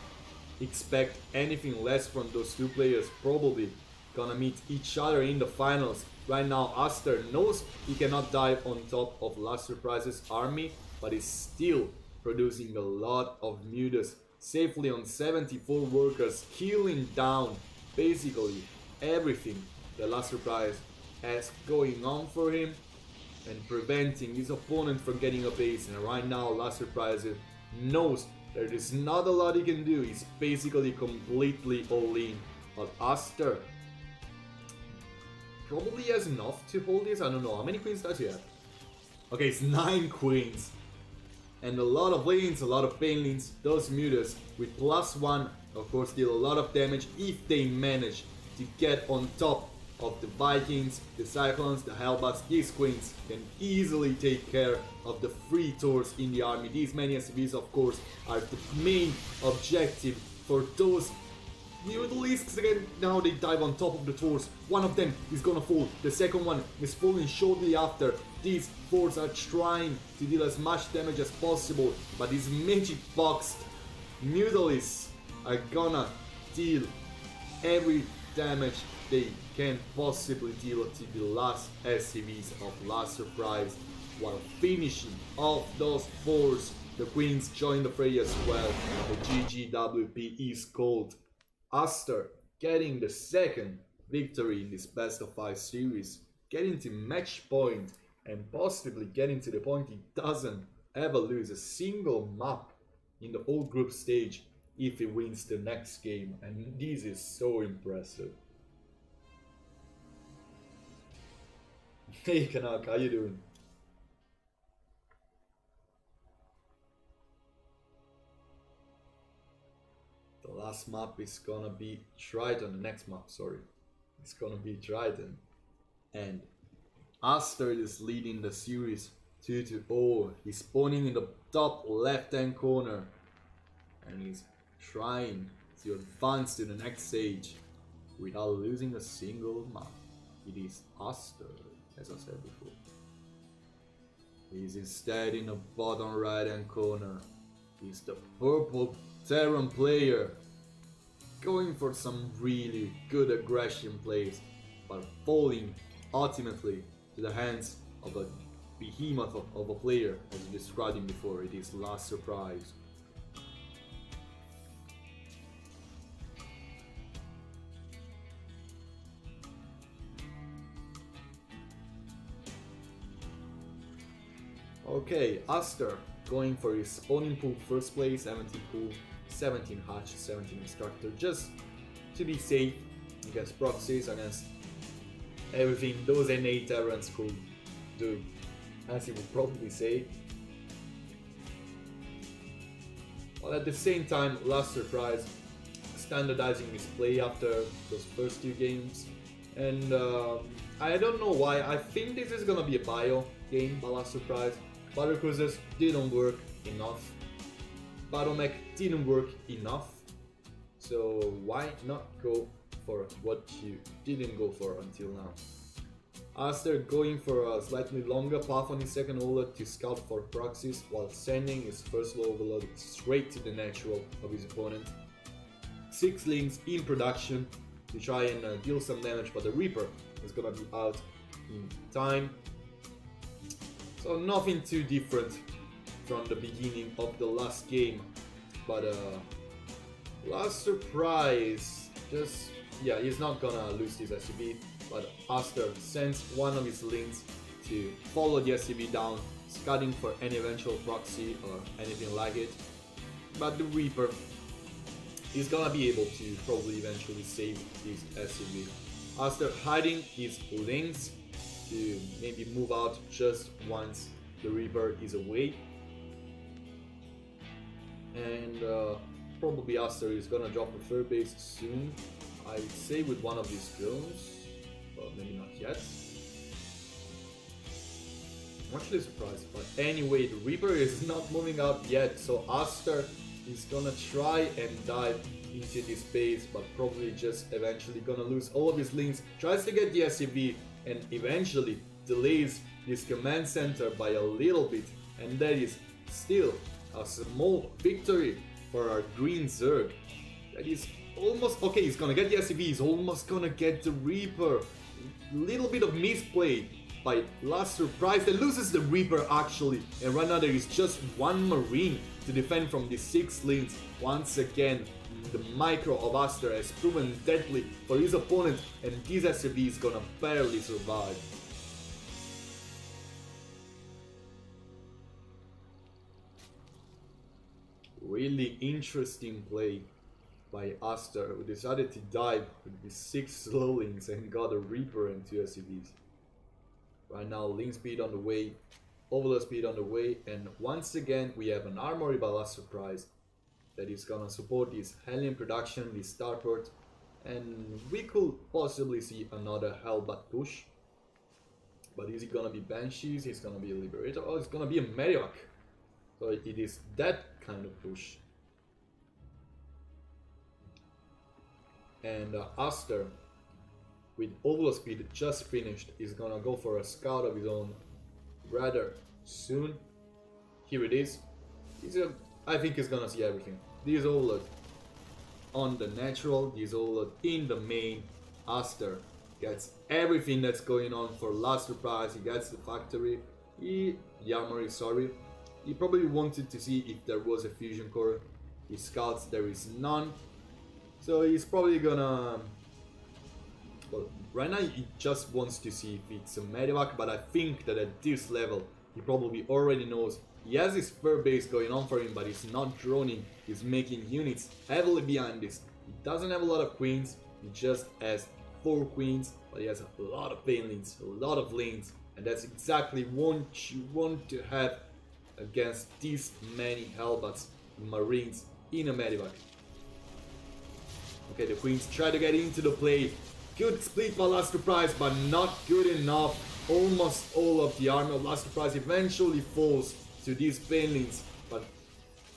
expect anything less from those two players. Probably gonna meet each other in the finals. Right now Aster knows he cannot dive on top of Last Surprise's army, but is still producing a lot of Mutas safely on 74 workers, killing down basically everything the Last Surprise has going on for him and preventing his opponent from getting a base. And right now Last Surprise knows there is not a lot he can do. He's basically completely all in, but Aster probably has enough to hold this. I don't know, how many queens does he have? Okay, it's 9 queens. And a lot of lanes, a lot of banelings. Those Mutas with +1, of course, deal a lot of damage if they manage to get on top of the Vikings, the Cyclones, the Hellbats. These queens can easily take care of the free tours in the army. These many SCVs, of course, are the main objective for those Mutalisks. Again, now they dive on top of the tours. One of them is gonna fall. The second one is falling shortly after. These forts are trying to deal as much damage as possible, but these magic boxed Mutalisks are gonna deal every damage they can possibly deal to the last SCVs of Last Surprise, while finishing off those forts. The queens join the fray as well. The GGWP is called. Aster getting the second victory in this best of 5 series, getting to match point and possibly getting to the point he doesn't ever lose a single map in the whole group stage if he wins the next game, and this is so impressive. Hey Kanak, how you doing? The last map is gonna be Triton, the next map, sorry. It's gonna be Triton. And Aster is leading the series 2-0. He's spawning in the top left hand corner. And he's trying to advance to the next stage without losing a single map. It is Aster, as I said before. He's instead in the bottom right hand corner. He's the purple Terran player, going for some really good aggression plays, but falling ultimately to the hands of a behemoth of a player, as you described him before. It is Last Surprise. Okay, Aster going for his spawning pool first place, 17 pool, 17 hatch, 17 instructor, just to be safe against proxies, against everything those NA Terrans could do, as he would probably say. While at the same time, Last Surprise standardizing his play after those first 2 games, and I don't know why, I think this is gonna be a bio game by Last Surprise. Battle Cruisers didn't work enough. Battle Mech didn't work enough. So why not go for what you didn't go for until now? Aster going for a slightly longer path on his second overload to scout for proxies, while sending his first low overload straight to the natural of his opponent. 6 links in production to try and deal some damage, but the Reaper is gonna be out in time. So nothing too different from the beginning of the last game, but Last Surprise, just, yeah, he's not gonna lose this SCV, but Aster sends one of his links to follow the SCV down, scouting for any eventual proxy or anything like it, but the Reaper is gonna be able to probably eventually save this SCV. Aster hiding his links to maybe move out just once the Reaper is away, and probably Aster is gonna drop the third base soon, I'd say with one of these drones, but maybe not yet. I'm actually surprised, but anyway, the Reaper is not moving out yet, so Aster is gonna try and dive into this base, but probably just eventually gonna lose all of his links, tries to get the SCV, and eventually delays this command center by a little bit, and that is still a small victory for our green Zerg. That is almost okay. He's gonna get the SCV, he's almost gonna get the Reaper. Little bit of misplay by Last Surprise that loses the Reaper actually, and right now there is just one Marine to defend from the 6 links. Once again, the micro of Aster has proven deadly for his opponent, and this SCV is gonna barely survive. Really interesting play by Aster, who decided to dive with the 6 slow links and got a Reaper and 2 SCVs. Right now, link speed on the way, overload speed on the way, and once again we have an armory by Last Surprise that is gonna support this Hellion production, this starport, and we could possibly see another Hellbat push. But is it gonna be Banshees, he's gonna be a Liberator, or it's gonna be a Medivac? So it is that kind of push. And Aster, with Overload Speed just finished, is gonna go for a Scout of his own rather soon. Here it is. I think he's gonna see everything. This Overload on the natural, this Overload in the main. Aster gets everything that's going on for last surprise. He gets the factory, the armory, sorry. He probably wanted to see if there was a fusion core. He scouts, there is none. So he's probably gonna... Well, right now he just wants to see if it's a Medivac, but I think that at this level he probably already knows. He has his fur base going on for him, but he's not droning. He's making units heavily behind this. He doesn't have a lot of queens, he just has 4 queens, but he has a lot of banelings, a lot of lanes, and that's exactly what you want to have against these many Hellbats, Marines in a Medivac. Okay, the queens try to get into the play. Good split by Last Surprise, but not good enough. Almost all of the army of Last Surprise eventually falls to these banelings, but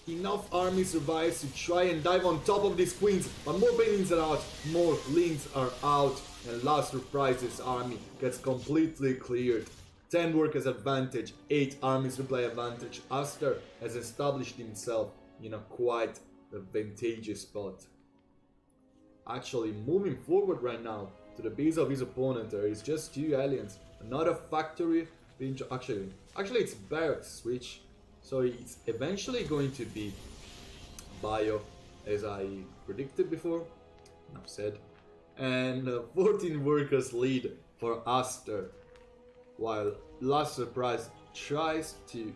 enough army survives to try and dive on top of these queens. But more banelings are out, more links are out, and Last Surprise's army gets completely cleared. 10 workers advantage, 8 army supply advantage. Aster has established himself in a quite advantageous spot. Actually, moving forward right now to the base of his opponent, there is just 2 aliens, another factory being actually it's barracks switch, so it's eventually going to be bio, as I predicted before. Enough said. And 14 workers lead for Aster, while Last Surprise tries to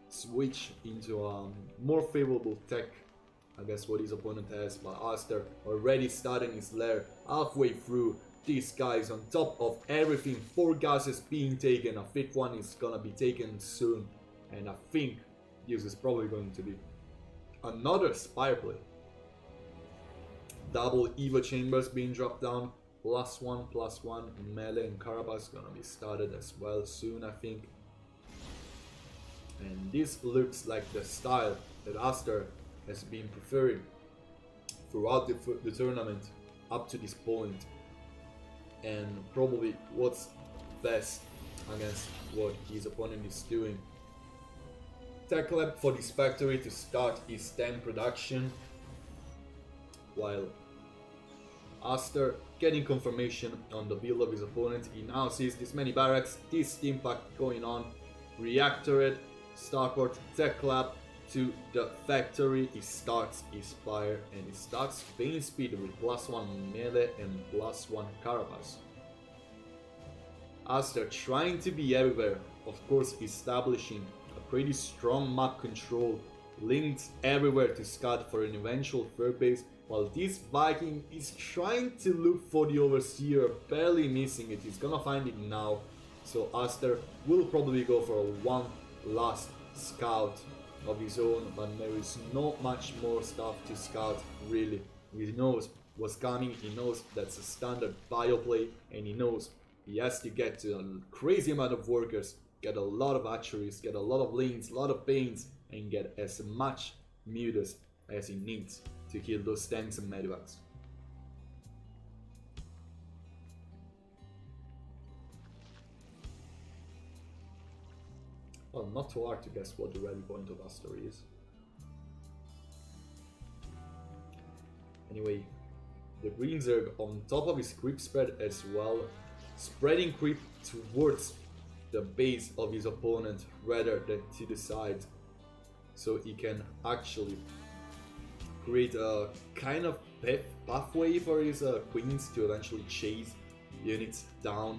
switch into a more favorable tech. I guess what his opponent has, but Aster already starting his lair halfway through. This guy is on top of everything. 4 gases being taken, a 5th one is gonna be taken soon, and I think this is probably going to be another Spire play. Double Eva Chambers being dropped down, +1/+1, melee and Carabas gonna be started as well soon, I think. And this looks like the style that Aster has been preferring throughout the tournament up to this point, and probably what's best against what his opponent is doing. Tech lab for this factory to start his 10 production, while Aster getting confirmation on the build of his opponent. He now sees this many barracks, this steam pack going on, reactorate, starport, tech lab, to the factory. He starts his Spire, and he starts Bane Speed with +1 melee and +1 Carabas. Aster trying to be everywhere, of course establishing a pretty strong map control, links everywhere to scout for an eventual third base, while this Viking is trying to look for the Overseer, barely missing it. He's gonna find it now, so Aster will probably go for one last scout of his own, but there is not much more stuff to scout really. He knows what's coming, he knows that's a standard bio play, and he knows he has to get to a crazy amount of workers, get a lot of archeries, get a lot of lanes, a lot of pains, and get as much mutas as he needs to kill those tanks and medivacs. Well, not too hard to guess what the rally point of Aster is. Anyway, the Greens are on top of his creep spread as well, spreading creep towards the base of his opponent rather than to the side, so he can actually create a kind of pathway for his queens to eventually chase units down.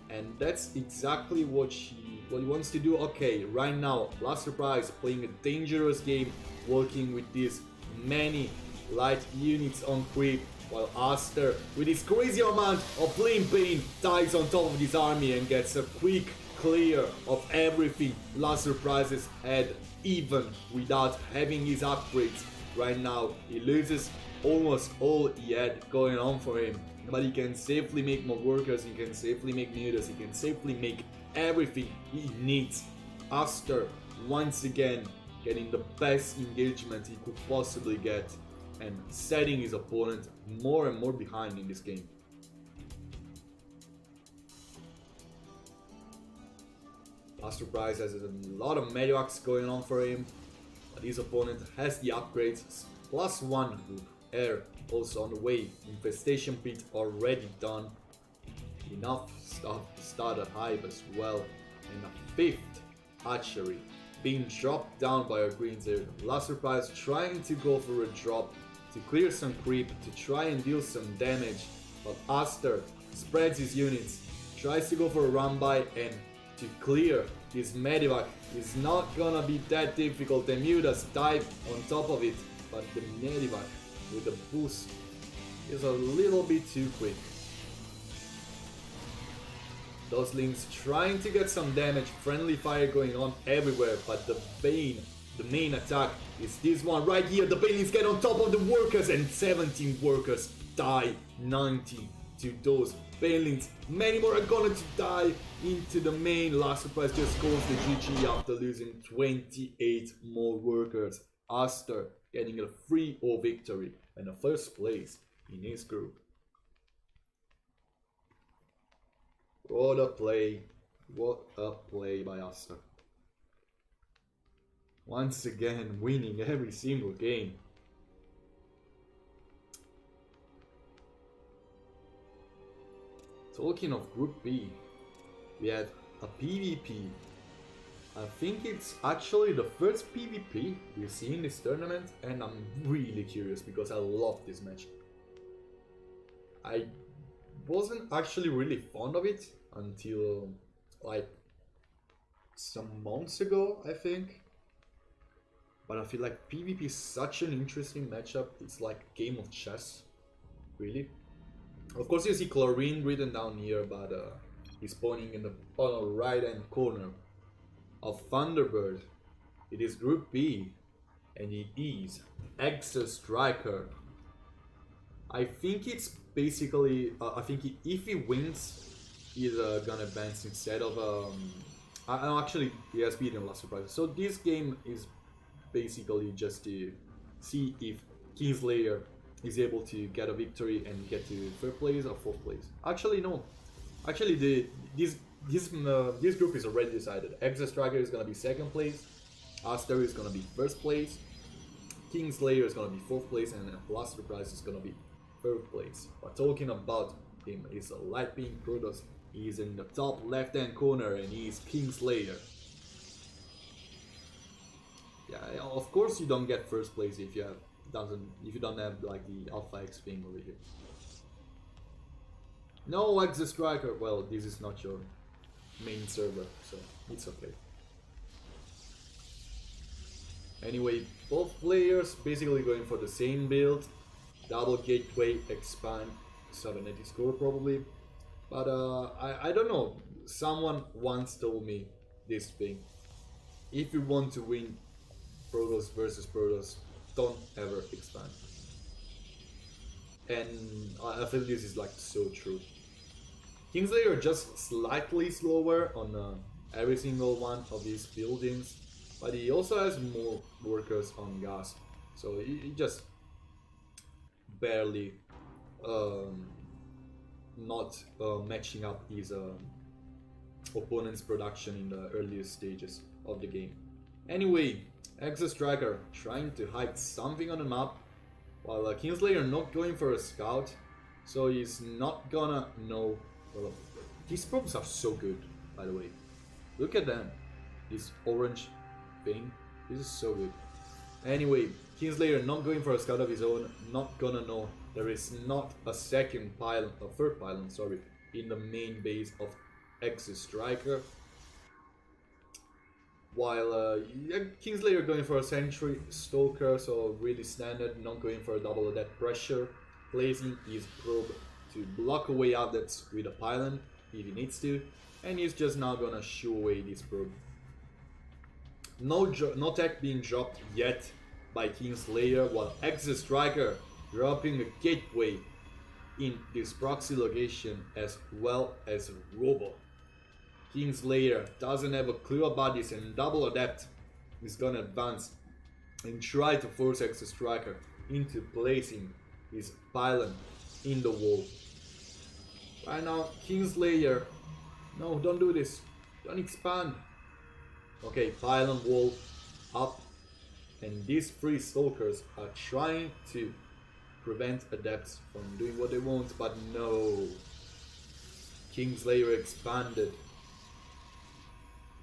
And that's exactly what he wants to do. Okay, right now, Last Surprise playing a dangerous game, working with these many light units on creep, while Aster, with his crazy amount of flame pain, dives on top of his army and gets a quick clear of everything Last Surprise's had, even without having his upgrades. Right now, he loses almost all he had going on for him. But he can safely make more workers, he can safely make mutas, he can safely make everything he needs. Aster, once again, getting the best engagement he could possibly get and setting his opponent more and more behind in this game. Aster Price has a lot of Medivacs going on for him, but his opponent has the upgrades, +1 group air also on the way, infestation pit already done, enough stuff to start a hive as well, and a 5th archery being dropped down by our greens here. Last Surprise trying to go for a drop to clear some creep, to try and deal some damage, but Aster spreads his units, tries to go for a run by, and to clear this Medivac is not gonna be that difficult. The Mutas dive on top of it, but the Medivac with the boost is a little bit too quick. Those Lings trying to get some damage, friendly fire going on everywhere, but the main attack is this one right here. The Banelings get on top of the workers and 17 workers die, 90 to those Banelings. Many more are gonna die into the main. Last Surprise just goes the GG after losing 28 more workers. Aster getting a 3-0 victory and a first place in his group. What a play by Aster. Once again winning every single game. Talking of Group B, we had a PvP. I think it's actually the first PvP we see in this tournament, and I'm really curious because I love this match. I wasn't actually really fond of it until like some months ago, I think. But I feel like PvP is such an interesting matchup. It's like a game of chess, really. Of course, you see Chlorine written down here, but he's pointing in the bottom right hand corner of Thunderbird. It is Group B, and he is Exa Striker. I think it's basically, I think if he wins, he's gonna advance instead of, no, actually, he has beaten Last Surprise. So this game is basically just to see if Kingslayer is able to get a victory and get to 3rd place or 4th place. Actually, no. Actually, this group is already decided. Exa Striker is gonna be 2nd place, Aster is gonna be 1st place, Kingslayer is gonna be 4th place, and Last Surprise is gonna be 3rd place. But talking about him, is a Light Beam Protoss. He's in the top left hand corner and he's Kingslayer. Yeah, of course you don't get 1st place if you don't have like the Alpha X thing over here. No, Exa Striker. Well, this is not your main server, so it's okay. Anyway, both players basically going for the same build. Double gateway, expand, cybernetic score probably. But I don't know. Someone once told me this thing. If you want to win Protoss versus Protoss, don't ever expand. And I feel this is like so true. Kingslayer just slightly slower on every single one of these buildings, but he also has more workers on gas, so he just barely not matching up his opponent's production in the earliest stages of the game. Anyway, Exa Striker trying to hide something on the map, while Kingslayer not going for a scout, so he's not gonna know. Well, these probes are so good, by the way. Look at them. This orange thing. This is so good. Anyway, Kingslayer not going for a scout of his own, not gonna know there is not a 2nd pylon, a 3rd pylon, sorry, in the main base of Exa Striker. While Kingslayer going for a Sentry Stalker, so really standard, not going for a double adept pressure, placing his probe to block away updates with a pylon if he needs to, and he's just now gonna shoo away this probe. No tech being dropped yet by Kingslayer, while Exa Striker dropping a gateway in this proxy location as well as a robot. Kingslayer doesn't have a clue about this, and Double Adept is gonna advance and try to force Exo Striker into placing his pylon in the wall. Right now, Kingslayer, no, don't do this, don't expand. Okay, pylon wall up, and these three Stalkers are trying to prevent Adepts from doing what they want, but no. Kingslayer expanded.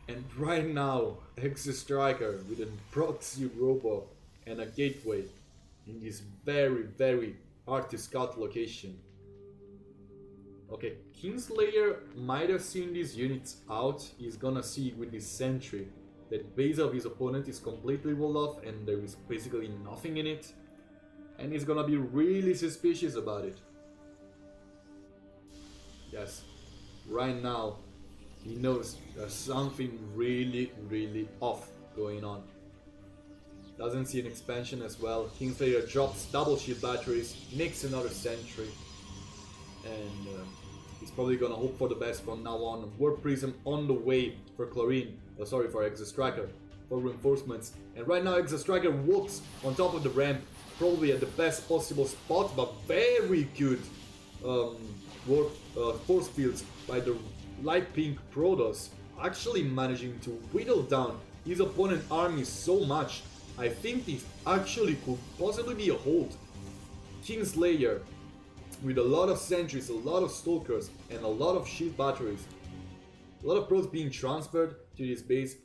And right now, Exo Striker with a proxy robot and a gateway in this very, very hard to scout location. Okay, Kingslayer might have seen these units out. He's gonna see with this sentry that base of his opponent is completely walled off and there is basically nothing in it. And he's gonna be really suspicious about it. Yes, right now he knows there's something really, really off going on. Doesn't see an expansion as well. Kingslayer drops double shield batteries, makes another sentry, and he's probably gonna hope for the best from now on. Warp Prism on the way for Chlorine, for Exo Striker, for reinforcements. And right now Exo Striker walks on top of the ramp, probably at the best possible spot, but very good force fields by the light pink Protoss, actually managing to whittle down his opponent's army so much. I think this actually could possibly be a hold. Kingslayer with a lot of sentries, a lot of stalkers, and a lot of shield batteries. A lot of pros being transferred to this base,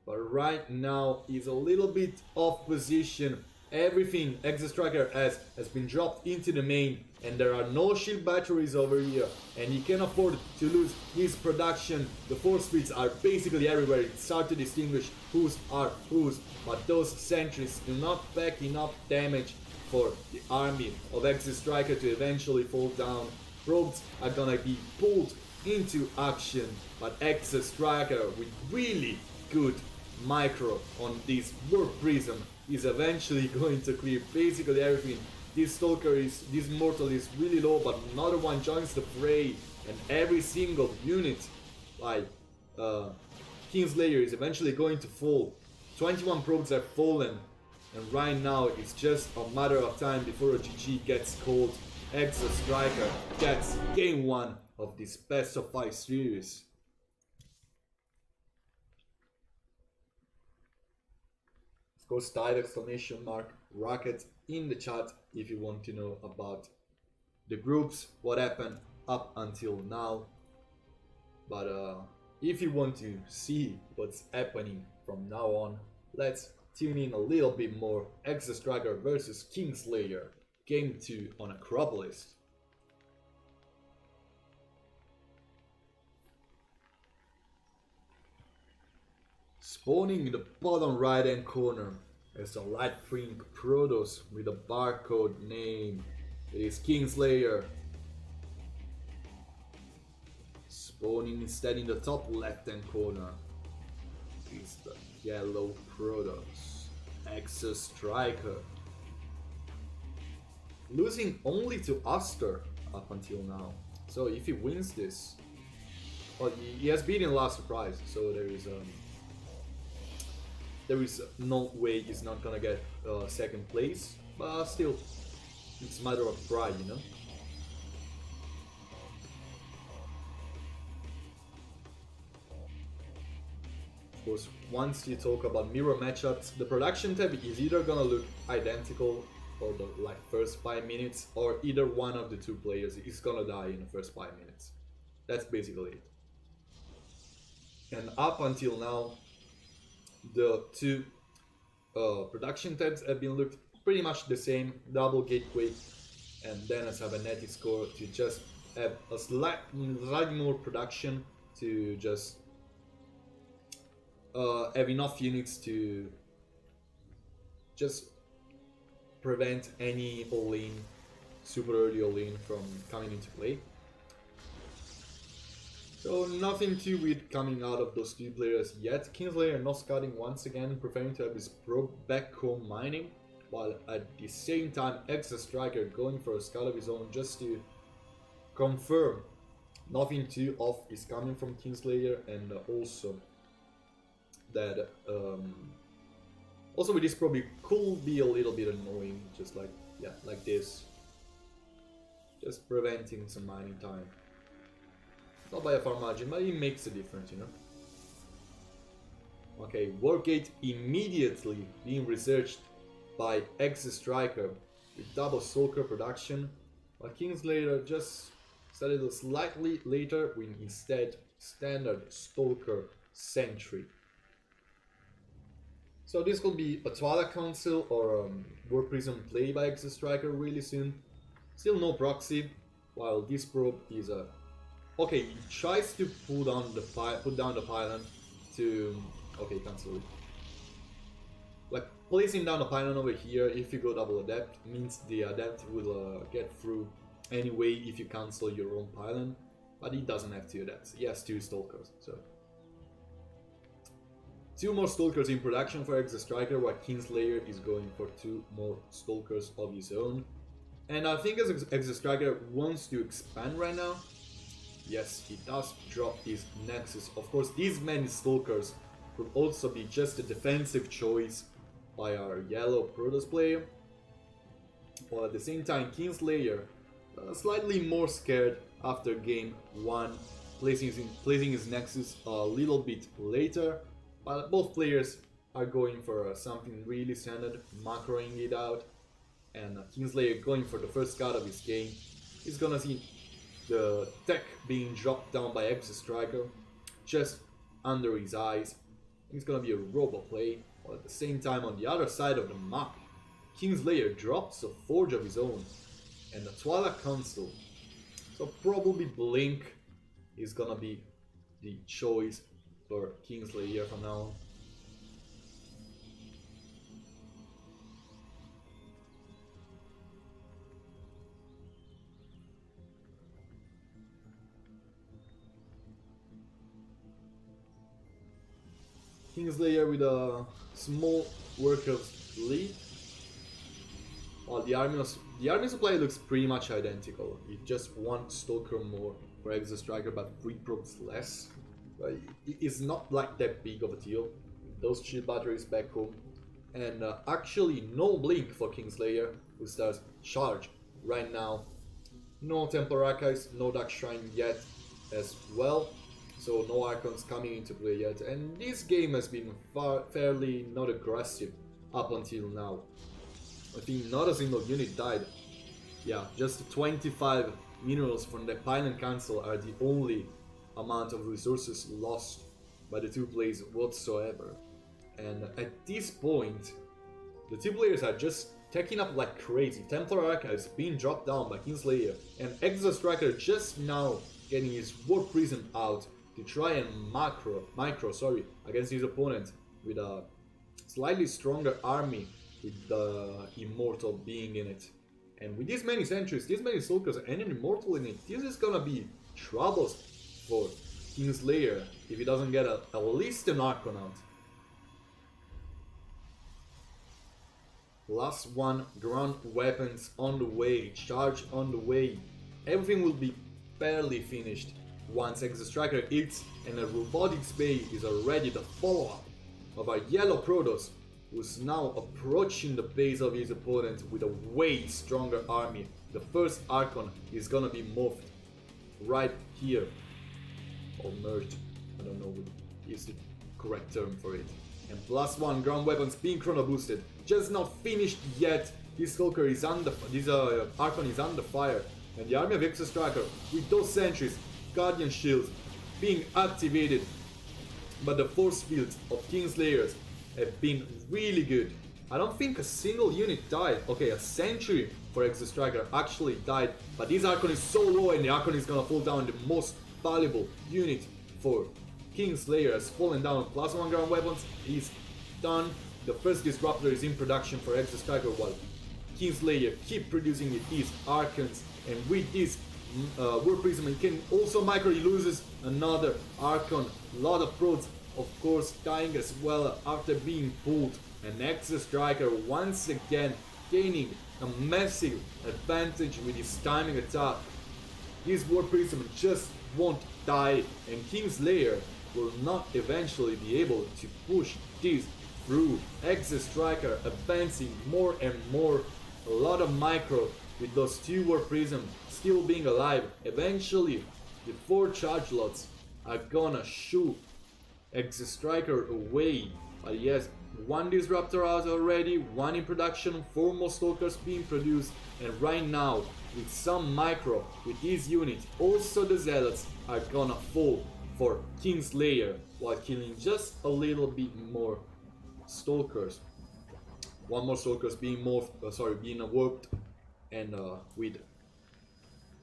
but right now he's a little bit off position. Everything Exo Striker has been dropped into the main, and there are no shield batteries over here, and he can afford to lose his production. The force fields are basically everywhere. It's hard to distinguish whose are whose, but those sentries do not pack enough damage for the army of Exo Striker to eventually fall down. Probes are gonna be pulled into action, but Exo Striker with really good micro on this Warp Prism is eventually going to clear basically everything. This Mortal is really low, but another one joins the fray, and every single unit by Kingslayer is eventually going to fall. 21 probes have fallen, and right now it's just a matter of time before a GG gets called. Exo Striker gets game 1 of this best of 5 series. Of course, type exclamation mark rocket in the chat if you want to know about the groups, what happened up until now. But if you want to see what's happening from now on, let's tune in a little bit more. Exo Striker versus Kingslayer, game 2 on Acropolis. Spawning in the bottom right hand corner is a light pink Protoss with a barcode name. It is Kingslayer. Spawning instead in the top left hand corner is the yellow Protoss. Exo Striker. Losing only to Aster up until now. So if he wins this, well, he has beaten Last Surprise, so there is no way he's not gonna get second place, but still, it's a matter of pride, you know? Of course, once you talk about mirror matchups, the production tab is either gonna look identical for the first 5 minutes, or either one of the two players is gonna die in the first 5 minutes. That's basically it. And up until now, the two production tabs have been looked pretty much the same. Double gateway and then a cybernetic score to just have a slightly more production to just have enough units to just prevent any all-in, super early all-in from coming into play. So nothing too weird coming out of those two players yet. Kingslayer not scouting once again, preferring to have his probe back home mining. while at the same time Extra Striker going for a scout of his own just to confirm nothing too off is coming from Kingslayer, and also that also with this probably could be a little bit annoying, just like, yeah, like this, just preventing some mining time. Not by a far margin, but it makes a difference, you know. Okay, Wargate immediately being researched by Striker with double Stalker production, while Kingslayer just started slightly later with instead standard Stalker Sentry. So this could be a Twilight Council or War Prism play by Striker really soon. Still no proxy, while this probe is a... Okay, he tries to put down the pylon to... Okay, cancel it. Like, placing down the pylon over here, if you go double adept, means the adept will get through anyway if you cancel your own pylon, but he doesn't have 2 adepts, he has 2 stalkers, so... 2 more stalkers in production for Striker, while Kingslayer is going for 2 more stalkers of his own. And I think Striker wants to expand right now. Yes, he does drop his Nexus. Of course, these many stalkers could also be just a defensive choice by our yellow Protoss player, while at the same time Kingslayer slightly more scared after game 1, placing his Nexus a little bit later, but both players are going for something really standard, macroing it out, and Kingslayer going for the first card of his game. He's gonna see the tech being dropped down by Striker just under his eyes. It's gonna be a robo play, while at the same time on the other side of the map, Kingslayer drops a Forge of his own and a Twilight Council. So probably Blink is gonna be the choice for Kingslayer from now on. Kingslayer with a small workers lead, while the army supply looks pretty much identical. It just 1 stalker more for Striker, but 3 probes less. But it's not like that big of a deal. Those shield batteries back home, and actually no blink for Kingslayer, who starts charge right now. No Templar Archives, no Dark Shrine yet as well. So no Archons coming into play yet, and this game has been fairly not aggressive up until now. I think not a single unit died. Yeah, just 25 minerals from the Pylon Council are the only amount of resources lost by the 2 players whatsoever. And at this point, the 2 players are just taking up like crazy. Templar Archives being dropped down by Kingslayer, and Striker just now getting his War Prism out to try and micro against his opponent with a slightly stronger army with the Immortal being in it. And with these many sentries, these many Stalkers and an Immortal in it, this is gonna be troubles for Kingslayer if he doesn't get at least an Archon out. Last one, ground weapons on the way, charge on the way. Everything will be barely finished once Striker hits, and a Robotics Bay is already the follow-up of our yellow Protoss, who's now approaching the base of his opponent with a way stronger army. The first Archon is gonna be morphed right here, or merged, I don't know what is the correct term for it. And +1 ground weapons being chrono boosted, just not finished yet. This Stalker is under, this Archon is under fire, and the army of Striker with those sentries, Guardian Shields being activated, but the force fields of Kingslayers have been really good. I don't think a single unit died. Okay, a sentry for Striker actually died, but this Archon is so low, and the Archon is gonna fall down. The most valuable unit for Kingslayer has fallen down. +1 ground weapons is done. The first Disruptor is in production for Striker, while Kingslayer keep producing with these Archons, and with this War Prism, he can also micro. He loses another Archon. A lot of probes, of course, dying as well after being pulled and Nexus Striker once again gaining a massive advantage with his timing attack. This War Prism just won't die, and Kingslayer will not eventually be able to push this through. Nexus Striker advancing more and more, a lot of micro with those 2 War Prism still being alive. Eventually the 4 charge lots are gonna shoot Nexus Striker away, but he has 1 Disruptor out already, 1 in production, 4 more Stalkers being produced, and right now with some micro with his unit, also the Zealots are gonna fall for Kingslayer while killing just a little bit more Stalkers. 1 more Stalkers being being warped, and with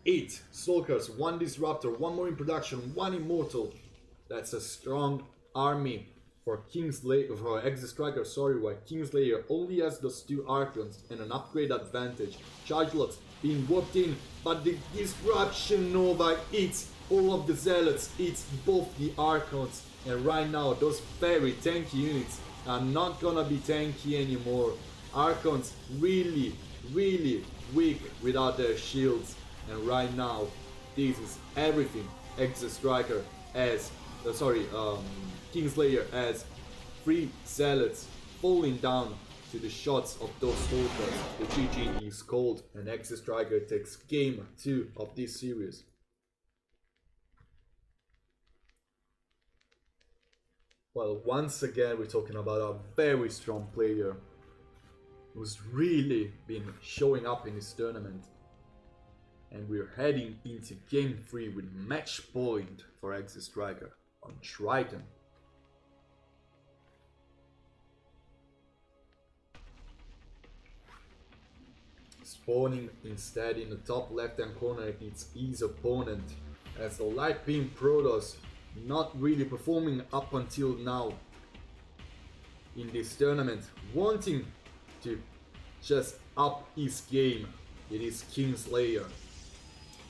8 Stalkers, 1 Disruptor, 1 more in production, 1 Immortal. That's a strong army for Kingslayer, for Nexus Striker, while Kingslayer only has those 2 Archons and an upgrade advantage. Charge lots being warped in, but the Disruption Nova eats all of the Zealots, eats both the Archons, and right now those very tanky units are not gonna be tanky anymore. Archons really weak without their shields, and right now this is everything Nexus Striker has. Kingslayer has 3 Zealots falling down to the shots of those Stalkers. The GG is called, and Nexus Striker takes game 2 of this series. Well, once again we're talking about a very strong player who's really been showing up in this tournament. And we're heading into game 3 with match point for Nexus Striker on Triton. Spawning instead in the top left hand corner, it's his opponent, as the Light Beam Protoss not really performing up until now in this tournament, wanting to just up his game. It is Kingslayer.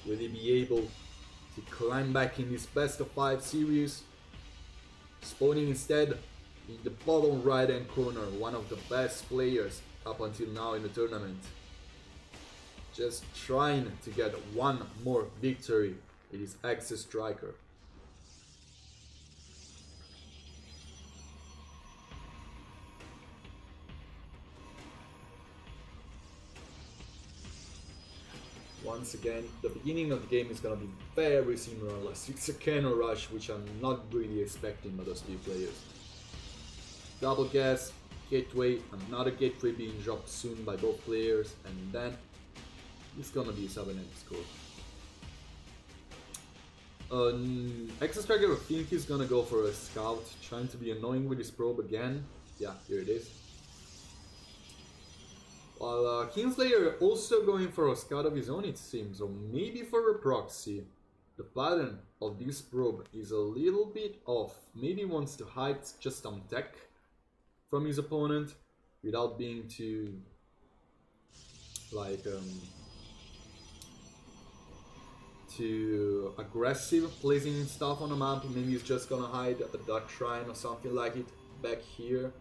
Will he be able to climb back in this best of 5 series? Spawning instead in the bottom right hand corner, one of the best players up until now in the tournament. Just trying to get 1 more victory. It is Nexus Striker. Once again, the beginning of the game is gonna be very similar, like it's a cannon rush, which I'm not really expecting by those 2 players. Double gas, gateway, another gateway being dropped soon by both players, and then it's gonna be a 7-8 score. Nexus Striker, I think he's gonna go for a scout, trying to be annoying with his probe again. Yeah, here it is. While Kingslayer also going for a scout of his own, it seems, or maybe for a proxy. The pattern of this probe is a little bit off. Maybe wants to hide just some tech from his opponent without being too too aggressive placing stuff on the map. Maybe he's just gonna hide a Dark Shrine or something like it back here.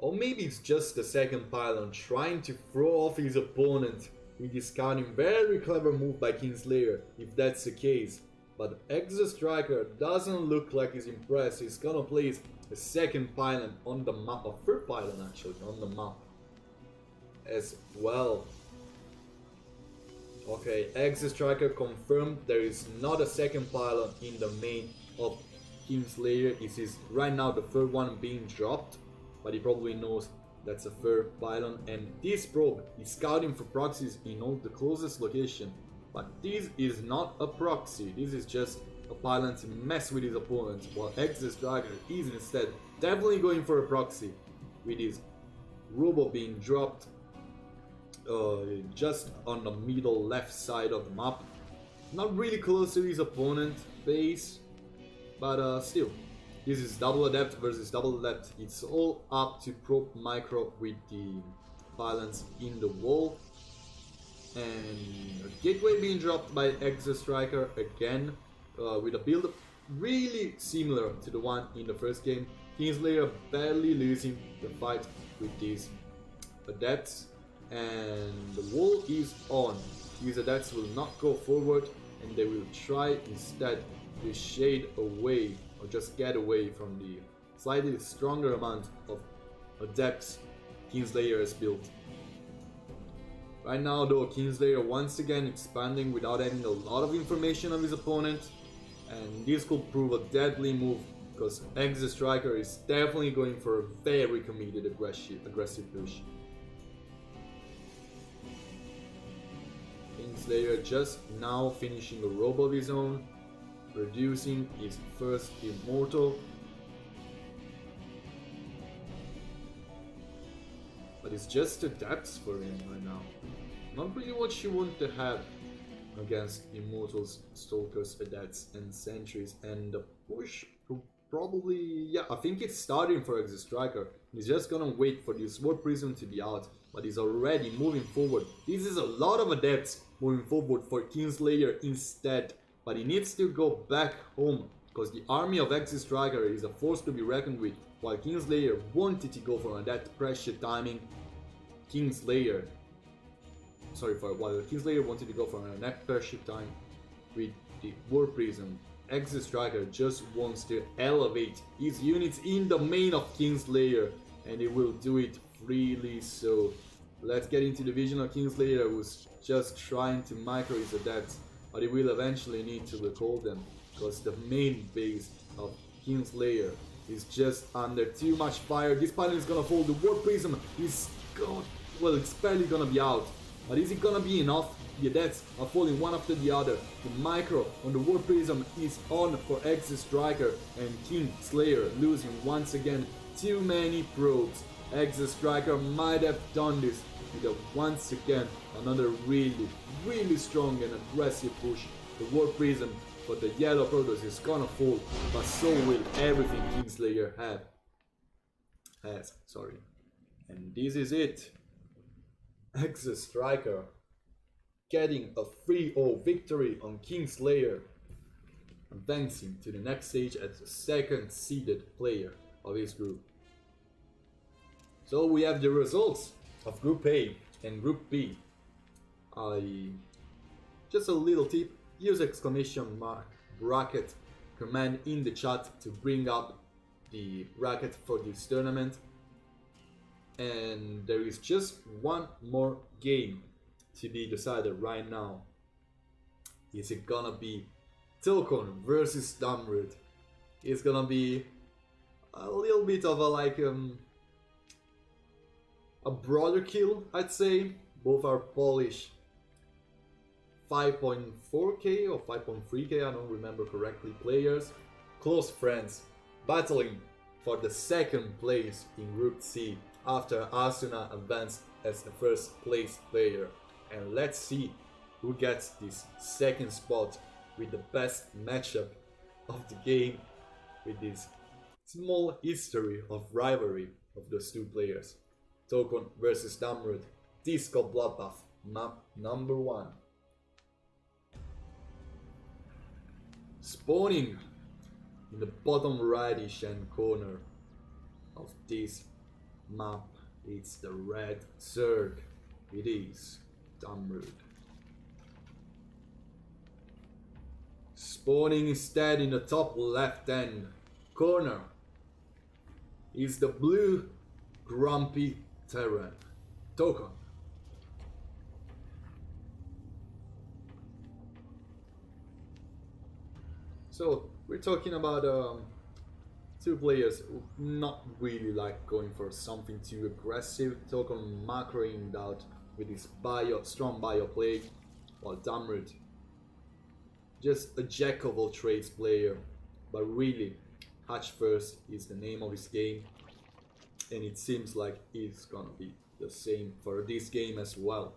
Or maybe it's just the second pylon trying to throw off his opponent with his scouting. Very clever move by Kingslayer if that's the case. But Nexus Striker doesn't look like he's impressed. He's gonna place a second pylon on the map, or third pylon actually, on the map as well. Okay, Nexus Striker confirmed there is not a second pylon in the main of Kingslayer. It is right now the third one being dropped. But he probably knows that's a third pylon, and this probe is scouting for proxies in all the closest location. But this is not a proxy, this is just a pylon to mess with his opponent, while Nexus Striker is instead definitely going for a proxy, with his Robo being dropped just on the middle left side of the map. Not really close to his opponent base, but still. This is double adept versus double adept. It's all up to probe micro with the pylons in the wall. And a gateway being dropped by Nexus Striker again with a build really similar to the one in the first game. Kingslayer barely losing the fight with these adepts, and the wall is on. These adepts will not go forward, and they will try instead to shade away or just get away from the slightly stronger amount of adepts Kingslayer has built. Right now though, Kingslayer once again expanding without having a lot of information of his opponent, and this could prove a deadly move because Exit Striker is definitely going for a very committed aggressive push. Kingslayer just now finishing a robe of his own, producing his first immortal. But it's just the depths for him right now. Not really what you want to have against Immortals, Stalkers, Adepts, and Sentries. And the push will probably... yeah, I think it's starting for Exit Striker. He's just gonna wait for this Sword Prism to be out, but he's already moving forward. This is a lot of Adepts moving forward for Kingslayer instead. But he needs to go back home, because the army of Exit Striker is a force to be reckoned with. While Kingslayer wanted to go for that pressure timing, while Kingslayer wanted to go for a net pressure time with the War Prism, Exit Striker just wants to elevate his units in the main of Kingslayer, and he will do it freely so. Let's get into the vision of Kingslayer, who's just trying to micro his adepts, but he will eventually need to recall them, because the main base of Kingslayer is just under too much fire. This pilot is gonna fall. The War Prism is gone. Well, it's barely gonna be out. But is it gonna be enough? The adepts are falling one after the other. The micro on the War Prism is on for Exit Striker, and Kingslayer losing once again too many probes. Exit Striker might have done this with once again another really strong and aggressive push. The War Prism for the yellow Protoss is gonna fall, but so will everything Kingslayer has. And this is it. Exit Striker getting a 3-0 victory on Kingslayer, advancing to the next stage as the second seeded player of his group. So we have the results of Group A and Group B. Just a little tip, use exclamation mark bracket command in the chat to bring up the bracket for this tournament. And there is just one more game to be decided right now. Is it gonna be Tokon versus Damrud? It's gonna be a little bit of a broader kill, I'd say. Both are Polish 5.4k or 5.3k, I don't remember correctly, players. Close friends, battling for the second place in Group C after Asuna advanced as the first place player. And let's see who gets this second spot with the best matchup of the game, with this small history of rivalry of those two players. Tokon versus Damrud, Disco Bloodbath, map number 1. Spawning in the bottom rightish hand corner of this map, it's the red Zerg. It is Damrud. Spawning instead in the top left hand corner is the blue Grumpy Terran, Tokon. So we're talking about two players who not really like going for something too aggressive. Tokon macroing out with his strong bio play, while Damrud just a jack of all trades player, but really Hatch first is the name of his game, and it seems like it's gonna be the same for this game as well.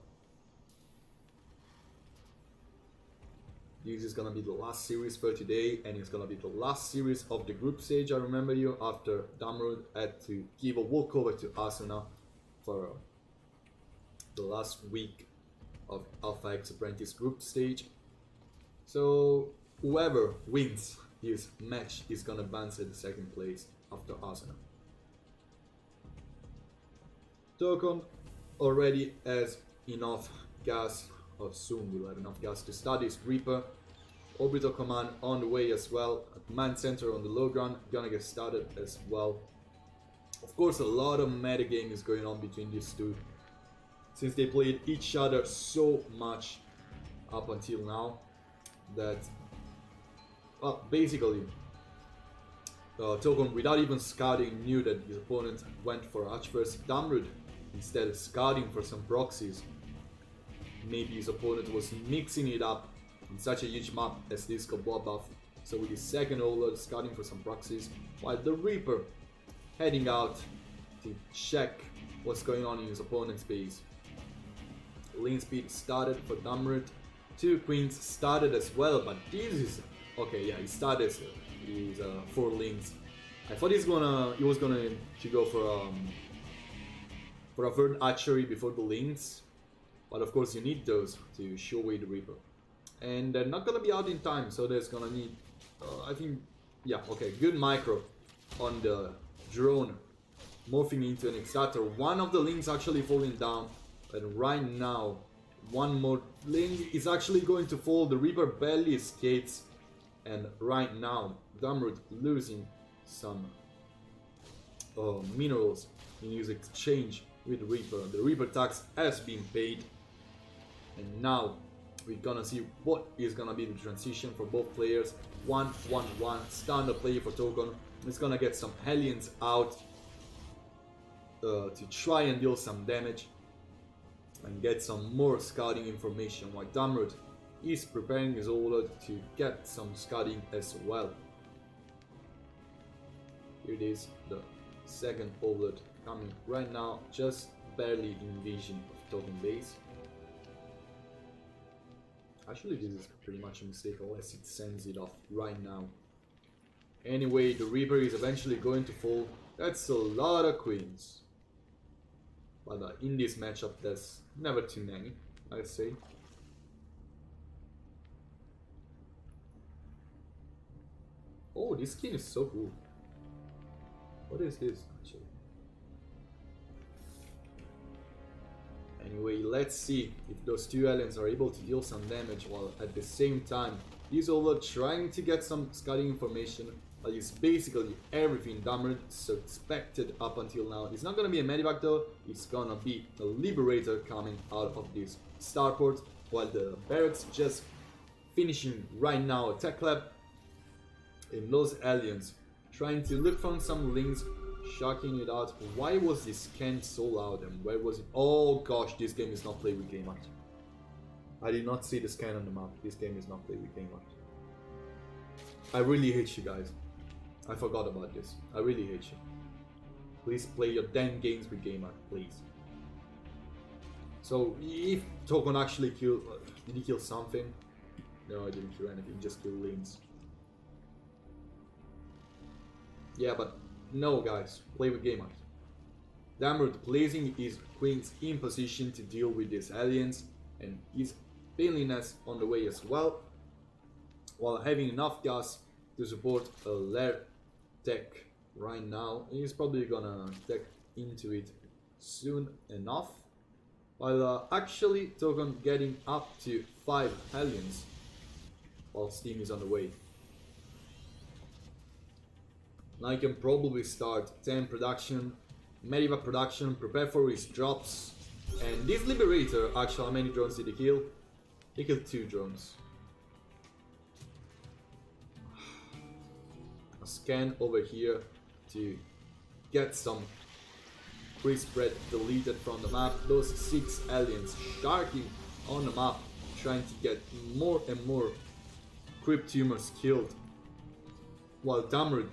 This is gonna be the last series for today, and it's gonna be the last series of the group stage. I remember you, after Damrud had to give a walkover to Asuna for the last week of Alpha X Apprentice group stage. So whoever wins this match is gonna advance at the second place after Arsenal. Tokon already has enough gas, or soon will have enough gas to start his Reaper. Orbital command on the way as well. Command center on the low ground gonna get started as well. Of course, a lot of metagame is going on between these two, since they played each other so much up until now that, well, basically Tokon, without even scouting, knew that his opponent went for Archverse Damrud instead of scouting for some proxies. Maybe his opponent was mixing it up in such a huge map as this Blood Buff, so with his second Overlord scouting for some proxies, while the Reaper heading out to check what's going on in his opponent's base. Lane speed started for Damrud. 2 queens started as well, but this is okay. Yeah, he started his 4 lanes. I thought he was gonna to go for a third archery before the lanes, but of course you need those to show away the Reaper, and they're not gonna be out in time, so there's gonna need I think, yeah, okay, good micro on the drone morphing into an extractor. One of the links actually falling down, and right now one more link is actually going to fall. The Reaper barely escapes, and right now Damrud losing some minerals in his exchange with Reaper. The Reaper tax has been paid, and now we're gonna see what is gonna be the transition for both players. 1-1-1 standard play for Tokon. He's gonna get some Hellions out to try and deal some damage and get some more scouting information, while Damrud is preparing his Overlord to get some scouting as well. Here it is, the second Overlord coming right now, just barely in vision of Token base. Actually, this is pretty much a mistake unless it sends it off right now. Anyway, the Reaper is eventually going to fall. That's a lot of queens. But in this matchup, there's never too many, I'd say. Oh, this skin is so cool. What is this, actually? Anyway, let's see if those 2 aliens are able to deal some damage, while at the same time he's over trying to get some scouting information, but it's basically everything Damrud suspected up until now. It's not gonna be a Medivac though, it's gonna be a Liberator coming out of this starport, while the barracks just finishing right now a tech lab, and those aliens trying to look for some links, shocking it out. Why was this scan so loud, and where was it? Oh gosh, this game is not played with game art. I did not see the scan on the map. This game is not played with game art. I really hate you guys. I forgot about this. I really hate you. Please play your damn games with game art, please. So if Tokon actually killed, did he kill something? No, I didn't kill anything, just kill lanes. Yeah, but no guys, play with game art. Damrud placing his queens in position to deal with these aliens, and his painliness on the way as well, while having enough gas to support a lair tech right now. He's probably gonna tech into it soon enough, while actually Tokon getting up to 5 aliens while Steam is on the way. Now you can probably start 10 production, Medivac production, prepare for his drops. And this Liberator, actually, how many drones did he kill? He killed 2 drones. A scan over here to get some free spread deleted from the map. Those 6 aliens sharking on the map, trying to get more and more Crypt Tumors killed. While Damrud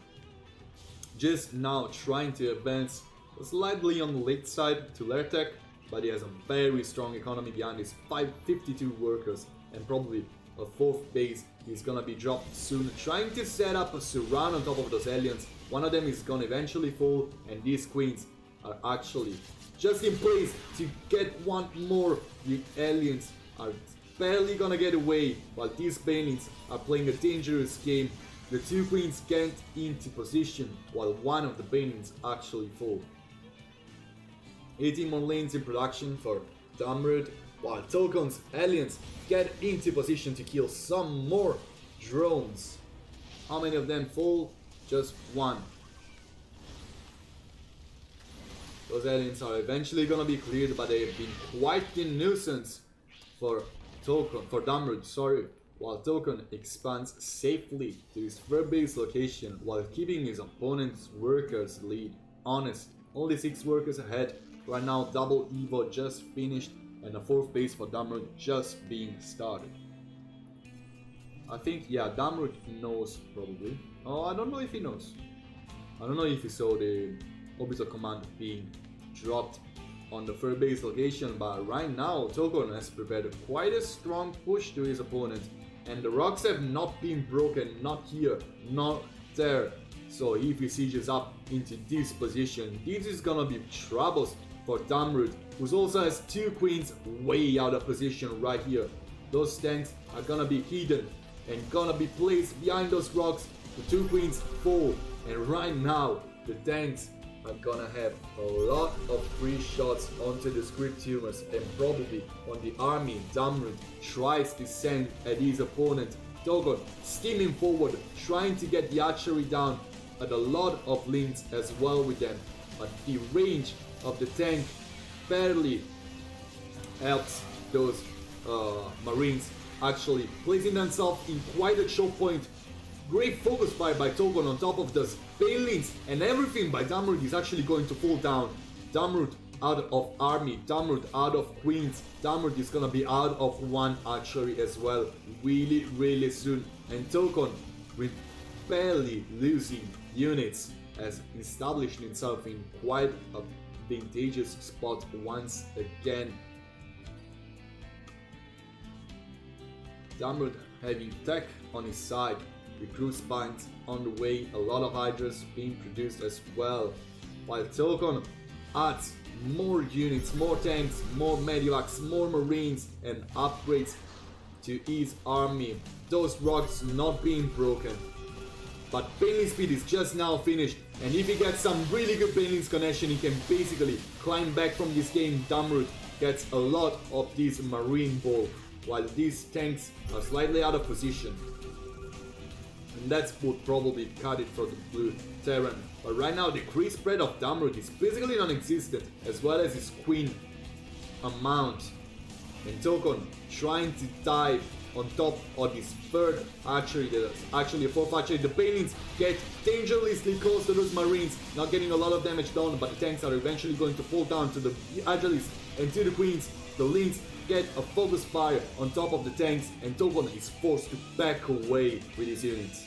just now trying to advance slightly on the late side to Lairtech, but he has a very strong economy behind his 552 workers, and probably a 4th base is gonna be dropped soon, trying to set up a surround on top of those aliens. One of them is gonna eventually fall, and these queens are actually just in place to get one more. The aliens are barely gonna get away, while these banelings are playing a dangerous game the two queens get into position while one of the banelings actually fall. 18 more lanes in production for Damrud, while Tokon's aliens get into position to kill some more drones. How many of them fall? Just one. Those aliens are eventually gonna be cleared, but they've been quite the nuisance for Damrud, sorry, while Tokon expands safely to his third base location while keeping his opponent's workers lead. Honest, only 6 workers ahead. Right now, double Evo just finished and a 4th base for Damrud just being started. I think, yeah, Damrud knows probably. Oh, I don't know if he knows. I don't know if he saw the orbital command being dropped on the 3rd base location, but right now Tokon has prepared quite a strong push to his opponent, and the rocks have not been broken, not here, not there. So if he sieges up into this position, this is gonna be troubles for Damrud, who also has 2 queens way out of position right here. Those tanks are gonna be hidden and gonna be placed behind those rocks. The 2 queens fall, and right now the tanks are gonna have a lot of free shots onto the script tumors, and probably on the army. Damrud tries to send at his opponent. Tokon steaming forward, trying to get the archery down at a lot of links as well with them, but the range of the tank barely helps those marines actually placing themselves in quite a choke point. Great focus by Tokon on top of the banelings, and everything by Damrud is actually going to fall down. Damrud out of army, Damrud out of queens, Damrud is gonna be out of 1 archery as well really soon, and Tokon with barely losing units has established himself in quite a advantageous spot once again. Damrud having tech on his side, recruit spines on the way, a lot of hydras being produced as well, while Tokon adds more units, more tanks, more medivacs, more marines and upgrades to his army. Those rocks not being broken, but Baneling speed is just now finished, and if he gets some really good Baneling's connection, he can basically climb back from this game. Damrud gets a lot of this marine ball, while these tanks are slightly out of position. And that's what probably cut it for the blue Terran. But right now the crease spread of Damrud is basically non-existent, as well as his queen amount. And Tokon trying to dive on top of this 3rd archery, that's actually a 4th archery. The Banelings get dangerously close to those marines, not getting a lot of damage done, but the tanks are eventually going to fall down to the Agilists and to the queens. The links get a focus fire on top of the tanks, and Tokon is forced to back away with his units.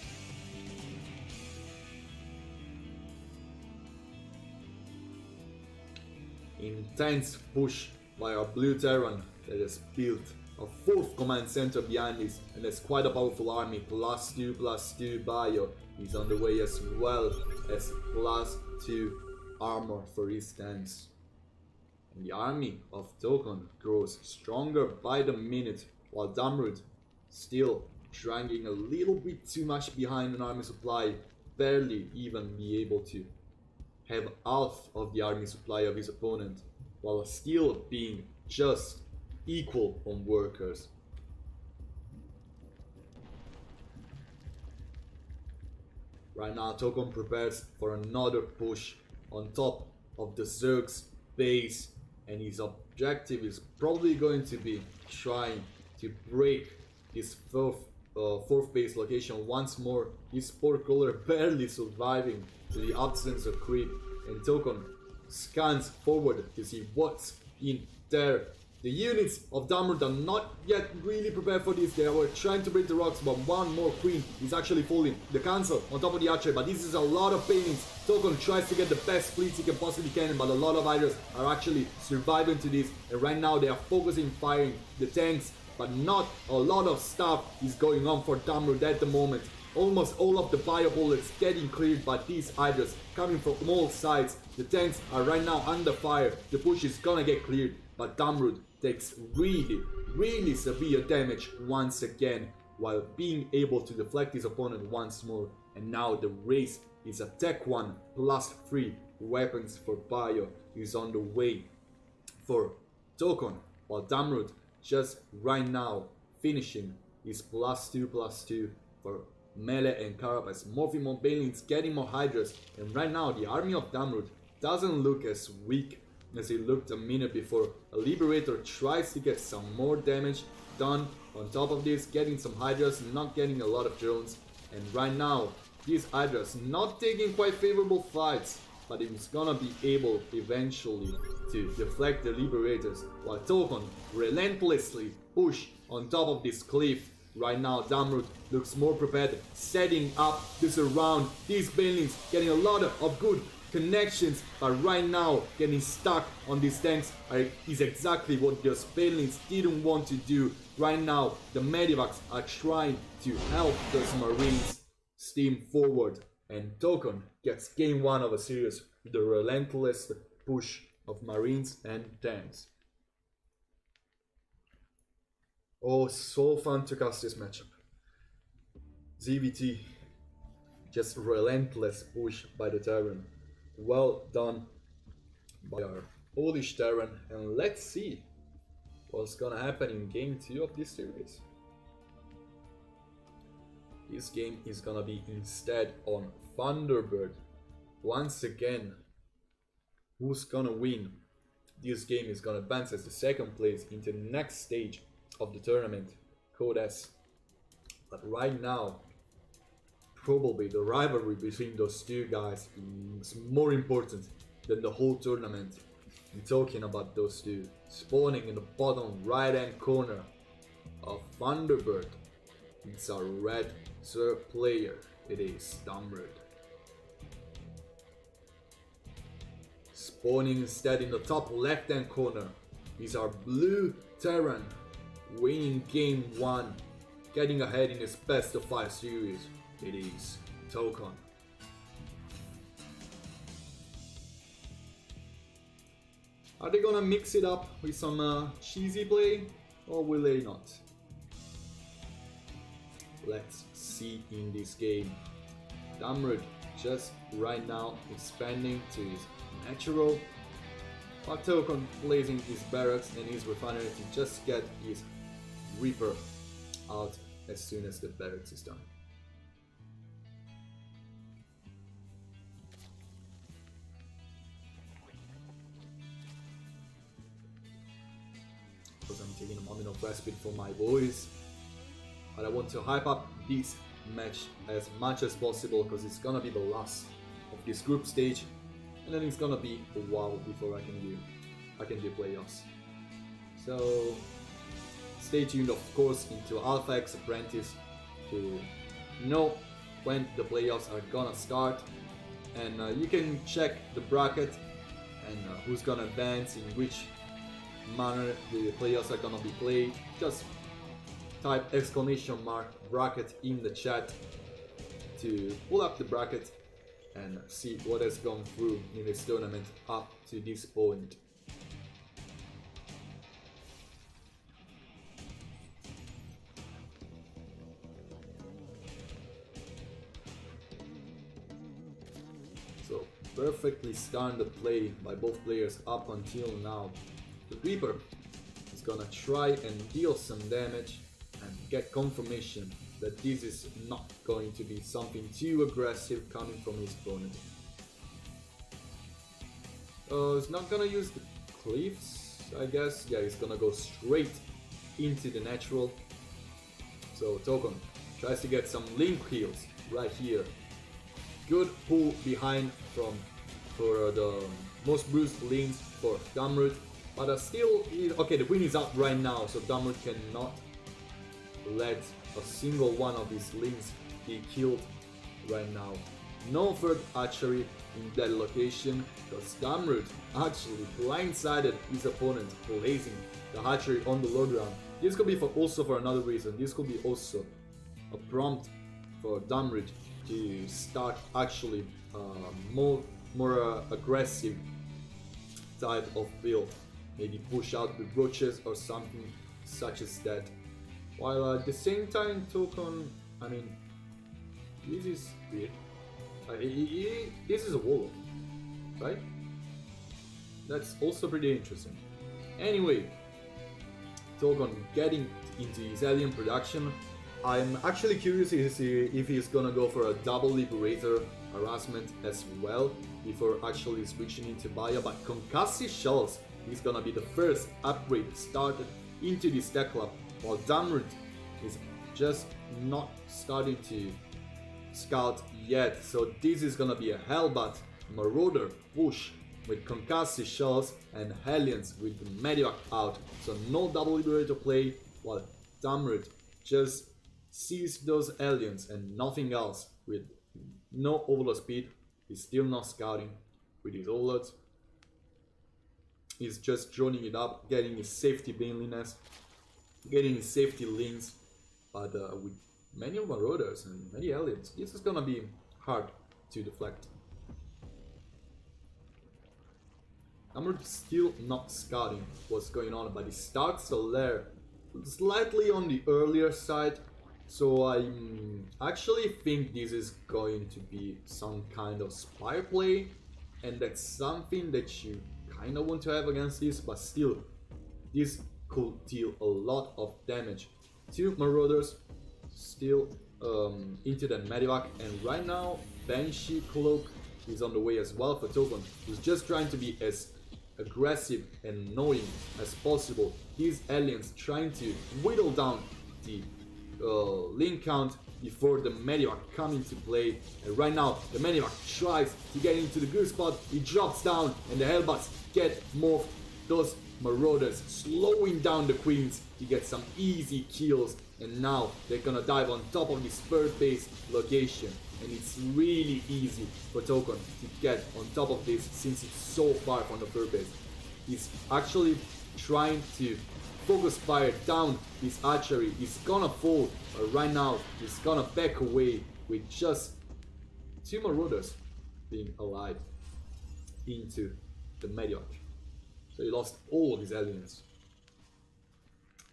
Intense push by our blue Terran that has built a 4th command center behind this, and has quite a powerful army. +2/+2 bio is on the way, as well as +2 armor for his tanks. And the army of Tokon grows stronger by the minute, while Damrud still dragging a little bit too much behind an army supply, barely even be able to have half of the army supply of his opponent, while still being just equal on workers. Right now Tokon prepares for another push on top of the Zerg's base, and his objective is probably going to be trying to break his 4th base location once more. His portcaller barely surviving to the absence of creep, and Tokon scans forward to see what's in there. The units of Damrud are not yet really prepared for this. They were trying to break the rocks, but one more queen is actually falling. The cancel on top of the archer, but this is a lot of paintings. Tokon tries to get the best fleets he can possibly can, but a lot of hydras are actually surviving to this. And right now they are focusing firing the tanks, but not a lot of stuff is going on for Damrud at the moment. Almost all of the bio bullets getting cleared by these hydras coming from all sides. The tanks are right now under fire. The push is gonna get cleared, but Damrud takes really severe damage once again. while being able to deflect his opponent once more. And now the race is a Tech 1 plus 3 weapons for Bio is on the way for Tokon, while Damrud just right now finishing his +2/+2 for melee and carapace, morphing more Banelings, getting more Hydras, and right now the army of Damrud doesn't look as weak as it looked a minute before. A Liberator tries to get some more damage done on top of this, getting some Hydras, not getting a lot of drones, and right now these Hydras not taking quite favorable fights, but he's gonna be able eventually to deflect the Liberators, while Tokon relentlessly push on top of this cliff. Right now Damrud looks more prepared, setting up to surround these Banelings, getting a lot of good connections, but right now getting stuck on these tanks is exactly what those Banelings didn't want to do. Right now the Medivacs are trying to help those Marines steam forward, and Tokon gets game 1 of a series with the relentless push of Marines and tanks. Oh, so fun to cast this matchup. ZVT, just relentless push by the Terran. Well done by our Polish Terran, and let's see what's gonna happen in game 2 of this series. This game is gonna be instead on Thunderbird. Once again, who's gonna win? This game is gonna advance as the second place into the next stage of the tournament, Code S. But right now, probably the rivalry between those two guys is more important than the whole tournament. I'm talking about those two spawning in the bottom right hand corner of Thunderbird. It's a red Zerg player. It is Damrud. Spawning instead in the top left hand corner is our blue Terran, winning game 1, getting ahead in his best of 5 series. It is Tokon. Are they gonna mix it up with some cheesy play, or will they not? Let's see in this game. Damrud just right now expanding to his natural, while Tokon placing his barracks and his refinery to just get his Reaper out as soon as the barracks is done. Because I'm taking a moment of respite for my voice, but I want to hype up this match as much as possible because it's gonna be the last of this group stage, and then it's gonna be a while before I can do playoffs. So stay tuned, of course, into Alpha X Apprentice to know when the playoffs are gonna start, and you can check the bracket and who's gonna advance, in which manner the playoffs are gonna be played. Just type !bracket in the chat to pull up the bracket and see what has gone through in this tournament up to this point. So perfectly standard play by both players up until now. The Reaper is gonna try and deal some damage and get confirmation that this is not going to be something too aggressive coming from his opponent. He's not gonna use the cliffs, I guess. Yeah, he's gonna go straight into the natural. So Tokon tries to get some link heals right here. Good pull behind for the most bruised links for Damrud, but still, okay, the win is up right now, so Damrud cannot let a single one of his links be killed right now. No third archery in that location, because Damrud actually blindsided his opponent, placing the hatchery on the low ground. This could be also for another reason. This could be also a prompt for Damrud to start actually more aggressive type of build. Maybe push out with roaches or something such as that. While at the same time, Token, I mean, this is weird. This is a Wolof, right? That's also pretty interesting. Anyway, Token getting into his alien production. I'm actually curious to see if he's gonna go for a double Liberator harassment as well before actually switching into Baya, but Concussive Shells is gonna be the first upgrade started into this deck club, while Damrut is just not starting to scout yet. So this is gonna be a Hellbat Marauder push with Concussive Shells and Hellions with the Medivac out. So no double Liberator play, while Damrut just sees those aliens and nothing else. With no overload speed, he's still not scouting with his overloads. He's just droning it up, getting his safety Baneliness, getting his safety links, but with many Marauders and many aliens, this is gonna be hard to deflect. I'm still not scouting what's going on, but he starts the lair slightly on the earlier side. So I actually think this is going to be some kind of spy play, and that's something that you kind of want to have against this, but still, this could deal a lot of damage to Marauders, still into the Medivac, and right now Banshee Cloak is on the way as well for Token, who's just trying to be as aggressive and annoying as possible. These aliens trying to whittle down the link count before the Medivac come into play, and right now the Medivac tries to get into the good spot, he drops down and the Hellbats get morphed. Those Marauders slowing down the Queens to get some easy kills, and now they're gonna dive on top of this third base location, and it's really easy for Token to get on top of this since it's so far from the third base. He's actually trying to focus fire down his archery. He's gonna fall, but right now he's gonna back away with just 2 Marauders being alive into the Medivac. So he lost all of his aliens,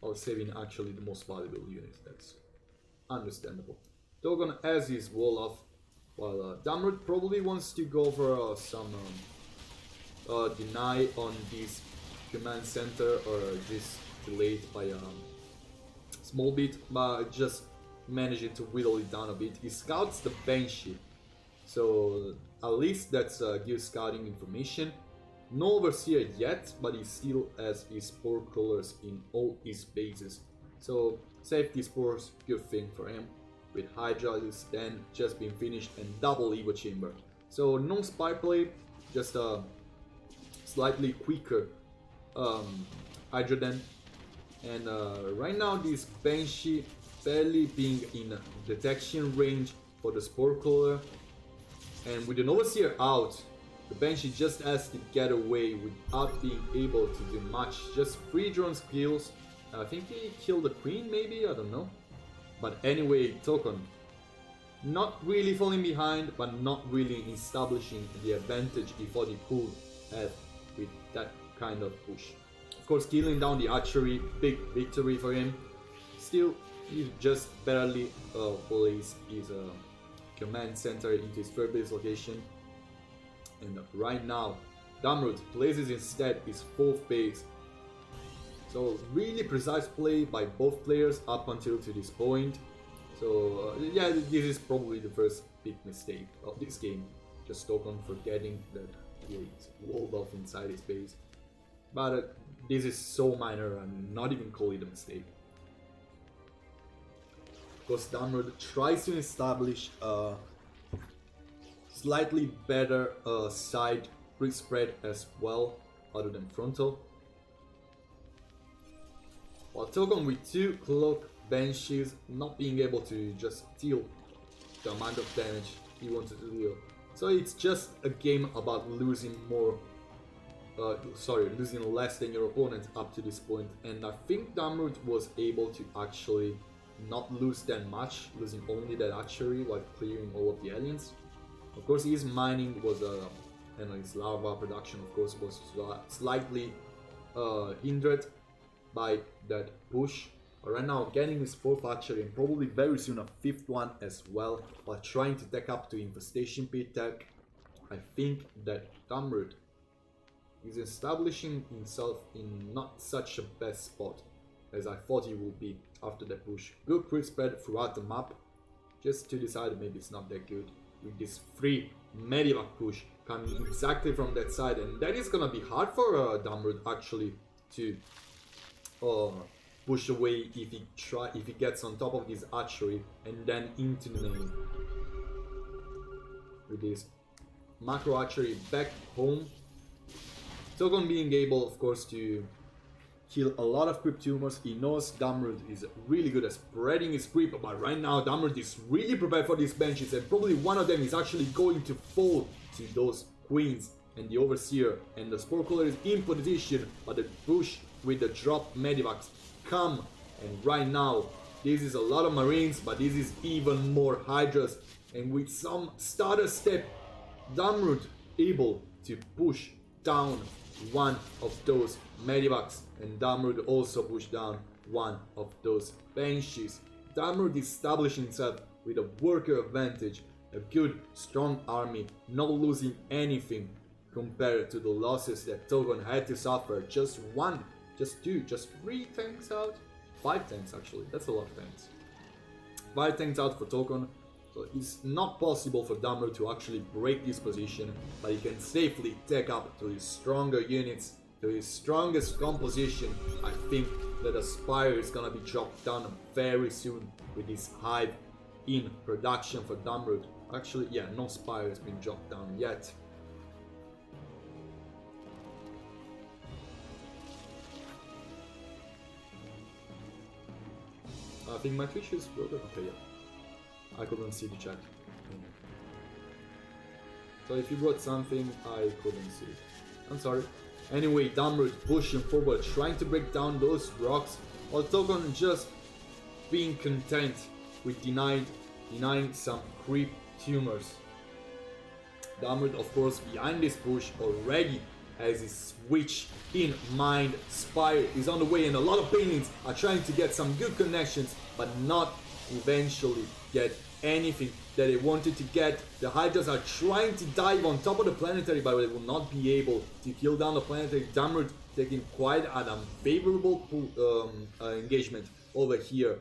while saving actually the most valuable units. That's understandable. Token has his wall off, while Damrut probably wants to go for some deny on this command center, or just delayed by a small bit, but just managing to whittle it down a bit. He scouts the Banshee, so at least that's gives scouting information. No Overseer yet, but he still has his Spore Crawlers in all his bases, so safety spores, good thing for him. With Hydra then just been finished and double Ego Chamber, so no spy play, just a slightly quicker Hydra Den. And right now this Banshee barely being in detection range for the Spore Crawler, and with an Overseer out, the Banshee just has to get away without being able to do much. Just 3 drones kills. I think he killed the Queen maybe, I don't know. But anyway, Token not really falling behind, but not really establishing the advantage he thought he could have with that kind of push. Of course, killing down the archery, big victory for him. Still, he just barely placed his command center into his third base location. And right now, Damrut places instead his 4th base. So really precise play by both players up until to this point. So yeah, this is probably the first big mistake of this game. Just Token forgetting that he's walled off inside his base. But this is so minor, I'm not even call it a mistake. Of course, Damrut tries to establish a slightly better side grid spread as well, other than frontal. While Token with 2 Cloak Banshees not being able to just deal the amount of damage he wanted to deal. So it's just a game about losing losing less than your opponent up to this point. And I think Damrut was able to actually not lose that much, losing only that archery while clearing all of the aliens. Of course, his mining was and his lava production, of course, was slightly hindered by that push. But right now, getting his 4th archery and probably very soon a 5th one as well, while trying to tech up to Infestation Pit tech. I think that Damrud is establishing himself in not such a best spot as I thought he would be after the push. Good creep spread throughout the map, just to decide maybe it's not that good. With this free Medivac push coming exactly from that side, and that is gonna be hard for Damrud actually to push away if he gets on top of this archery and then into the main. With this macro archery back home, Togon being able, of course, to kill a lot of creep tumors. He knows Damrud is really good at spreading his creep, but right now Damrud is really prepared for these benches, and probably one of them is actually going to fall to those queens and the overseer, and the spore cooler is in position, but the push with the drop medivacs come, and right now this is a lot of marines, but this is even more hydras, and with some starter step Damrud able to push down one of those medivacs, and Damrud also pushed down one of those banshees. Damrud establishing himself with a worker advantage, a good strong army, not losing anything compared to the losses that Togon had to suffer. Just one, just two, just 3 tanks out? 5 tanks actually, that's a lot of tanks. 5 tanks out for Togon. So it's not possible for Damrud to actually break this position, but he can safely take up to his stronger units, to his strongest composition. I think that a Spire is gonna be dropped down very soon with this hive in production for Damrud. Actually, yeah, no Spire has been dropped down yet. I think my Twitch is broken. Okay, yeah. I couldn't see the chat. So if you brought something, I couldn't see. I'm sorry. Anyway, Damrud pushing forward, trying to break down those rocks, while Togon just being content with denying some creep tumors. Damrud, of course, behind this push already has his switch in mind. Spire is on the way, and a lot of paintings are trying to get some good connections, but not eventually get anything that they wanted to get. The Hydras are trying to dive on top of the planetary, but they will not be able to kill down the planetary. Damrud taking quite an unfavorable engagement over here,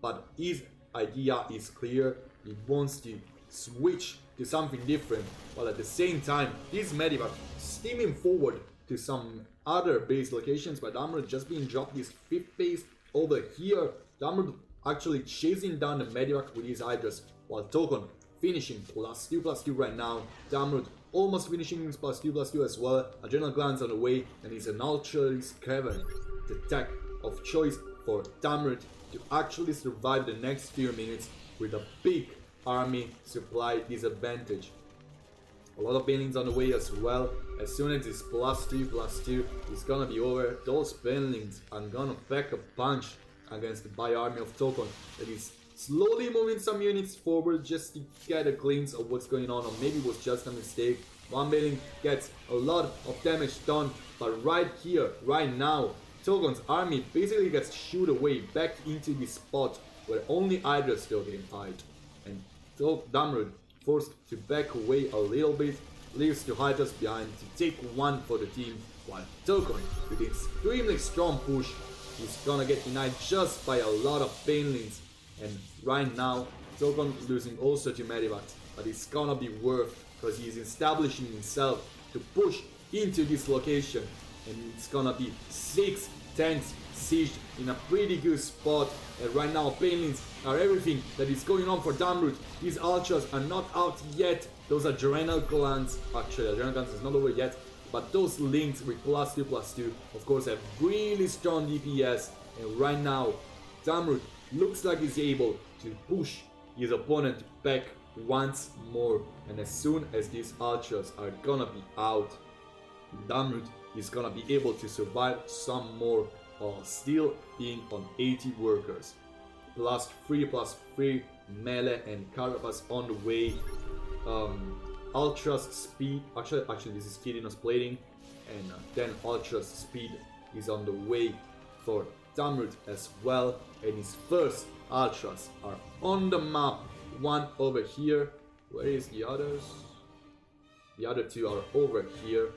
but his idea is clear. He wants to switch to something different, while at the same time this Medivac steaming forward to some other base locations, but Damrud just being dropped this 5th base over here. Damrud actually chasing down the Medivac with his Hydras, while Togon finishing +2/+2 right now. Damrud almost finishing his +2/+2 as well. Adrenal Glands on the way, and he's an Ultra's Cavern, the tech of choice for Damrud to actually survive the next few minutes with a big army supply disadvantage. A lot of banelings on the way as well. As soon as it's +2/+2, it's gonna be over. Those banelings are gonna pack a punch against the Bi army of Togon that is slowly moving some units forward just to get a glimpse of what's going on, or maybe it was just a mistake. One baneling gets a lot of damage done, but right here, right now, Togon's army basically gets shooed away back into this spot where only Hydra still can fight. And Damrud forced to back away a little bit, leaves two Hydras behind to take one for the team, while Togon, with extremely strong push, is gonna get denied just by a lot of banelings. And right now, Togon losing also to Medivacs, but it's gonna be worth, because he's establishing himself to push into this location, and it's gonna be 6 tanks sieged in a pretty good spot. And right now, banelings are everything that is going on for Damrud. These Ultras are not out yet. Those are Adrenal Glands. Actually, Adrenal Glands is not over yet. But those links with +2/+2, of course, have really strong DPS. And right now, Damrud looks like he's able to push his opponent back once more. And as soon as these Ultras are gonna be out, Damrud is gonna be able to survive some more while still being on 80 workers. +3/+3 melee and Carapace on the way. Ultra's speed, actually this is Kidino's plating, and then Ultra's speed is on the way for Damrud as well, and his first Ultras are on the map. One over here. Where is the others? The other two are over here.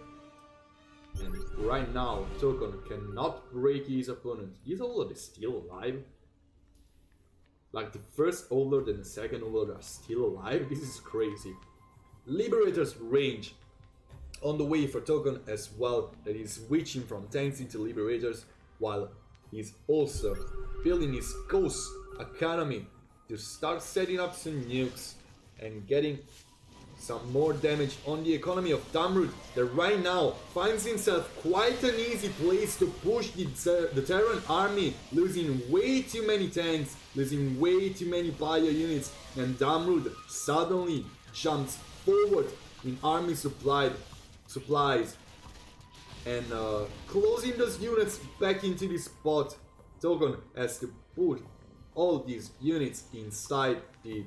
And right now, Tokon cannot break his opponent. Is Overlord still alive? Like the first Overlord and the second Overlord are still alive? This is crazy. Liberator's range on the way for Tokon as well, that is switching from tanks into Liberators, while he's also building his Ghost Academy to start setting up some nukes and getting some more damage on the economy of Damrud, that right now finds himself quite an easy place to push the Terran army, losing way too many tanks, losing way too many bio units, and Damrud suddenly jumps forward in army supplies and closing those units back into the spot. Tokon has to put all these units inside the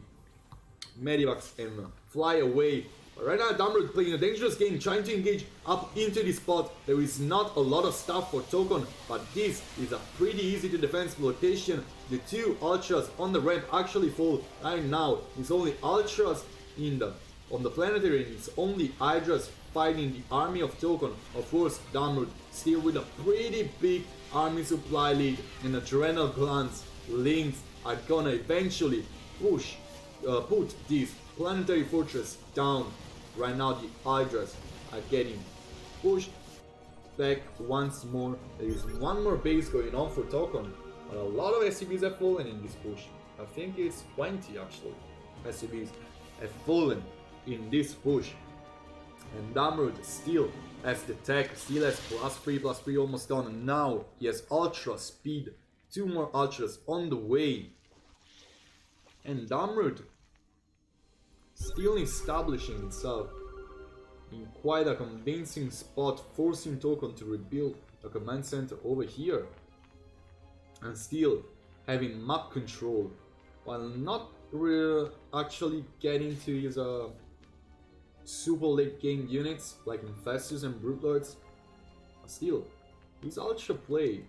Medivacs and fly away. But right now Damrud playing a dangerous game, trying to engage up into the spot. There is not a lot of stuff for Tokon, but this is a pretty easy to defend location. The two Ultras on the ramp actually fall. Right now it's only Ultras on the planetary, and it's only Hydras fighting the army of Tokon. Of course, Damrud still with a pretty big army supply lead, and Adrenal Glands links are gonna eventually put this planetary fortress down. Right now the Hydras are getting pushed back once more. There is one more base going on for Tokon, but a lot of SCVs have fallen in this push. I think it's 20 actually SCVs have fallen in this push, and Damrud still has the tech, still has +3 almost done, and now he has Ultra Speed, 2 more Ultras on the way, and Damrud still establishing itself in quite a convincing spot, forcing Tokon to rebuild a command center over here, and still having map control, while not actually getting to his super late game units like Infestus and Brute-Lords. Still, his Ultra play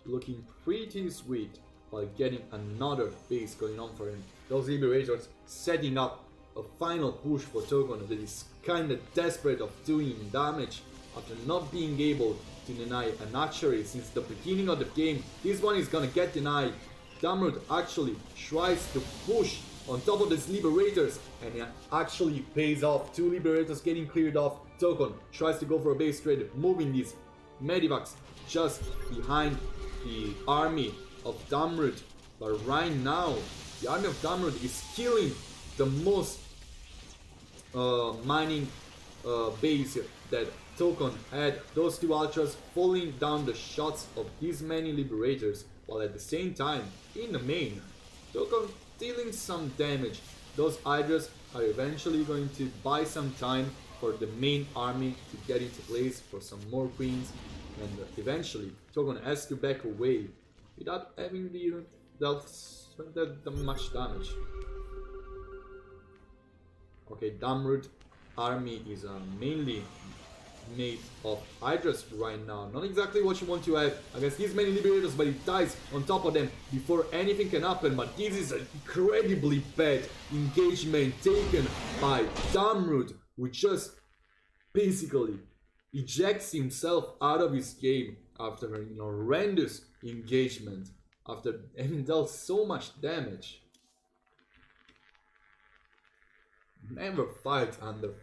looking pretty sweet, while getting another base going on for him. Those Liberators setting up a final push for Tokon that is kinda desperate of doing damage after not being able to deny an archery since the beginning of the game. This one is gonna get denied. Damrud actually tries to push on top of these Liberators, and it actually pays off. 2 Liberators getting cleared off. Tokon tries to go for a base trade, moving these Medivacs just behind the army of Damrud. But right now, the army of Damrud is killing the most mining base that Tokon had. Those 2 Ultras falling down the shots of these many Liberators, while at the same time, in the main, Tokon dealing some damage. Those Hydras are eventually going to buy some time for the main army to get into place, for some more queens, and eventually Tokon has to back away without having dealt that much damage. Okay, Damrud army is mainly made of Hydras right now. Not exactly what you want to have against these many Liberators, but it dies on top of them before anything can happen. But this is an incredibly bad engagement taken by Damrud, who just basically ejects himself out of his game after an horrendous engagement, after having dealt so much damage. Never fight under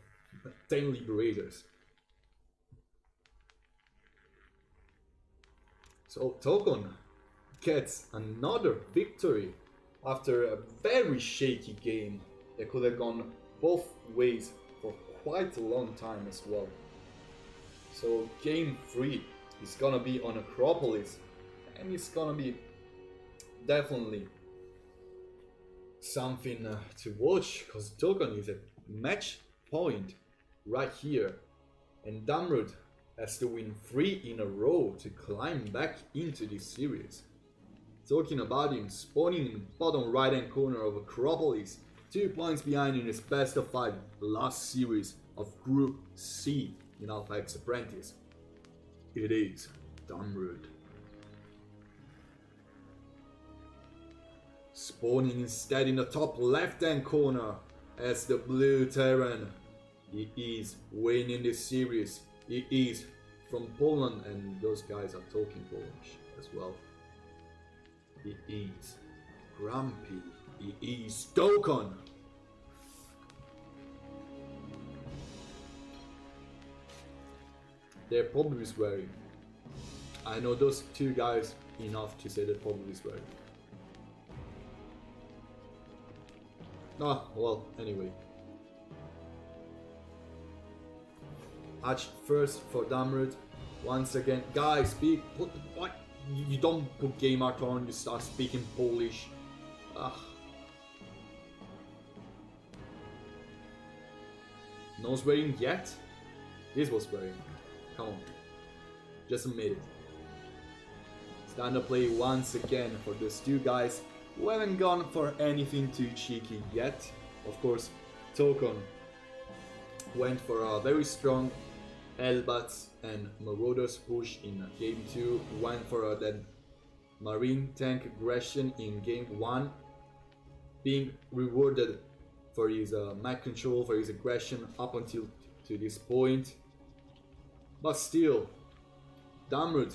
10 Liberators. So Tokon gets another victory after a very shaky game that could have gone both ways for quite a long time as well. So game 3 is gonna be on Acropolis, and it's gonna be definitely something to watch, because Tokon is at match point right here, and Damrud has to win 3 in a row to climb back into this series. Talking about him spawning in the bottom right hand corner of Acropolis, 2 points behind in his best of 5 last series of Group C in Alpha X Apprentice. It is Damrud. Spawning instead in the top left-hand corner as the blue Terran. He is winning this series. He is from Poland, and those guys are talking Polish as well. He is Grumpy. He is Dokon. They're probably swearing. I know those two guys enough to say they're probably swearing. Ah, well, anyway. Hatch first for Damrud. Once again, guys, what? You don't put game art on, you start speaking Polish. No swearing yet? This was swearing. Come on. Just admit it. Stand up play once again for these two guys who haven't gone for anything too cheeky yet. Of course, Tokon went for a very strong Elbats and Marauders push in game 2, went for that Marine tank aggression in game 1, being rewarded for his mech control, for his aggression up until to this point. But still, Damrud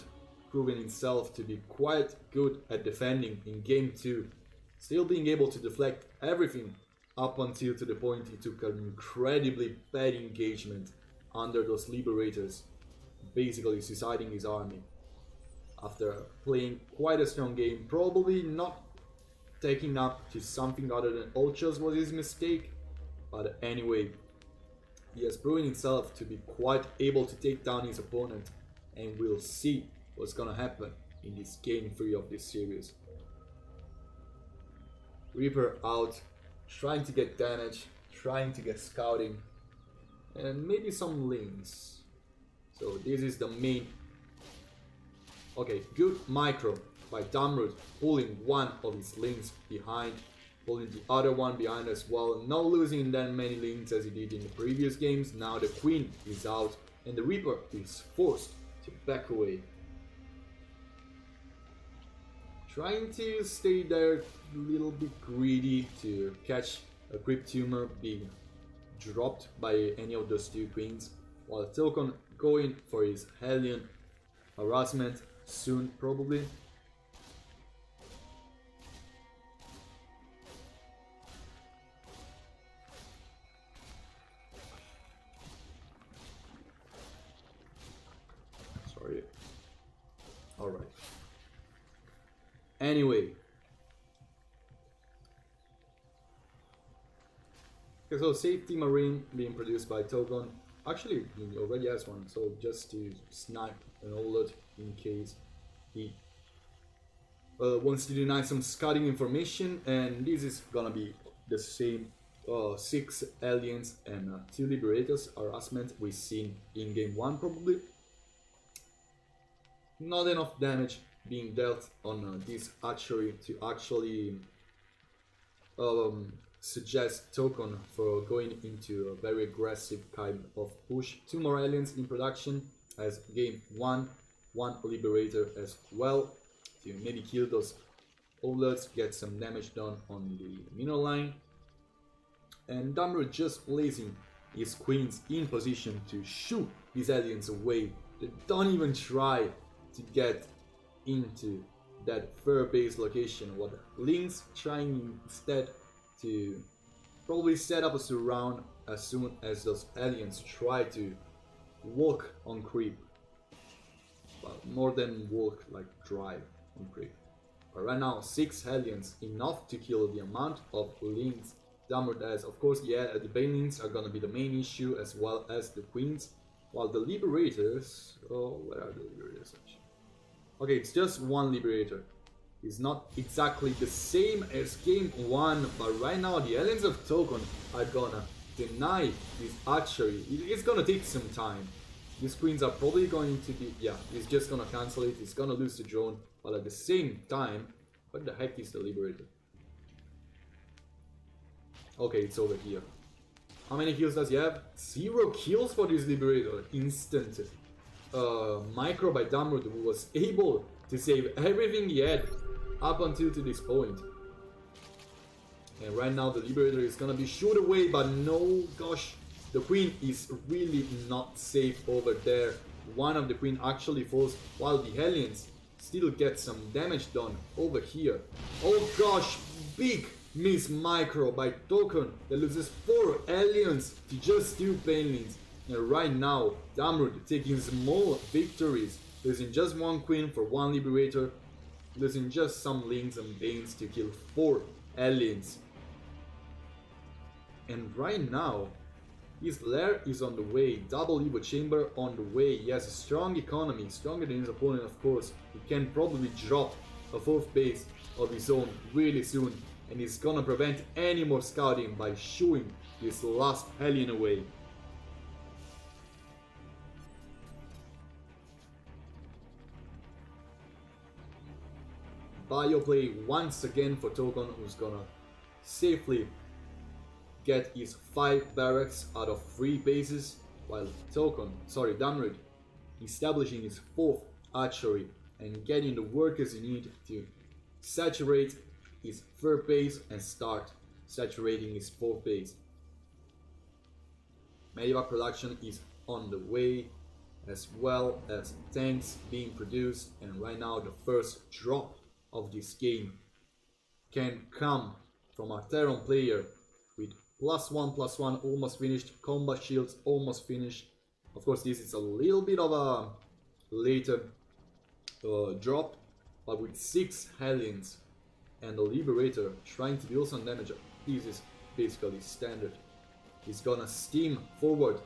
proving himself to be quite good at defending in game 2, still being able to deflect everything up until to the point he took an incredibly bad engagement under those liberators, basically suiciding his army. After playing quite a strong game, probably not taking up to something other than ultras was his mistake, but anyway, he has proven himself to be quite able to take down his opponent, and we'll see what's gonna happen in this game 3 of this series. Reaper out, trying to get damage, trying to get scouting, and maybe some links. So this is the main. Okay, good micro by Damrud, pulling one of his links behind, pulling the other one behind as well, not losing that many links as he did in the previous games. Now the Queen is out and the Reaper is forced to back away. Trying to stay there, a little bit greedy to catch a Crypt Tumor being dropped by any of those two queens, while Tokon going for his Hellion harassment soon probably. Sorry. Alright. Anyway. Okay, so Safety Marine being produced by Tokon. Actually, he already has one, so just to snipe an alert in case he wants to deny some scouting information. And this is gonna be the same 6 aliens and 2 liberators harassment we've seen in game 1 probably. Not enough damage being dealt on this archery to actually suggest Tokon for going into a very aggressive kind of push. 2 more aliens in production as game 1, 1 liberator as well to maybe kill those alerts, get some damage done on the mineral line. And Damrud just placing his queens in position to shoot these aliens away. They don't even try to get into that fur base location. What Link's trying instead to probably set up a surround as soon as those aliens try to walk on creep. But more than walk, like drive on creep. But right now 6 aliens, enough to kill the amount of links Damrud has. Of course, yeah, the banelings are gonna be the main issue as well as the queens. While the liberators, oh, where are the liberators actually? Okay, it's just 1 liberator. It's not exactly the same as game 1, but right now the aliens of Tokon are gonna deny this archery. It's gonna take some time. These queens are probably going to be, yeah, he's just gonna cancel it, he's gonna lose the drone, but at the same time, what the heck is the liberator? Okay, it's over here. How many kills does he have? 0 kills for this liberator. Instant micro by Damrud, who was able to save everything he had up until to this point. And right now the Liberator is gonna be shooed away, but no, gosh, the Queen is really not safe over there. One of the Queen actually falls, while the Hellions still get some damage done over here. Oh gosh, big miss micro by Token that loses 4 aliens to just 2 Painlings. And right now, Damrud taking small victories, losing just 1 Queen for 1 Liberator, losing just some Lings and Banes to kill 4 aliens. And right now, his lair is on the way, double Evo Chamber on the way. He has a strong economy, stronger than his opponent of course. He can probably drop a 4th base of his own really soon, and he's gonna prevent any more scouting by shooing this last Hellion away. Bio play once again for Token, who's gonna safely get his 5 barracks out of 3 bases, while Damrud establishing his 4th archery and getting the workers he need to saturate his 3rd base and start saturating his 4th base. Medivac production is on the way, as well as tanks being produced, and right now the first drop of this game can come from our Terran player with +1/+1 almost finished, combat shields almost finished. Of course this is a little bit of a later drop, but with 6 Hellions and the Liberator trying to deal some damage, this is basically standard. He's gonna steam forward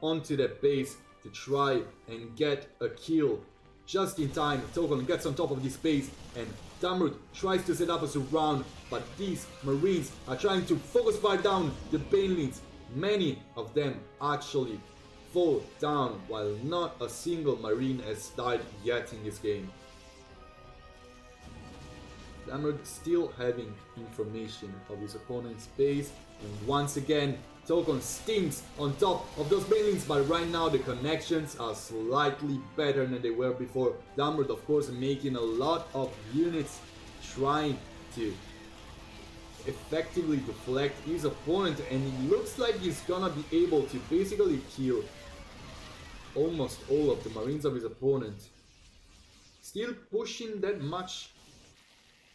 onto that base to try and get a kill just in time. Token gets on top of this base and Damrud tries to set up a surround, but these Marines are trying to focus fire down the Banelings. Many of them actually fall down, while not a single Marine has died yet in this game. Damrud still having information of his opponent's base, and once again Token stinks on top of those Banelings, but right now the connections are slightly better than they were before. Damrud of course making a lot of units trying to effectively deflect his opponent, and it looks like he's gonna be able to basically kill almost all of the Marines of his opponent. Still pushing that much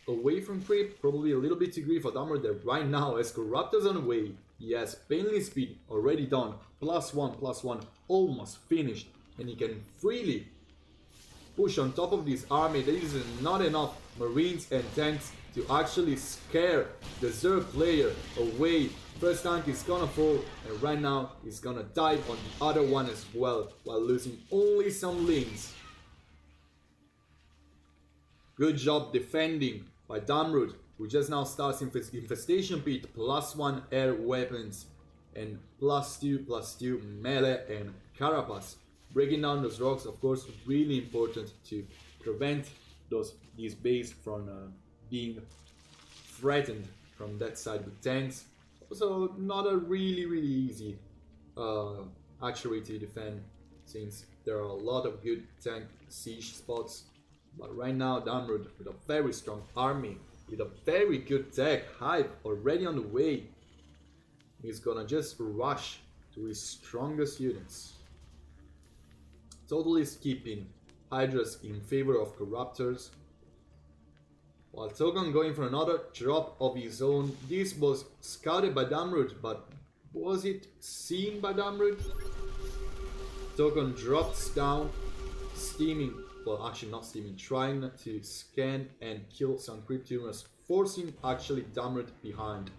away from creep, probably a little bit too greedy for Damrud that right now as Corruptor's on the way. He has Painless Speed already done, +1/+1 almost finished, and he can freely push on top of this army. There is not enough Marines and tanks to actually scare the Zerg player away. First tank is gonna fall, and right now he's gonna die on the other one as well, while losing only some Lings. Good job defending by Damrud, who just now starts Infestation Pit, +1 air weapons, and +2/+2 melee and Carapace. Breaking down those rocks, of course, really important to prevent these base from being threatened from that side with tanks. Also, not a really easy archery to defend, since there are a lot of good tank siege spots. But right now, Damrud, with a very strong army, with a very good tech, Hive already on the way, he's gonna just rush to his strongest units. Totally skipping Hydras in favor of Corruptors, while Token going for another drop of his own. This was scouted by Damrud, but was it seen by Damrud? Token drops down, steaming, well actually not steaming, trying to scan and kill some creep tumors, forcing actually Damrud behind.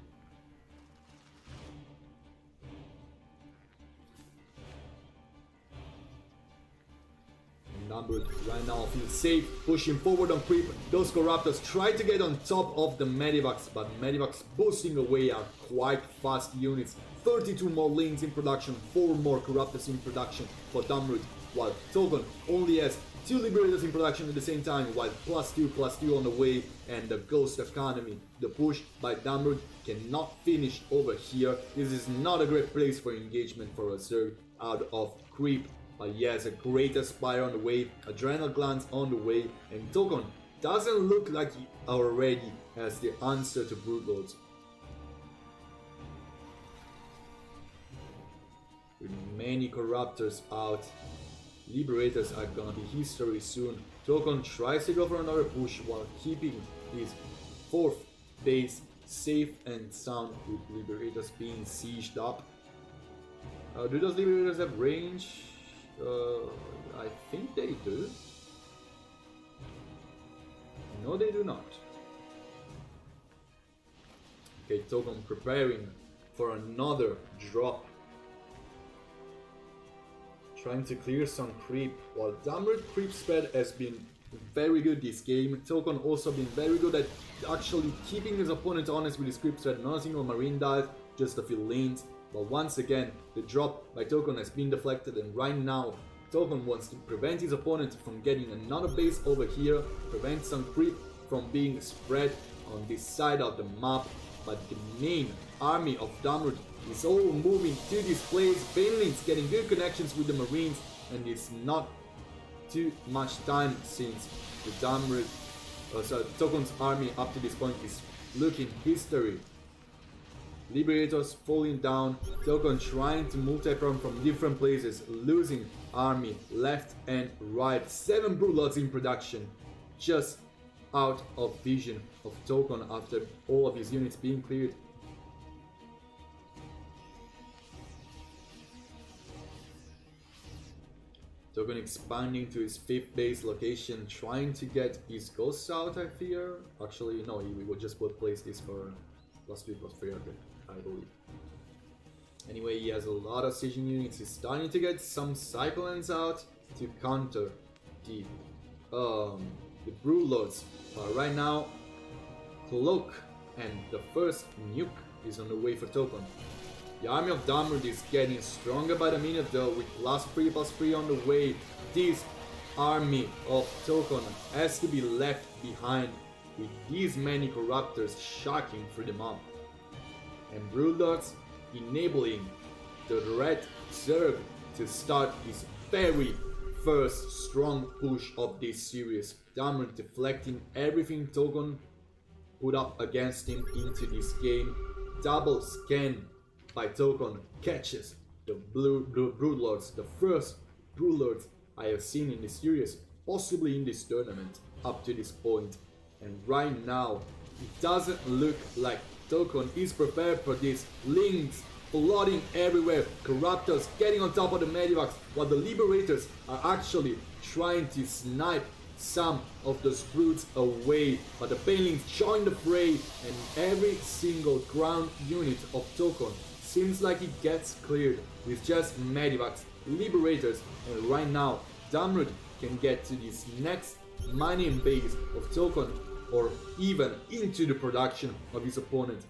Damrud right now feels safe, pushing forward on creep. Those Corruptors try to get on top of the Medivacs, but Medivacs boosting away are quite fast units. 32 more Lings in production, 4 more Corruptors in production for Damrud, while Token only has 2 Liberators in production at the same time, while +2/+2 on the way, and the Ghost Economy. The push by Damrud cannot finish over here. This is not a great place for engagement for a Zerg out of creep. But he has a great Aspire on the way, Adrenal Glands on the way, and Token doesn't look like he already has the answer to Broodlords. with many corruptors out. Liberators are gonna be history soon. Tokon tries to go for another push while keeping his 4th base safe and sound with Liberators being sieged up. Do those Liberators have range? I think they do. No, they do not. Okay, Tokon preparing for another drop. Trying to clear some creep. While Damrud creep spread has been very good this game, Tokon also been very good at actually keeping his opponent honest with his creep spread. Not a single marine dive, just a few lanes. But once again, the drop by Tokon has been deflected, and right now Tokon wants to prevent his opponent from getting another base over here, prevent some creep from being spread on this side of the map. But the main army of Damrud is all moving to this place. Baneling's getting good connections with the Marines, and it's not too much time since the Damrud, Tokon's army up to this point is looking history. Liberators falling down, Tokon trying to multi-prong from different places, losing army left and right. 7 Broodlords in production, just out of vision of Tokon after all of his units being cleared. Tokon expanding to his 5th base location, trying to get his ghosts out, I fear. Actually, no, we would just would place this for +2 +3, I believe. Anyway, he has a lot of sieging units. He's starting to get some Cyclones out to counter the Broodlords. Right now, Cloak and the first nuke is on the way for Tokon. The army of Damrud is getting stronger by the minute though, with +3/+3 on the way. This army of Tokon has to be left behind with these many corruptors shocking through the map. And Broodlords enabling the Red Zerg to start his very first strong push of this series. Damrud deflecting everything Tokon put up against him into this game. Double scan by Tokon catches the blue Broodlords, the first Broodlords I have seen in this series, possibly in this tournament up to this point. And right now, it doesn't look like Tokon is prepared for this. Lings flooding everywhere, Corruptors getting on top of the Medivacs, while the Liberators are actually trying to snipe some of those brutes away. But the Banelings join the fray, and every single ground unit of Tokon seems like it gets cleared with just Medivacs, Liberators, and right now Damrud can get to this next mining base of Tokon or even into the production of his opponent.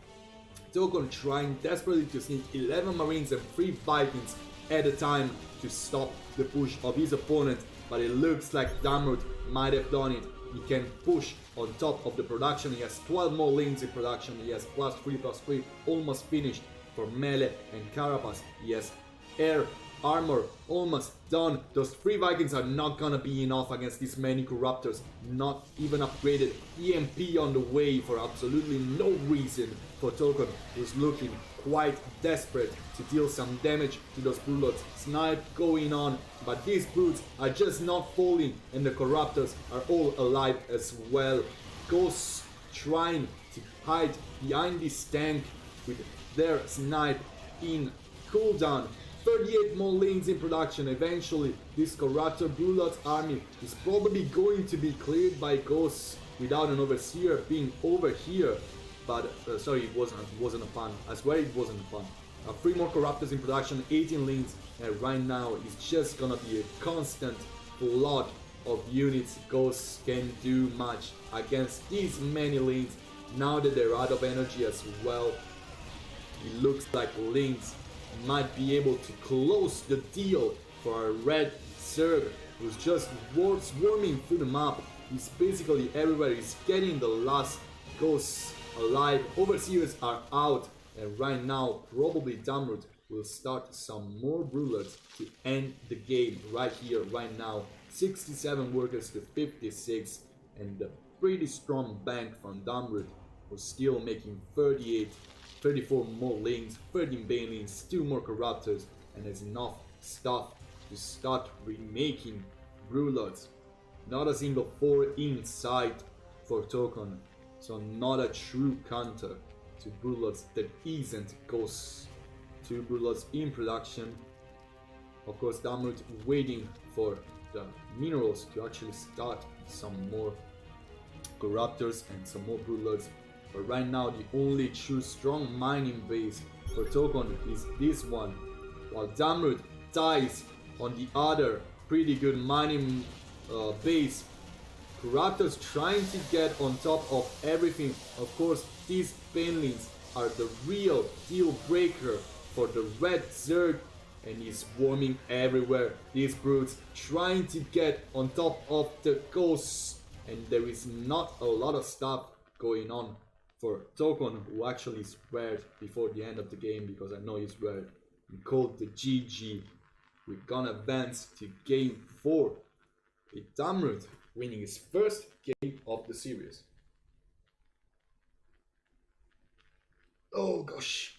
Tokon trying desperately to sneak 11 Marines and 3 Vikings at a time to stop the push of his opponent, but it looks like Damrud might have done it. He can push on top of the production. He has 12 more lanes in production. He has +3/+3 almost finished for melee and Carapace. He has air armor almost done. Those 3 Vikings are not gonna be enough against these many Corruptors. Not even upgraded. EMP on the way for absolutely no reason for Tokon, who's looking quite desperate to deal some damage to those Broodlords. Snipe going on, but these brutes are just not falling, and the Corruptors are all alive as well. Ghosts trying to hide behind this tank with their snipe in cooldown. 38 more lanes in production. Eventually, this Corruptor Broodlord's army is probably going to be cleared by Ghosts without an Overseer being over here. But, sorry, it wasn't a pun. I swear it wasn't a pun. 3 more Corruptors in production, 18 lanes, and right now it's just gonna be a constant flood of units. Ghosts can do much against these many lanes. Now that they're out of energy as well, it looks like lanes might be able to close the deal for a Red Zerg who's just swarming through the map. He's basically everywhere. He's getting the last Ghosts alive. Overseers are out, and right now probably Damrud will start some more Broodlords to end the game right here, right now. 67 workers to 56, and a pretty strong bank from Damrud, who's still making 34 more lanes, 13 Banelings, 2 more Corruptors, and has enough stuff to start remaking Brewlords. Not a single 4 inside for Tokon, so not a true counter to Brewlords that isn't Ghosts. 2 Brewlords in production. Of course, Damrud waiting for the minerals to actually start some more Corruptors and some more Brewlords. But right now, the only true strong mining base for Tokon is this one, while Damrud dies on the other pretty good mining base. Corruptors trying to get on top of everything. Of course, these Banelings are the real deal breaker for the red Zerg, and he's swarming everywhere. These brutes trying to get on top of the ghosts, and there is not a lot of stuff going on for Tokon, who actually sweared before the end of the game, because I know he sweared, and called the GG. We're gonna advance to game 4 with Damrud winning his first game of the series. Oh gosh.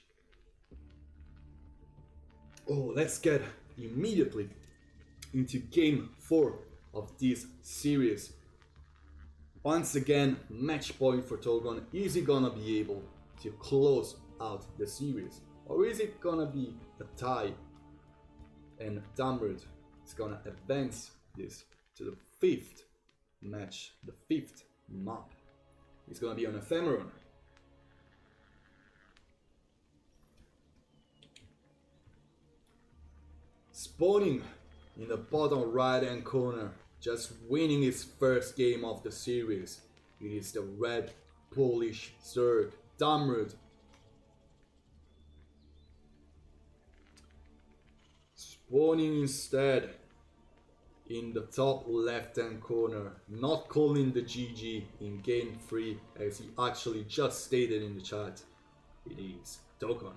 Oh, let's get immediately into game 4 of this series. Once again, match point for Tokon. Is he gonna be able to close out the series? Or is it gonna be a tie? And Damrud is gonna advance this to the 5th match, the 5th map. It's gonna be on Ephemeron. Spawning in the bottom right hand corner, just winning his first game of the series. It is the red Polish Zerg, Damrud. Spawning instead in the top left hand corner, not calling the GG in game 3 as he actually just stated in the chat. It is Tokon.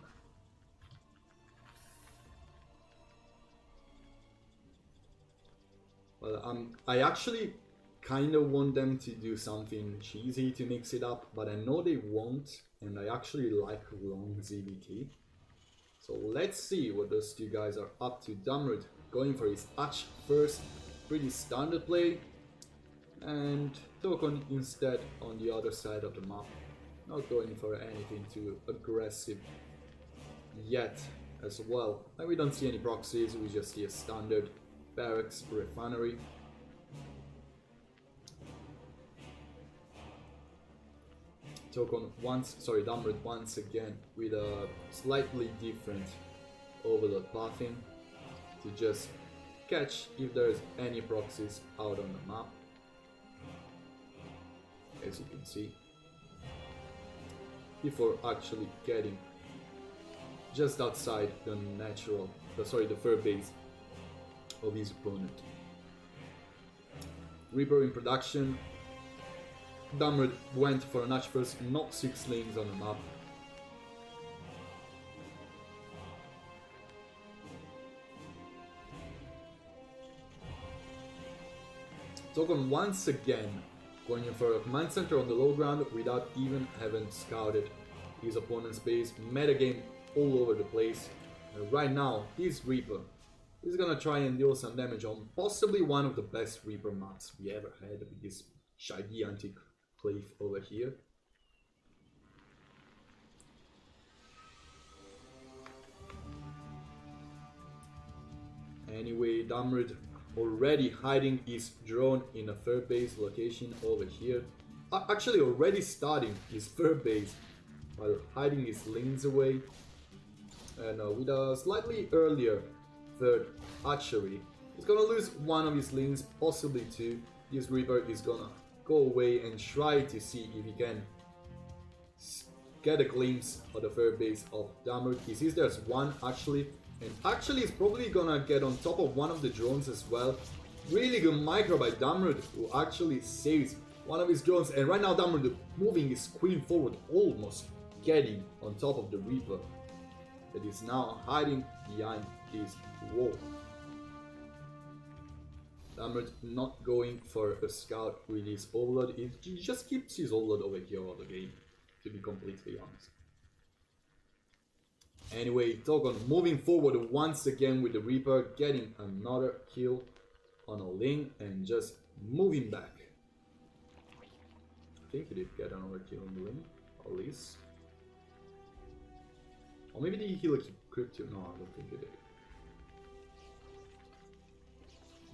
Well, I actually kind of want them to do something cheesy to mix it up, but I know they won't, and I actually like long ZBK. So let's see what those two guys are up to. Damrud going for his Atch first, pretty standard play, and Tokon instead on the other side of the map. Not going for anything too aggressive yet as well. And we don't see any proxies, we just see a standard barracks refinery. Damrud once again with a slightly different overload pathing to just catch if there's any proxies out on the map, as you can see, before actually getting just outside the third base of his opponent. Reaper in production. Damrud went for an Atch first, not 6 lanes on the map. Tokon once again going in for a command center on the low ground without even having scouted his opponent's base. Metagame all over the place. And right now, this Reaper is gonna try and deal some damage on possibly one of the best Reaper maps we ever had with this gigantic cliff over here. Anyway, Damrud already hiding his drone in a third base location over here. Actually already starting his third base while hiding his lanes away. And with a slightly earlier third archery, he's gonna lose one of his lanes, possibly two. This Reaper is gonna go away and try to see if he can get a glimpse of the third base of Damrud. He sees there's one actually, and actually is probably gonna get on top of one of the drones as well. Really good micro by Damrud, who actually saves one of his drones, and right now Damrud moving his queen forward, almost getting on top of the Reaper that is now hiding behind his wall. Damrud not going for a scout with his overload, he just keeps his overload over here all the game, to be completely honest. Anyway, Togon moving forward once again with the Reaper, getting another kill on a lane and just moving back. I think he did get another kill on the lane, at least. Or maybe did he heal a crypto? No, I don't think he did.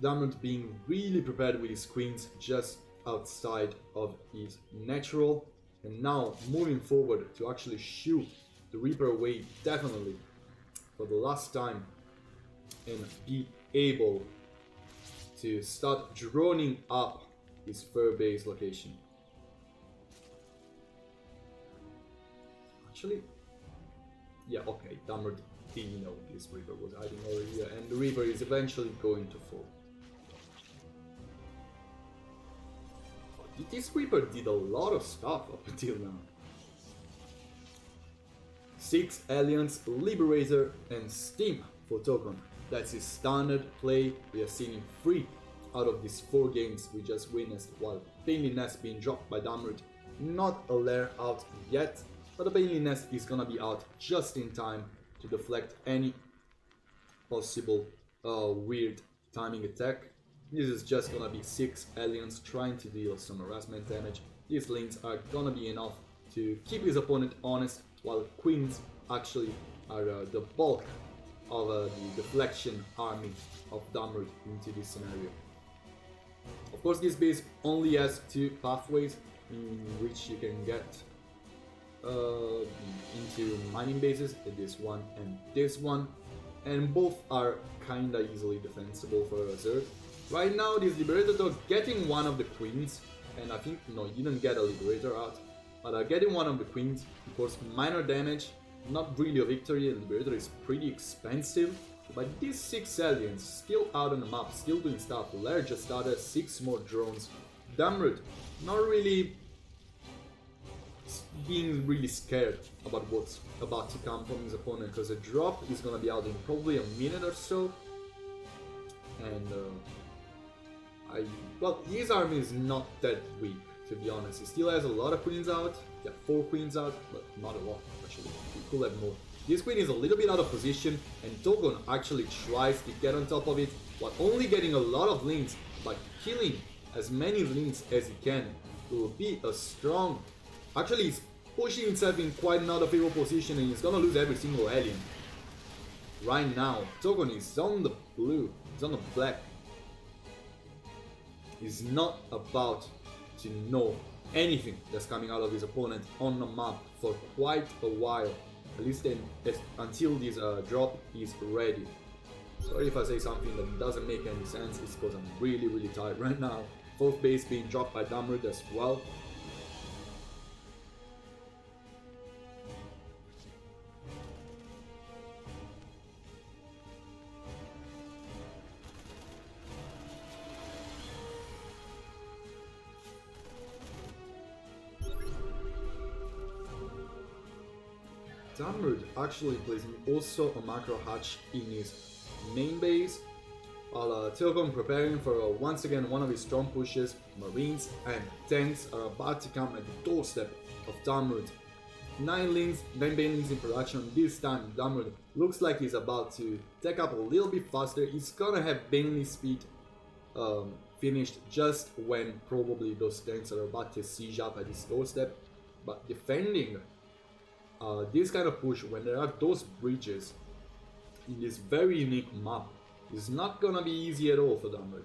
Damrud being really prepared with his queens just outside of his natural, and now moving forward to actually shoot the Reaper away definitely for the last time and be able to start droning up his fur base location. Actually, yeah, okay, Damrud didn't know this Reaper was hiding over here, and the Reaper is eventually going to fall. This Reaper did a lot of stuff up until now. 6 Aliens, Liberator, and Steam for Togon. That's his standard play. We have seen him 3 out of these 4 games we just witnessed, while Painly Nest being dropped by Damrud. Not a lair out yet, but the Painly Nest is gonna be out just in time to deflect any possible weird timing attack. This is just gonna be 6 aliens trying to deal some harassment damage. These lanes are gonna be enough to keep his opponent honest, while queens actually are the bulk of the deflection army of Damrud into this scenario. Of course, this base only has 2 pathways in which you can get into mining bases, this one and this one, and both are kinda easily defensible for a Zerg. Right now, this Liberator though getting one of the queens, and I think, no, you didn't get a Liberator out, but getting one of the queens, of course, minor damage, not really a victory. A Liberator is pretty expensive, but these 6 aliens still out on the map, still doing stuff. Lair just started 6 more drones. Damrud not really being really scared about what's about to come from his opponent, because the drop is gonna be out in probably a minute or so, and well, his army is not that weak, to be honest. He still has a lot of queens out. Yeah, 4 queens out, but not a lot actually. He could have more. This queen is a little bit out of position, and Togon actually tries to get on top of it, while only getting a lot of links, but killing as many links as he can. It will be a strong... Actually, he's pushing himself in quite not a favorable position, and he's gonna lose every single alien. Right now, Togon is on the blue, he's on the black. He's not about to know anything that's coming out of his opponent on the map for quite a while. At least then, until this drop is ready. Sorry if I say something that doesn't make any sense, it's because I'm really tired right now. 4th base being dropped by Damrud as well. Damrud actually placing also a macro hatch in his main base, while Togon preparing for once again one of his strong pushes. Marines and tanks are about to come at the doorstep of Damrud. 9 lanes, 9 banelings in production. This time Damrud looks like he's about to take up a little bit faster. He's gonna have baneley speed finished just when probably those tanks are about to siege up at his doorstep, but defending this kind of push when there are those bridges in this very unique map is not gonna be easy at all for Damrud.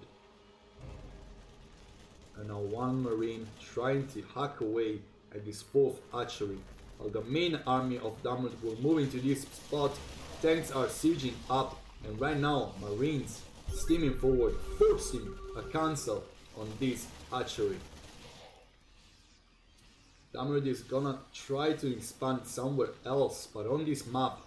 And now one Marine trying to hack away at this 4th archery, while the main army of Damrud will move into this spot. Tanks are sieging up, and right now Marines steaming forward, forcing a cancel on this archery. Damrud is gonna try to expand somewhere else, but on this map,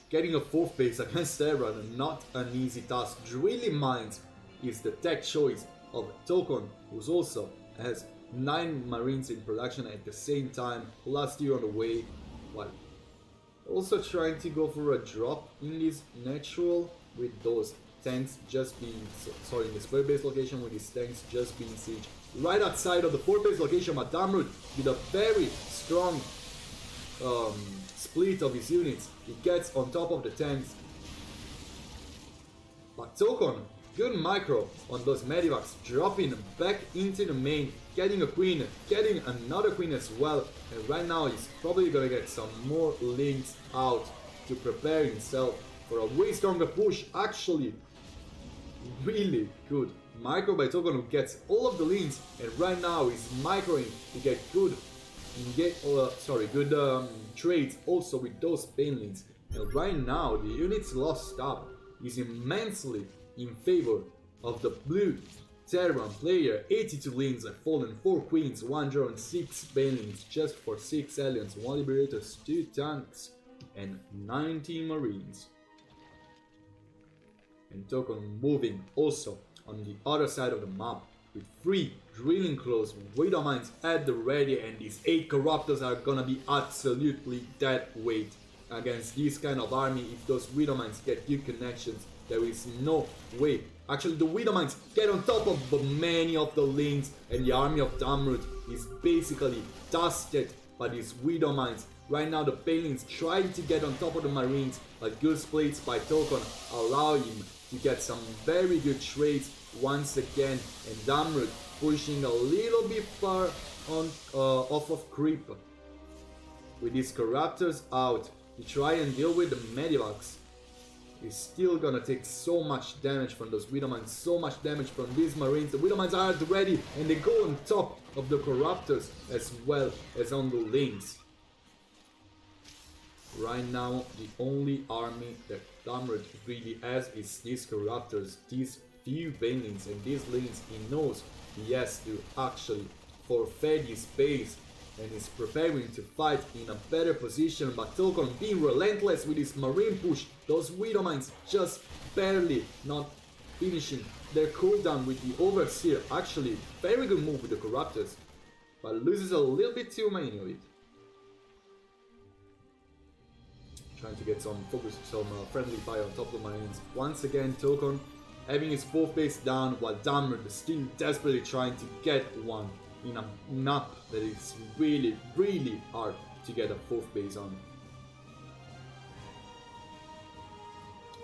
getting a 4th base against Terran is not an easy task. Drilling mines is the tech choice of Togon, who also has 9 Marines in production at the same time, last year on the way, while also trying to go for a drop in this natural with those tanks just being, sorry, in this 4th base location with these tanks just being sieged. Right outside of the 4th base location, but Damrud with a very strong split of his units. He gets on top of the tanks. But Tokon, good micro on those medivacs, dropping back into the main, getting a queen, getting another queen as well. And right now he's probably gonna get some more links out to prepare himself for a way stronger push. Actually, really good micro by Tokon, who gets all of the links, and right now he's microing to get good trades also with those pain links. And right now the units lost up is immensely in favor of the blue Terran player. 82 links have fallen, 4 queens, 1 drone, 6 pain links just for 6 aliens, 1 liberators, 2 tanks and 19 marines. And Tokon moving also on the other side of the map with 3 drilling claws, widow mines at the ready, and these 8 corruptors are gonna be absolutely dead weight against this kind of army. If those widow mines get good connections, there is no way. Actually, the widow mines get on top of many of the links, and the army of Damrud is basically dusted by these widow mines. Right now the Palings try to get on top of the marines, but good splits by Tokon allow him to get some very good trades once again, and Damrud pushing a little bit far on off of creep. With these corruptors out to try and deal with the medivacs, he's still gonna take so much damage from those widow mines, so much damage from these marines. The widow mines are ready, and they go on top of the corruptors as well as on the links. Right now, the only army that Damrud really has is these corruptors, these few banelings, and these links he knows he has to actually forfeit his base and is preparing to fight in a better position. But Tokon being relentless with his marine push, those widow mines just barely not finishing their cooldown with the overseer. Actually, very good move with the corruptors, but loses a little bit too many of it. Trying to get some focus, some friendly fire on top of the marines. Once again, Tokon having his 4th base down, while Damrud is still desperately trying to get one in a map that is really, really hard to get a 4th base on.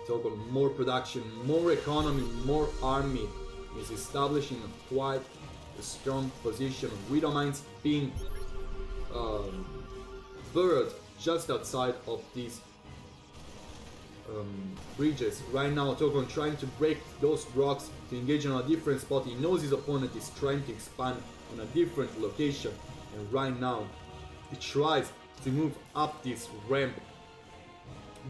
Tokon, more production, more economy, more army, is establishing quite a strong position. Widow mines being buried just outside of these bridges. Right now Tokon trying to break those rocks to engage on a different spot. He knows his opponent is trying to expand on a different location, and right now he tries to move up this ramp.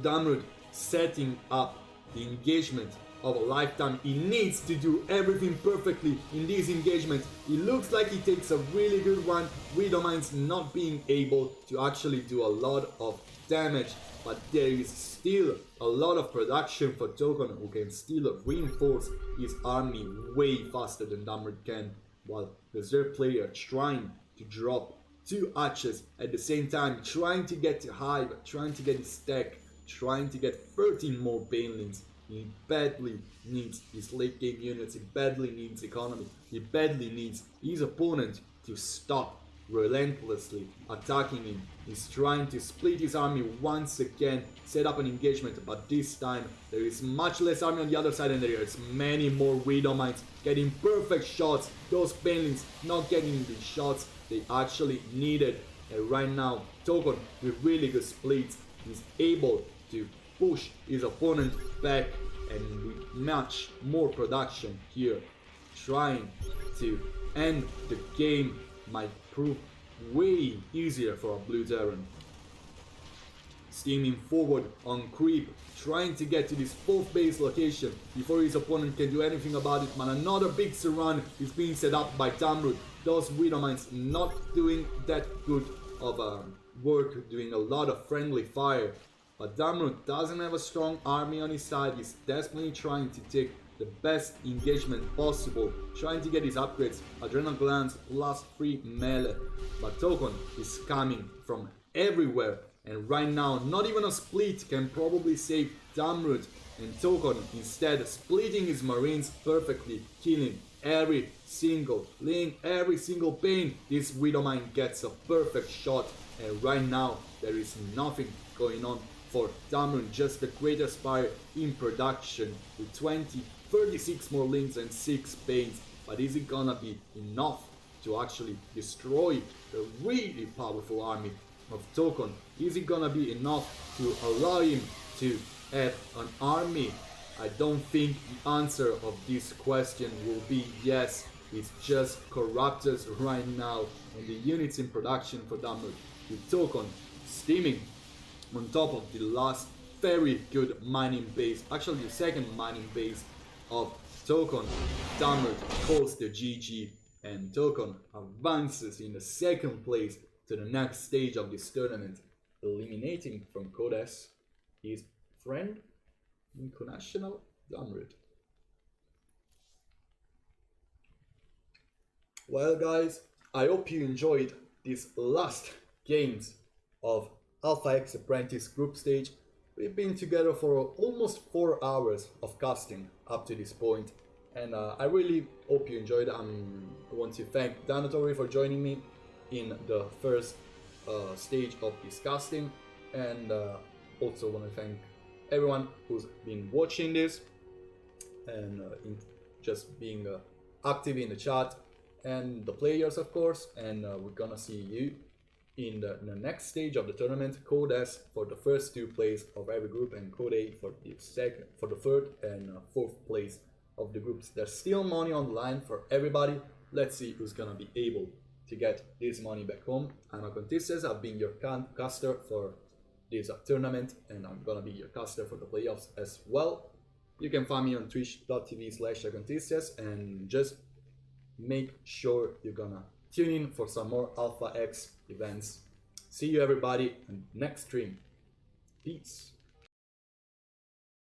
Damrud setting up the engagement of a lifetime. He needs to do everything perfectly in this engagement. It looks like he takes a really good one. Widow mines not being able to actually do a lot of damage, but there is still a lot of production for Tokon, who can still reinforce his army way faster than Damrud can, while the Zerg player trying to drop 2 archers at the same time, trying to get to Hive, trying to get his stack, trying to get 13 more banelings. He badly needs his late game units, he badly needs economy, he badly needs his opponent to stop relentlessly attacking him. He's trying to split his army once again, set up an engagement, but this time there is much less army on the other side, and there is many more widow mines getting perfect shots. Those banelings not getting the shots they actually needed. And right now Tokon, with really good splits, is able to push his opponent back, and with much more production here, trying to end the game might prove way easier for a blue Terran. Steaming forward on creep, trying to get to this 4th base location before his opponent can do anything about it. But another big surround is being set up by Damrud. Those widow mines not doing that good of work, doing a lot of friendly fire. But Damrud doesn't have a strong army on his side. He's desperately trying to take the best engagement possible, trying to get his upgrades, adrenal glands plus 3 melee. But Tokon is coming from everywhere, and right now not even a split can probably save Damrud, and Tokon instead splitting his marines perfectly, killing every single link, every single pain. This widow mine gets a perfect shot, and right now there is nothing going on for Damrun, just the greatest fire in production with 20, 36 more links and 6 paints. But is it gonna be enough to actually destroy the really powerful army of Tokon? Is it gonna be enough to allow him to have an army? I don't think the answer of this question will be yes. It's just corruptors right now, and the units in production for Damrun with Tokon steaming on top of the last very good mining base, actually the second mining base of Tokon. Damrun calls the GG, and Tokon advances in the second place to the next stage of this tournament, eliminating from Codes his friend International Damrun. Well guys, I hope you enjoyed these last games of Alpha X Apprentice group stage. We've been together for almost 4 hours of casting up to this point, and I really hope you enjoyed. I want to thank Danatory for joining me in the first stage of this casting, and also want to thank everyone who's been watching this and just being active in the chat, and the players of course, and we're gonna see you in the next stage of the tournament. Code S for the first 2 plays of every group, and Code A for the third and fourth place of the groups. There's still money on the line for everybody. Let's see who's gonna be able to get this money back home. I'm Apprentice. I've been your caster for this tournament, and I'm gonna be your caster for the playoffs as well. You can find me on twitch.tv/Apprentice, and just make sure you're gonna tune in for some more Alpha X events. See you everybody in next stream. Peace.